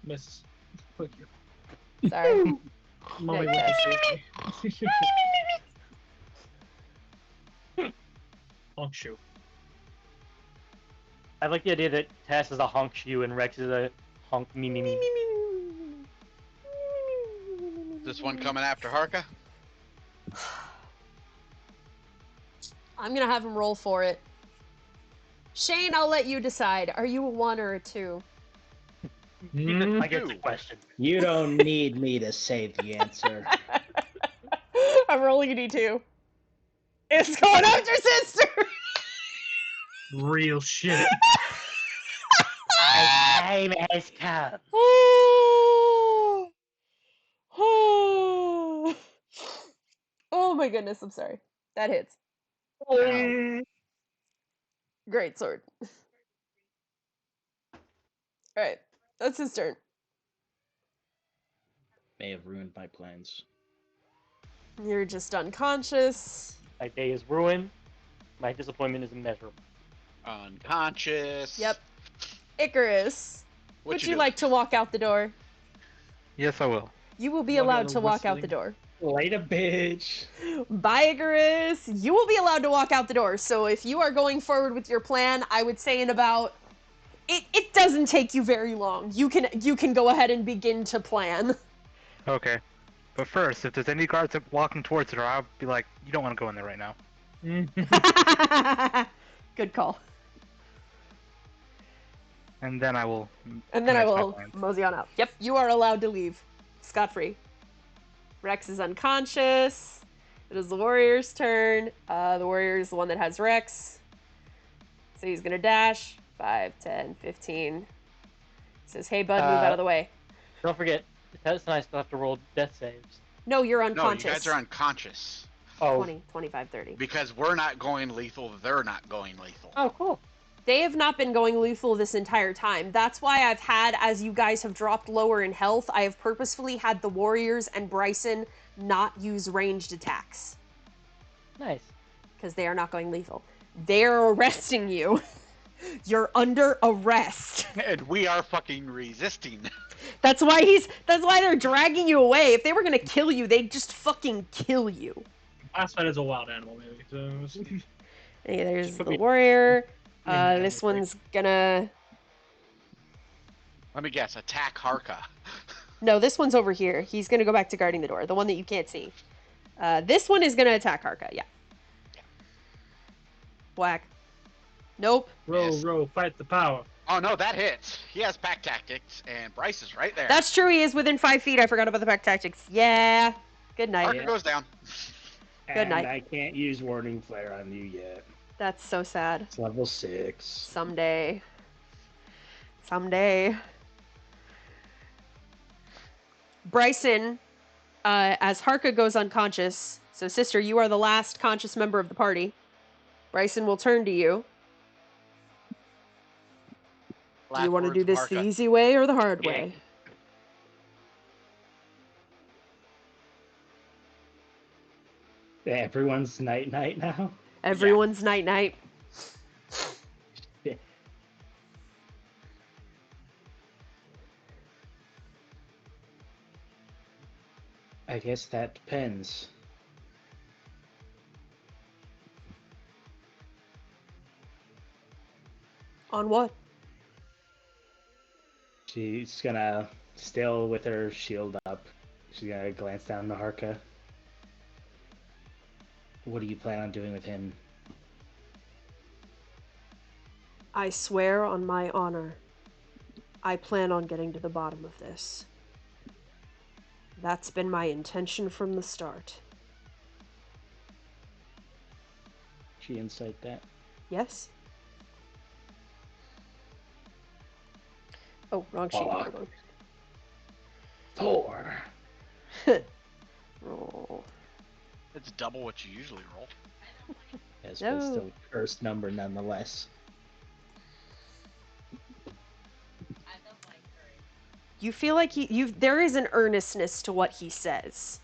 E: Miss. Fuck you.
A: Sorry.
E: Molly
A: Night,
E: with the Honk shoe.
B: I like the idea that Tess is a honk shoe and Rex is a honk me me me.
C: This one coming after Harka?
A: I'm gonna have him roll for it. Shane, I'll let you decide. Are you a 1 or a 2?
B: I get the question.
D: You don't need me to say the answer.
A: I'm rolling a d2. It's going after sister!
E: Real shit.
B: Time has come.
A: Oh my goodness, I'm sorry. That hits. Great sword. Alright, that's his turn.
D: May have ruined my plans.
A: You're just unconscious.
B: My day is ruined. My disappointment is immeasurable.
C: Unconscious.
A: Yep. Icarus,
C: What
A: would
C: you
A: you
C: do?
A: like to walk out the door?
F: Yes, I will.
A: You will be
E: What
A: allowed
E: a
A: to walk out the
E: whistling.
A: door.
D: Later, bitch.
A: Bye, Icarus. You will be allowed to walk out the door. So if you are going forward with your plan, I would say in about it doesn't take you very long. You can go ahead and begin to plan.
F: Okay. But first, if there's any guards walking towards it, I'll be like, you don't want to go in there right now.
A: Good call.
F: And then I will.
A: And then I
F: commence my
A: will
F: plans.
A: mosey on out. Yep, you are allowed to leave. Scot-free. Rex is unconscious. It is the warrior's turn. The warrior is the one that has Rex. So he's going to dash. 5, 10, 15. Says, hey, bud, move out of the way.
B: Don't forget, Tess and I still have to roll death saves.
A: No, you're
C: No, you
A: unconscious.
C: guys are unconscious.
B: Oh.
A: 20, 25, 30.
C: Because we're not going lethal, they're not going lethal.
B: Oh, cool.
A: They have not been going lethal this entire time. That's why I've had, as you guys have dropped lower in health, I have purposefully had the warriors and Bryson not use ranged attacks.
B: Nice.
A: Because they are not going lethal. They're arresting you. You're under arrest.
C: And we are fucking resisting.
A: That's why they're dragging you away. If they were gonna kill you, they'd just fucking kill you.
E: Classified as a wild animal, maybe. So,
A: Hey, there's
B: Just put
A: the
B: me-
A: warrior.
E: Yeah,
A: This
E: like-
A: one's gonna...
C: Let me guess, attack Harka.
A: No, this one's over here. He's gonna go back to guarding the door, the one that you can't see. This one is gonna attack Harka, yeah. Whack. Nope.
C: Yes.
E: row, fight the power.
C: Oh no, that hits. He has pack tactics, and Bryce is right there.
A: That's true, he is within 5 feet. I forgot about the pack tactics. Yeah. Good night.
C: Harka goes down.
A: Good night.
D: And I can't use Warding Flare on you yet.
A: That's so sad.
D: It's level 6.
A: Someday. Someday. Bryson, as Harka goes unconscious, so sister, you are the last conscious member of the party. Bryson will turn to you. Do you want to do this the easy way or the hard
B: Yeah.
A: way?
D: Everyone's night now.
A: Everyone's night-night.
D: I guess that depends.
A: On what?
D: She's gonna, still with her shield up, she's gonna glance down to Harka. What do you plan on doing with him?
A: I swear on my honor, I plan on getting to the bottom of this. That's been my intention from the start.
D: She insight that.
A: Yes? Oh, wrong sheet. Hold on.
D: 4.
A: Roll.
C: It's double what you usually roll.
D: Yes, but
A: No.
D: still a cursed number nonetheless.
A: You feel like there is an earnestness to what he says.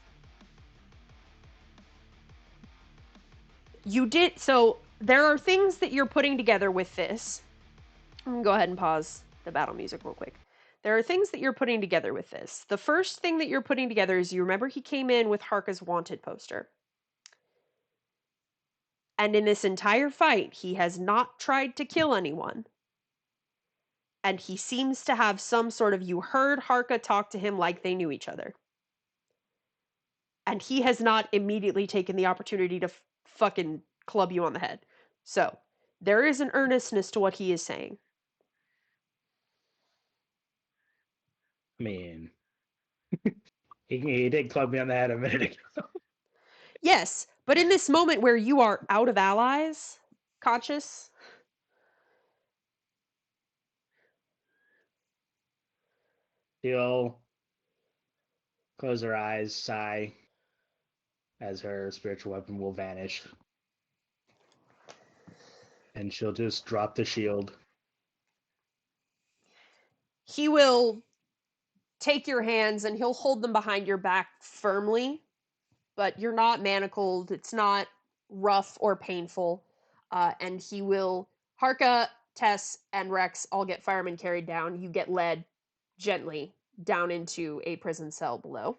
A: So there are things that you're putting together with this. I'm gonna go ahead and pause the battle music real quick. There are things that you're putting together with this. The first thing that you're putting together is, you remember he came in with Harka's wanted poster. And in this entire fight, he has not tried to kill anyone. And he seems to have some sort of, you heard Harka talk to him like they knew each other. And he has not immediately taken the opportunity to fucking club you on the head. So, there is an earnestness to what he is saying.
D: I mean, he did club me on the head a minute ago.
A: Yes, but in this moment where you are out of allies, conscious,
D: She'll close her eyes, sigh, as her spiritual weapon will vanish. And she'll just drop the shield.
A: he will take your hands and he'll hold them behind your back firmly, but you're not manacled. It's not rough or painful. And he will, Harka, Tess, and Rex all get firemen carried down. You get led gently down into a prison cell below.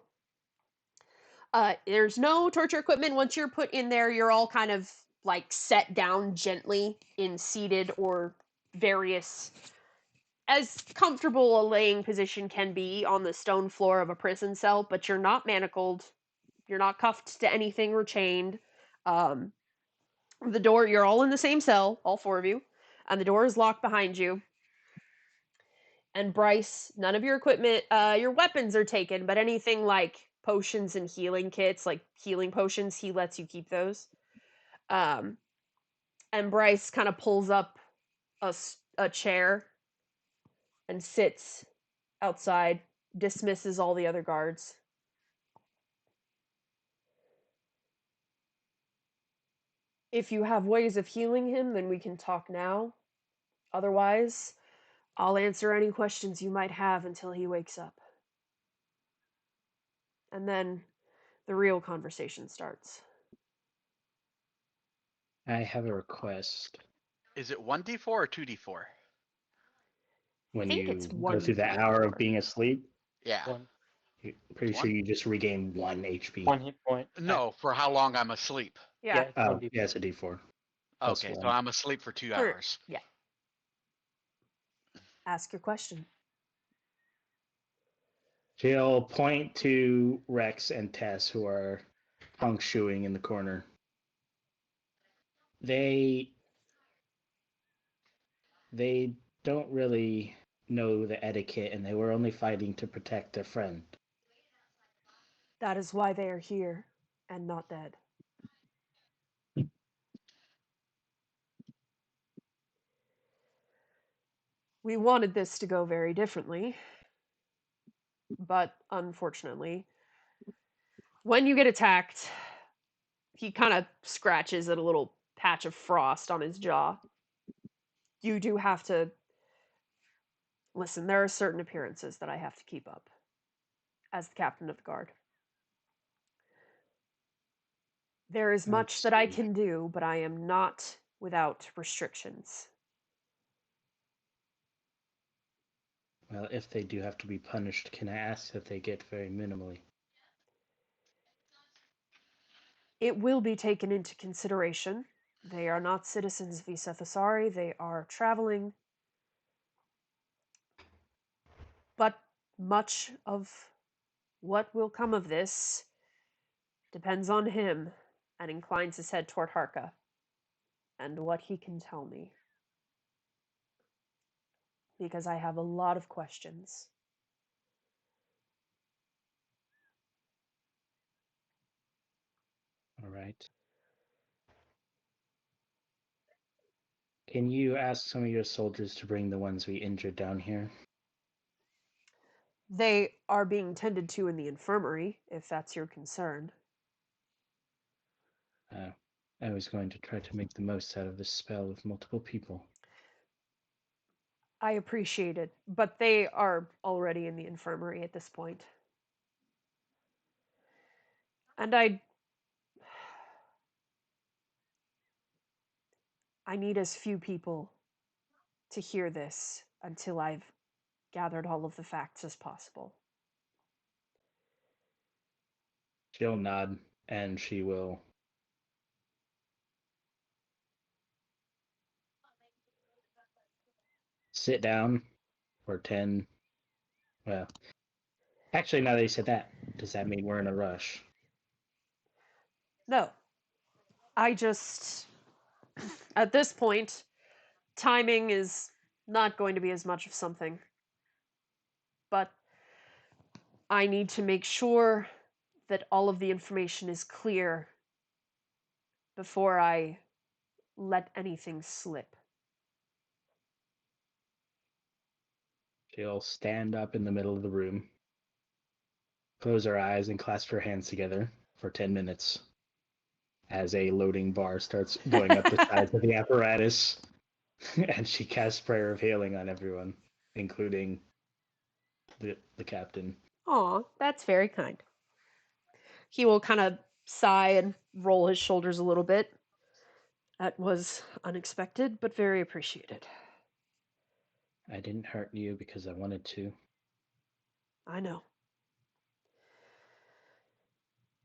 A: There's no torture equipment. Once you're put in there, you're all kind of like set down gently in seated or various, as comfortable a laying position can be on the stone floor of a prison cell, but you're not manacled. You're not cuffed to anything or chained. The door, you're all in the same cell, all 4 of you, and the door is locked behind you. And Bryce, none of your equipment, your weapons are taken, but anything like potions and healing kits, like healing potions, he lets you keep those. And Bryce kind of pulls up a chair and sits outside, dismisses all the other guards. If you have ways of healing him, then we can talk now. Otherwise, I'll answer any questions you might have until he wakes up. And then the real conversation starts.
D: I have a request.
C: Is it 1d4 or 2d4?
D: When
A: think
D: you
A: it's
D: go through the hour
A: 1d4.
D: of being asleep,
C: Yeah.
B: One,
D: pretty sure
C: One?
D: you just regain 1 HP.
B: 1 hit point.
C: No, for how long I'm asleep.
A: Yeah.
B: it's
D: Oh,
B: 1d4.
D: yeah, it's a D4. Plus
C: Okay, so
D: 1.
C: I'm asleep for 2
A: For-
C: hours.
A: Yeah. Ask your question.
D: She'll point to Rex and Tess, who are punk shoeing in the corner. They don't really know the etiquette, and they were only fighting to protect their friend.
A: That is why they are here and not dead. We wanted this to go very differently, but unfortunately, when you get attacked, he kind of scratches at a little patch of frost on his jaw. You do have to listen. There are certain appearances that I have to keep up as the captain of the guard. There is much
D: Let's
A: that I
D: see.
A: can do, but I am not without restrictions.
D: Well, if they do have to be punished, can I ask that they get very minimally?
A: It will be taken into consideration. They are not citizens of Isethasari, they are traveling. But much of what will come of this depends on him, and inclines his head toward Harka, and what he can tell me. Because I have a lot of questions.
D: All right. Can you ask some of your soldiers to bring the ones we injured down here?
A: They are being tended to in the infirmary, if that's your concern.
D: I was going to try to make the most out of this spell with multiple people.
A: I appreciate it, but they are already in the infirmary at this point. And I need as few people to hear this until I've gathered all of the facts as possible.
D: She'll nod, and she will sit down for 10. Well, actually, now that you said that, does that mean we're in a rush?
A: No. I just, at this point, timing is not going to be as much of something. But I need to make sure that all of the information is clear before I let anything slip.
D: She'll stand up in the middle of the room, close her eyes, and clasp her hands together for 10 minutes as a loading bar starts going up the sides of the apparatus. And she casts Prayer of Healing on everyone, including the captain.
A: Aw, that's very kind. He will kind of sigh and roll his shoulders a little bit. That was unexpected, but very appreciated.
D: I didn't hurt you because I wanted to.
A: I know.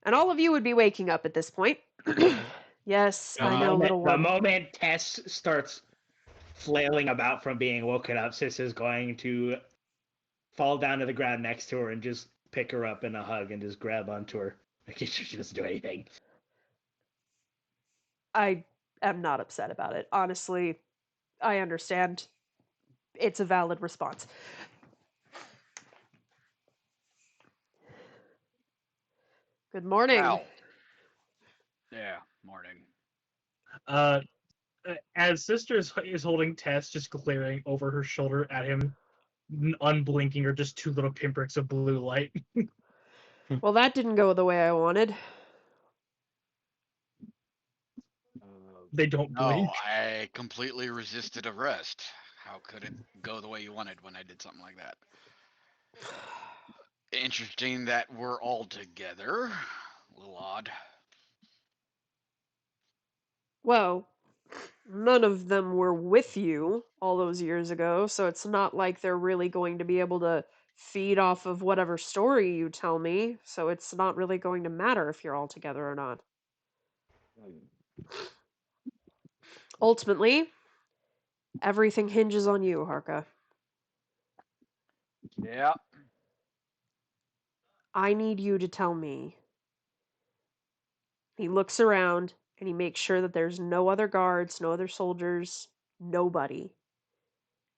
A: And all of you would be waking up at this point. Yes, I know, little
D: The
A: one.
D: moment Tess starts flailing about from being woken up, Sis is going to fall down to the ground next to her and just pick her up in a hug and just grab onto her, making sure she doesn't do anything.
A: I am not upset about it. Honestly, I understand. It's a valid response. Good morning.
G: Ow. Yeah, morning.
E: As Sister is holding Tess, just glaring over her shoulder at him, unblinking, or just two little pinpricks of blue light.
A: Well, that didn't go the way I wanted.
E: They don't
C: No,
E: blink.
C: I completely resisted arrest. How could it go the way you wanted when I did something like that? Interesting that we're all together. A little odd.
A: Well, none of them were with you all those years ago, so it's not like they're really going to be able to feed off of whatever story you tell me, so it's not really going to matter if you're all together or not. Ultimately, everything hinges on you, Harka.
G: Yeah.
A: I need you to tell me. He looks around and he makes sure that there's no other guards, no other soldiers, nobody.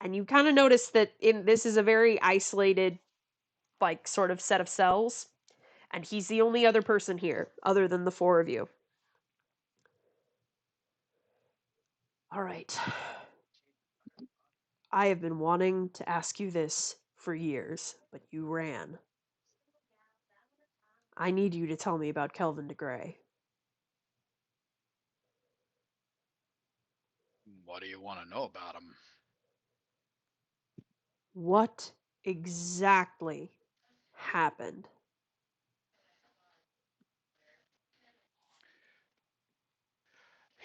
A: And you kind of notice that this is a very isolated, like, sort of set of cells, and he's the only other person here, other than the four of you. All right. I have been wanting to ask you this for years, but you ran. I need you to tell me about Kelvin de Grey.
C: What do you want to know about him?
A: What exactly happened?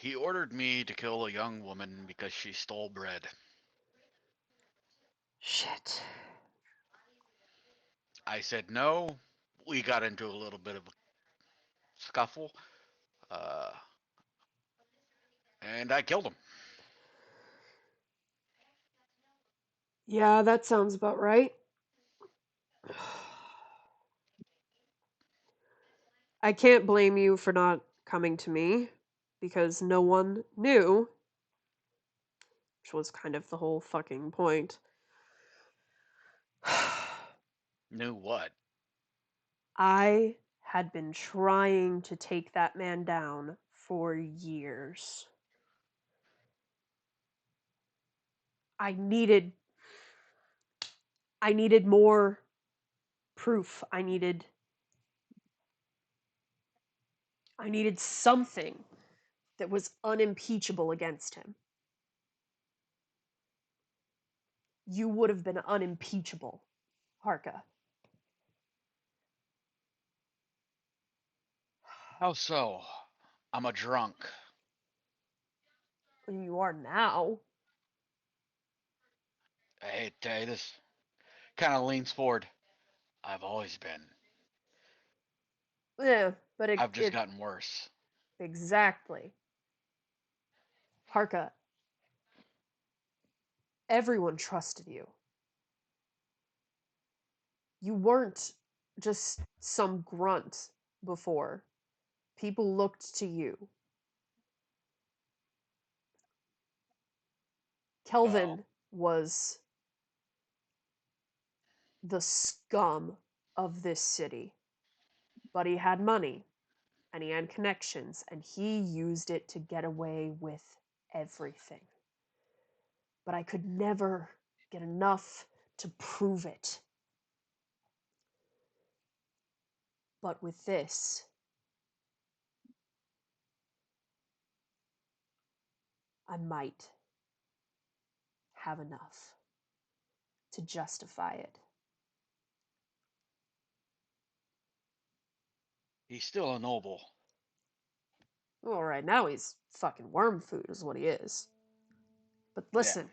C: He ordered me to kill a young woman because she stole bread.
A: Shit.
C: I said no. We got into a little bit of a scuffle. And I killed him.
A: Yeah, that sounds about right. I can't blame you for not coming to me, because no one knew, which was kind of the whole fucking point.
C: Knew what?
A: I had been trying to take that man down for years. I needed more proof. I needed something that was unimpeachable against him. You would have been unimpeachable, Harka.
C: How so? I'm a drunk.
A: You are now.
C: I hate to say this. Kind of leans forward. I've always been.
A: Yeah, but
C: I've just gotten worse.
A: exactly. Harka, everyone trusted you. You weren't just some grunt before. People looked to you. Kelvin was the scum of this city. But he had money, and he had connections, and he used it to get away with everything. But I could never get enough to prove it. But with this, I might have enough to justify it.
C: He's still a noble.
A: Well, right now he's fucking worm food, is what he is. But listen,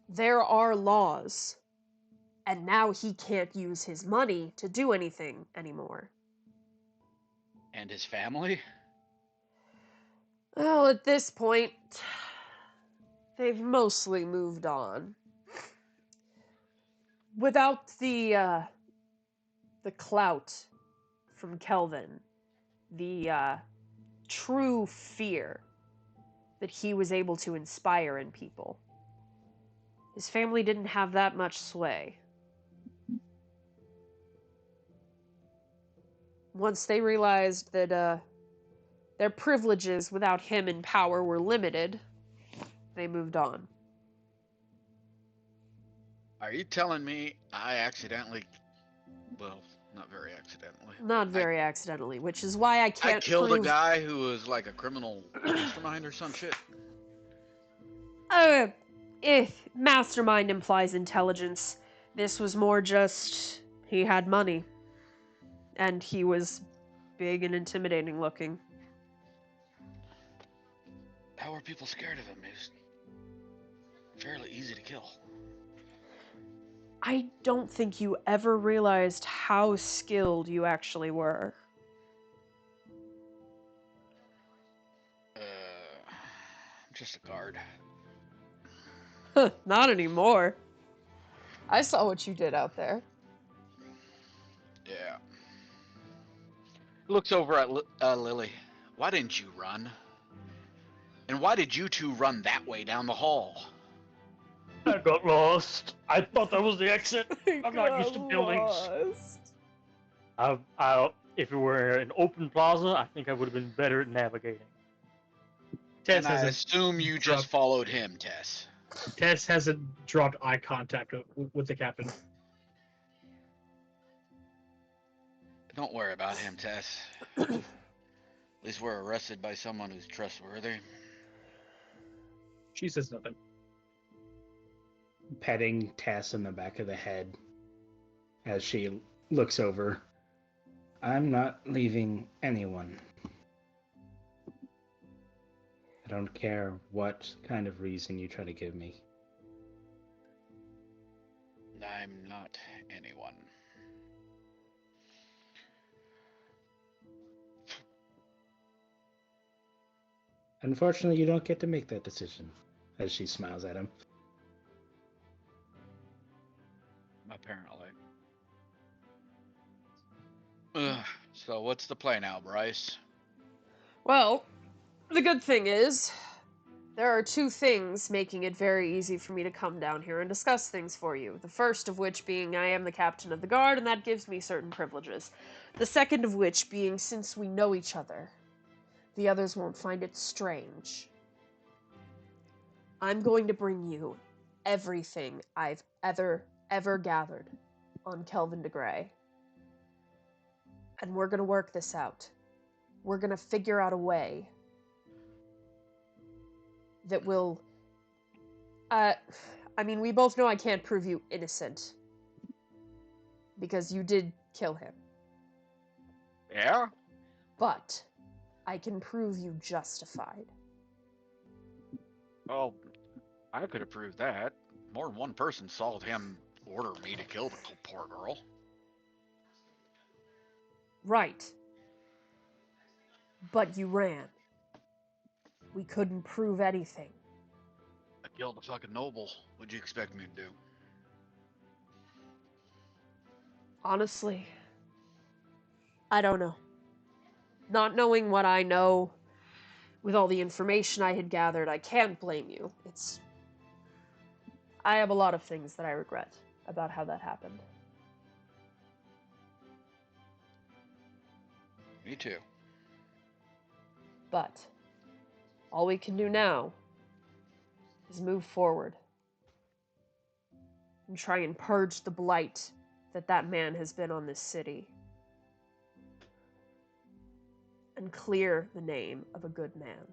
A: there are laws, and now he can't use his money to do anything anymore.
C: And his family?
A: Well, at this point, they've mostly moved on. Without the clout from Kelvin, the true fear that he was able to inspire in people, his family didn't have that much sway. Once they realized that their privileges without him in power were limited, they moved on.
C: Are you telling me I accidentally... Well, not very accidentally.
A: Not very accidentally, which is why I can't
C: I killed
A: prove...
C: a guy who was like a criminal mastermind or some shit.
A: If mastermind implies intelligence, this was more just he had money. And he was big and intimidating looking.
C: How are people scared of him? He's fairly easy to kill.
A: I don't think you ever realized how skilled you actually were.
C: I'm just a guard.
A: Not anymore. I saw what you did out there.
C: Yeah. Looks over at Lily. Why didn't you run? And why did you two run that way down the hall?
E: I got lost. I thought that was the exit. I'm not used to buildings. If it were an open plaza, I think I would have been better at navigating.
C: And I assume you just followed him, Tess.
E: Tess hasn't dropped eye contact with the captain.
C: Don't worry about him, Tess. At least we're arrested by someone who's trustworthy.
E: She says nothing.
D: Petting Tess in the back of the head as she looks over. I'm not leaving anyone. I don't care what kind of reason you try to give me.
C: I'm not anyone.
D: Unfortunately, you don't get to make that decision, as she smiles at him.
C: Apparently. Ugh. So what's the play now, Bryce?
A: Well, the good thing is, there are two things making it very easy for me to come down here and discuss things for you. The first of which being I am the captain of the guard, and that gives me certain privileges. The second of which being since we know each other, the others won't find it strange. I'm going to bring you everything I've ever gathered on Kelvin de Grey. And we're going to work this out. We're going to figure out a way that will... I mean, we both know I can't prove you innocent. Because you did kill him.
C: Yeah?
A: But I can prove you justified.
C: Oh, I could have proved that. More than one person saw him order me to kill the poor girl.
A: Right. But you ran. We couldn't prove anything.
C: I killed a fucking noble. What'd you expect me to do?
A: Honestly, I don't know. Not knowing what I know, with all the information I had gathered, I can't blame you. I have a lot of things that I regret about how that happened.
C: Me too.
A: But all we can do now is move forward and try and purge the blight that man has been on this city. And clear the name of a good man.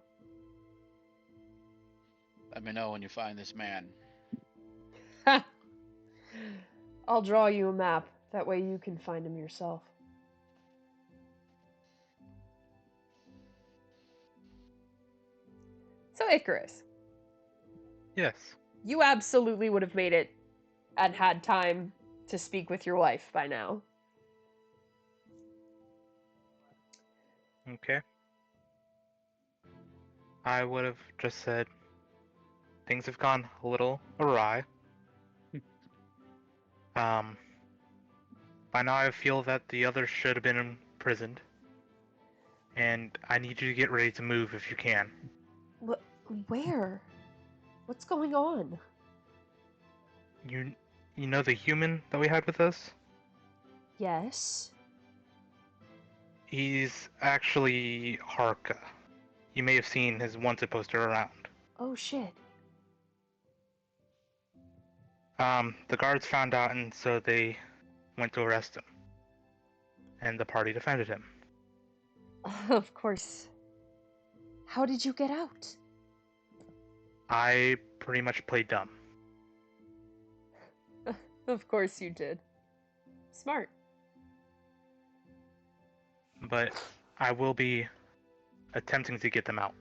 C: Let me know when you find this man.
A: Ha! I'll draw you a map. That way you can find him yourself. So, Icarus.
F: Yes.
A: You absolutely would have made it and had time to speak with your wife by now.
F: Okay. I would have just said things have gone a little awry. By now I feel that the others should have been imprisoned. And I need you to get ready to move if you can.
A: Where? What's going on?
F: You know the human that we had with us?
A: Yes.
F: He's actually Harka. You may have seen his wanted poster around.
A: Oh shit.
F: The guards found out and so they went to arrest him. And the party defended him.
A: Of course. How did you get out?
F: I pretty much played dumb.
A: Of course you did. Smart.
F: But I will be attempting to get them out.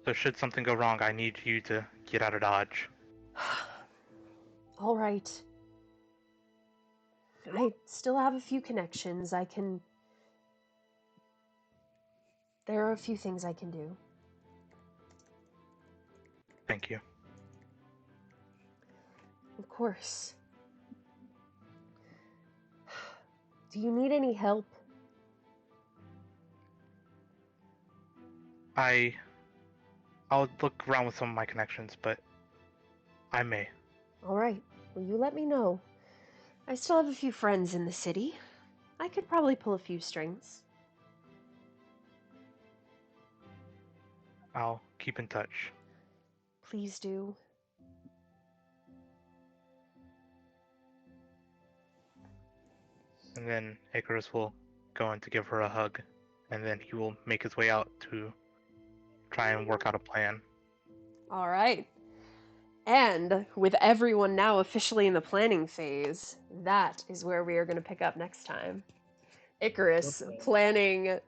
F: So should something go wrong, I need you to get out of Dodge.
A: All right. I still have a few connections. There are a few things I can do.
F: Thank you.
A: Of course. Do you need any help?
F: I'll look around with some of my connections, but I may.
A: All right. Well, you let me know. I still have a few friends in the city. I could probably pull a few strings.
F: I'll keep in touch.
A: Please do.
F: And then Icarus will go in to give her a hug, and then he will make his way out to try and work out a plan.
A: All right. And with everyone now officially in the planning phase, that is where we are going to pick up next time. Icarus planning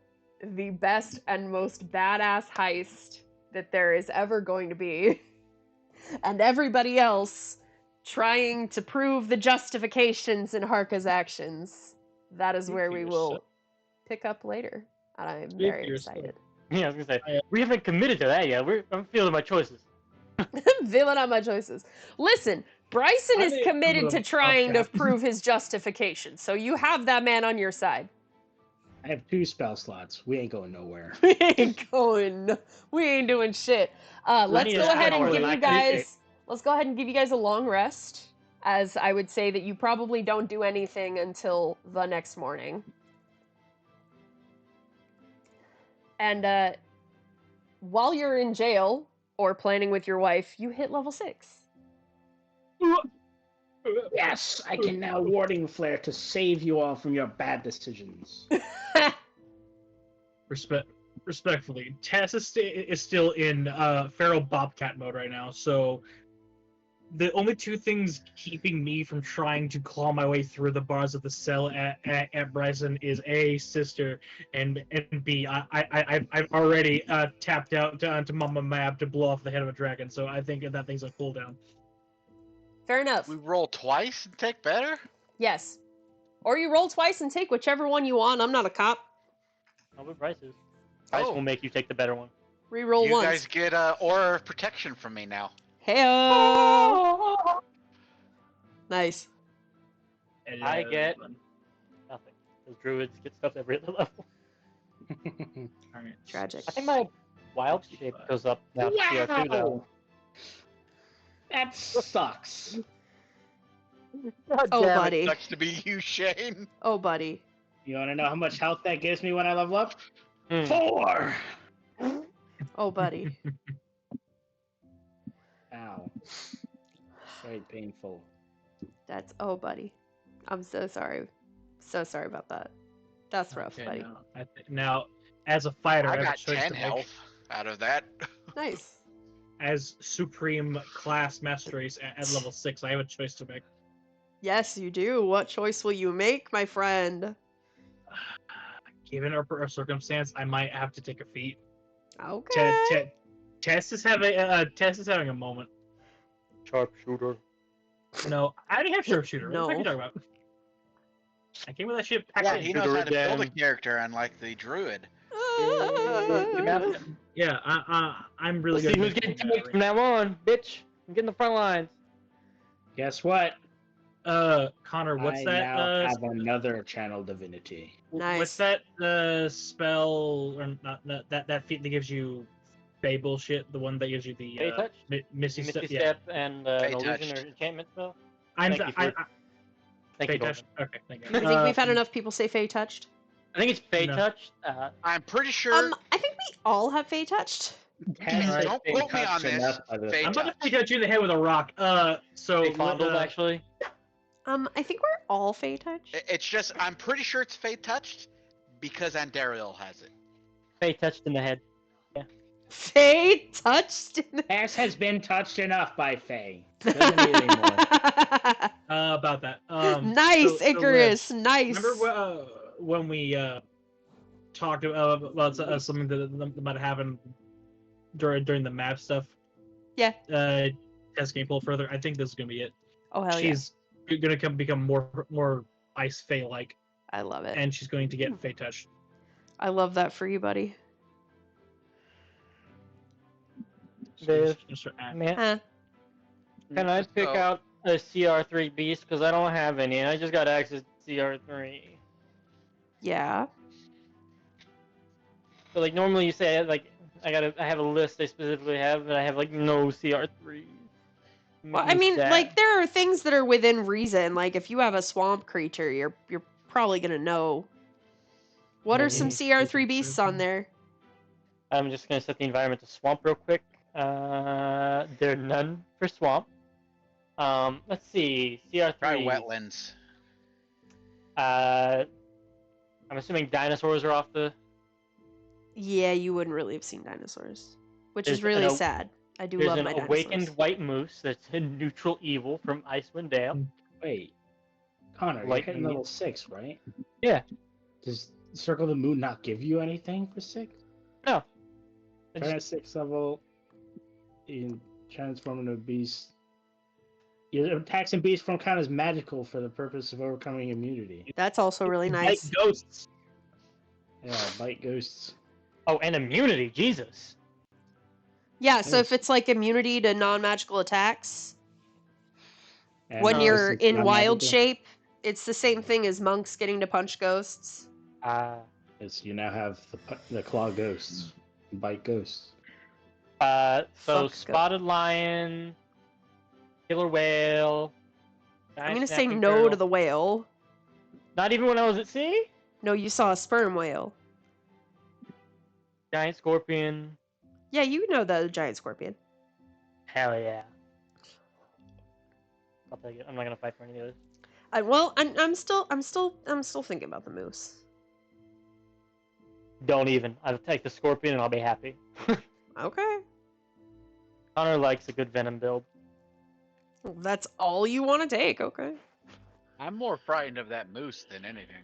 A: the best and most badass heist that there is ever going to be. And everybody else trying to prove the justifications in Harka's actions. That is
E: Speak
A: where
E: for
A: we
E: yourself.
A: will pick up later. And I'm
E: Speak
A: very
E: for yourself.
A: excited.
B: Yeah, I was gonna say
E: I-
B: we haven't committed to that yet. I'm feeling my choices.
A: I'm feeling out my choices. Listen, Bryson
E: I
A: is
E: think
A: committed
E: I'm
A: to
E: a
A: trying to
E: bobcat.
A: prove his justification, so you have that man on your side.
D: I have 2 spell slots. We ain't going nowhere.
A: We ain't going. We ain't doing shit. Let's
B: need
A: go
B: a
A: ahead and
B: power
A: give
B: that I
A: you
B: can
A: guys.
B: dictate.
A: Let's go ahead and give you guys a long rest, as I would say that you probably don't do anything until the next morning. And while you're in jail or planning with your wife, you hit level 6.
D: Yes, I can now warding flare to save you all from your bad decisions.
E: Respectfully, Tess is still in feral bobcat mode right now. So the only 2 things keeping me from trying to claw my way through the bars of the cell at Bryson is A, sister, and B, I've already tapped out to Mama Mab to blow off the head of a dragon. So I think that thing's a cooldown.
A: Fair enough.
C: We roll twice and take better?
A: Yes. Or you roll twice and take whichever one you want. I'm not a cop.
B: How about Bryce is? Bryce will make you take the better one.
A: Reroll
C: You
A: once.
C: guys get aura of protection from me now.
A: Heyo! Nice.
B: I get nothing. Because druids get stuff every other level.
A: Tragic.
B: I think my wild shape goes up now. CR2 though.
D: That sucks.
A: Oh,
C: Damn,
A: buddy.
C: It sucks to be you, Shane.
A: Oh, buddy.
D: You want to know how much health that gives me when I level up?
B: Hmm.
D: 4!
A: Oh, buddy.
D: Ow. Very painful.
A: That's oh, buddy. I'm so sorry. So sorry about that. That's rough,
E: Okay,
A: buddy.
E: now, as a fighter,
C: I
E: have a
C: got
E: choice
C: 10
E: to make.
C: health out of that.
A: Nice.
E: As Supreme Class Master Race at level 6, I have a choice to make.
A: Yes, you do. What choice will you make, my friend?
E: Given our circumstance, I might have to take a feat.
A: Okay.
E: Tess is having a moment.
B: Sharpshooter.
E: No, I already have sharpshooter.
A: No.
E: What the fuck are you talking about? I came with that shit packed
C: Yeah,
E: in.
C: he knows how to build a
B: again.
C: character, unlike the druid.
E: Yeah, I'm really
B: See
E: good.
B: who's getting taped from now on, bitch. I'm getting the front lines.
D: Guess what?
E: Connor, what's
D: I
E: that?
D: now have another channel divinity.
A: Nice.
E: What's that? Spell or not? That feat that gives you Fey bullshit. The one that gives you the
B: Fey touch?
E: Misty
B: Misty
E: step. Yeah.
B: Step and
C: Fey
B: an illusion
C: touched.
B: or enchantment spell.
E: I'm.
B: Thank you for- Thank
E: Fey
B: you,
E: touch.
B: Dalton.
E: Okay, thank you.
A: I think we've had enough people say Fae touched.
B: I think it's Fey
E: No.
B: touch.
C: I'm pretty sure.
A: I think we all have Fae touched.
E: Alright.
C: Don't quote me on this. Fey
E: I'm about
C: touch.
E: to Fey touch you in the head with a rock. So
B: Fey fondled actually.
A: I think we're all Fae touched.
C: It's just I'm pretty sure it's Fey touched because Andariel has it.
B: Fey touched in the head.
A: Fae touched in the...
D: Ass has been touched enough by Faye. Doesn't need any more.
E: About that.
A: Nice,
E: so,
A: Icarus. Nice.
E: Remember when we talked about something that might have happened during the map stuff?
A: Yeah.
E: Test game pull further. I think this is gonna be it.
A: Oh hell
E: She's gonna become more ice Fae like,
A: yeah. I love it.
E: and she's going to get Fae touch.
A: I love that for you, buddy.
B: Dave,
E: Just act-
B: man,
A: Huh?
B: can I pick
C: Oh.
B: out a CR3 beast? Because I don't have any, and I just got access to CR3.
A: Yeah.
B: So like normally you say like I have a list I specifically have, but I have like no CR3.
A: Well, I mean, like there are things that are within reason. Like if you have a swamp creature, you're probably gonna know. What are some CR3 beasts on there?
B: I'm just gonna set the environment to swamp real quick. There are none for swamp. Let's see, CR3.
C: Try wetlands.
B: I'm assuming dinosaurs are off the.
A: Yeah, you wouldn't really have seen dinosaurs, which
B: There's
A: is really
B: an
A: sad. I do
B: There's
A: love
B: an
A: my
B: awakened
A: dinosaurs.
B: white moose that's a neutral evil from Icewind Dale.
D: Wait. Connor, you're
B: Like
D: hitting
B: me.
D: level 6, right?
B: Yeah.
D: Does Circle of the Moon not give you anything for 6?
B: No.
D: Turn at 6th level, you can transform into a beast. Your attacks and beast form count as magical for the purpose of overcoming immunity.
A: That's also really
E: Bite
A: nice.
E: ghosts.
D: Yeah, bite ghosts.
B: Oh, and immunity, Jesus.
A: Yeah, so if
D: Nice.
A: it's like immunity to non-magical attacks,
D: And
A: when you're
D: resistance
A: in
D: to
A: wild
D: non-magical.
A: shape, it's the same thing as monks getting to punch ghosts.
D: Yes, you now have the claw ghosts, bite ghosts.
B: So
A: Fuck
B: spotted lion, killer whale.
A: I'm gonna say
B: snapping
A: no
B: turtle.
A: to the whale.
B: Not even when I was at sea.
A: No, you saw a sperm whale.
B: Giant scorpion.
A: Yeah, you know the giant scorpion.
B: Hell yeah. I'll take it. I'm not gonna fight for any of this.
A: I'm still thinking about the moose.
B: Don't even. I'll take the scorpion and I'll be happy.
A: Okay.
B: Connor likes a good venom build.
A: That's all you want to take, okay.
C: I'm more frightened of that moose than anything.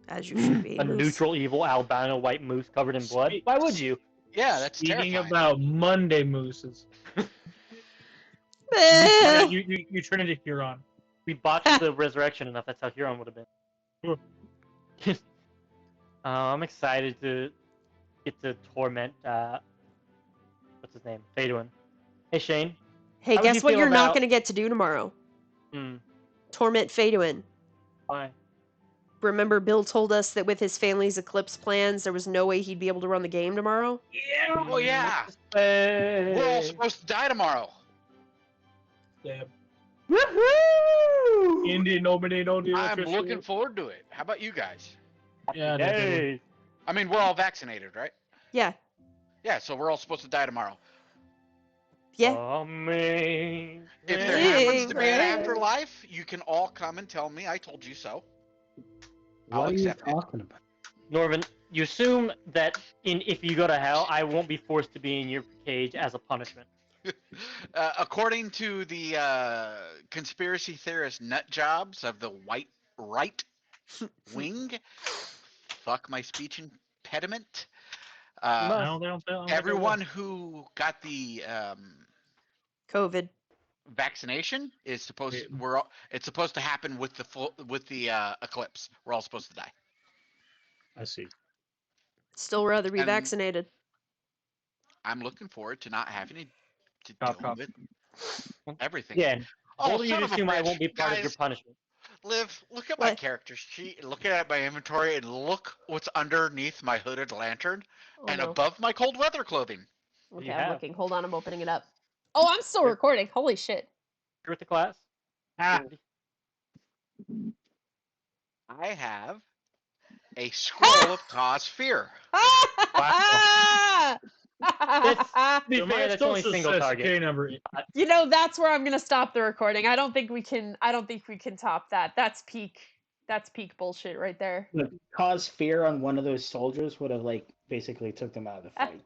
A: As you should be.
B: A
A: moose.
B: neutral evil albino white moose covered in blood. Why would you?
C: Yeah, that's
E: Speaking
C: terrifying.
E: about Monday mooses.
A: Eh.
E: You turn into Huron.
B: We botched the resurrection enough. That's how Huron would have been. I'm excited to get to torment. What's his name? Faduin. Hey Shane.
A: Hey,
B: How would you
A: guess what
B: feel
A: you're not
B: about-
A: going to get to do tomorrow?
B: Hmm.
A: Torment Faduin.
B: Why?
A: Remember Bill told us that with his family's eclipse plans, there was no way he'd be able to run the game tomorrow?
E: Yeah.
C: Oh yeah, we're all supposed to die tomorrow.
E: Yeah.
B: Woohoo!
E: Indy, nobody, no deal.
C: I'm looking forward to it. How about you guys?
E: Yeah, no,
B: Yay.
C: I mean, we're all vaccinated, right?
A: Yeah.
C: Yeah, so we're all supposed to die tomorrow.
A: Yeah.
B: Amazing.
C: If there happens to be an
A: Amazing.
C: afterlife, you can all come and tell me I told you so. I'll
D: What are you
C: accept it.
D: talking about?
B: Norman, you assume that if you go to hell, I won't be forced to be in your cage as a punishment.
C: According to the conspiracy theorist nut jobs of the white right wing, fuck my speech impediment.
E: No, they don't.
C: Everyone who got the
A: COVID.
C: vaccination is supposed
E: Yeah.
C: it's supposed to happen with the eclipse. We're all supposed to die.
D: I see.
A: Still rather be
C: And-
A: vaccinated.
C: I'm looking forward to not having to
B: Cough,
C: deal
B: cough.
C: with everything.
B: Yeah.
C: Oh,
B: Both of you
C: son of a
B: assume I
C: bitch.
B: won't be part of your
C: Guys,
B: punishment.
C: Liv, look at my
A: What?
C: character sheet, look at my inventory, and look what's underneath my hooded lantern
A: Oh,
C: and
A: no.
C: above my cold weather clothing.
A: Okay,
B: You
A: I'm
B: have.
A: looking. Hold on, I'm opening it up. Oh, I'm still recording. Holy shit.
B: You're with the class?
E: Ah,
C: I have a scroll of cause fear.
B: To be
E: so
B: fair,
E: my
B: that's only
E: social
B: single target.
E: security number.
A: You know, that's where I'm gonna stop the recording. I don't think we can top that. That's peak bullshit right there.
D: Look, cause fear on one of those soldiers would have like basically took them out of the fight.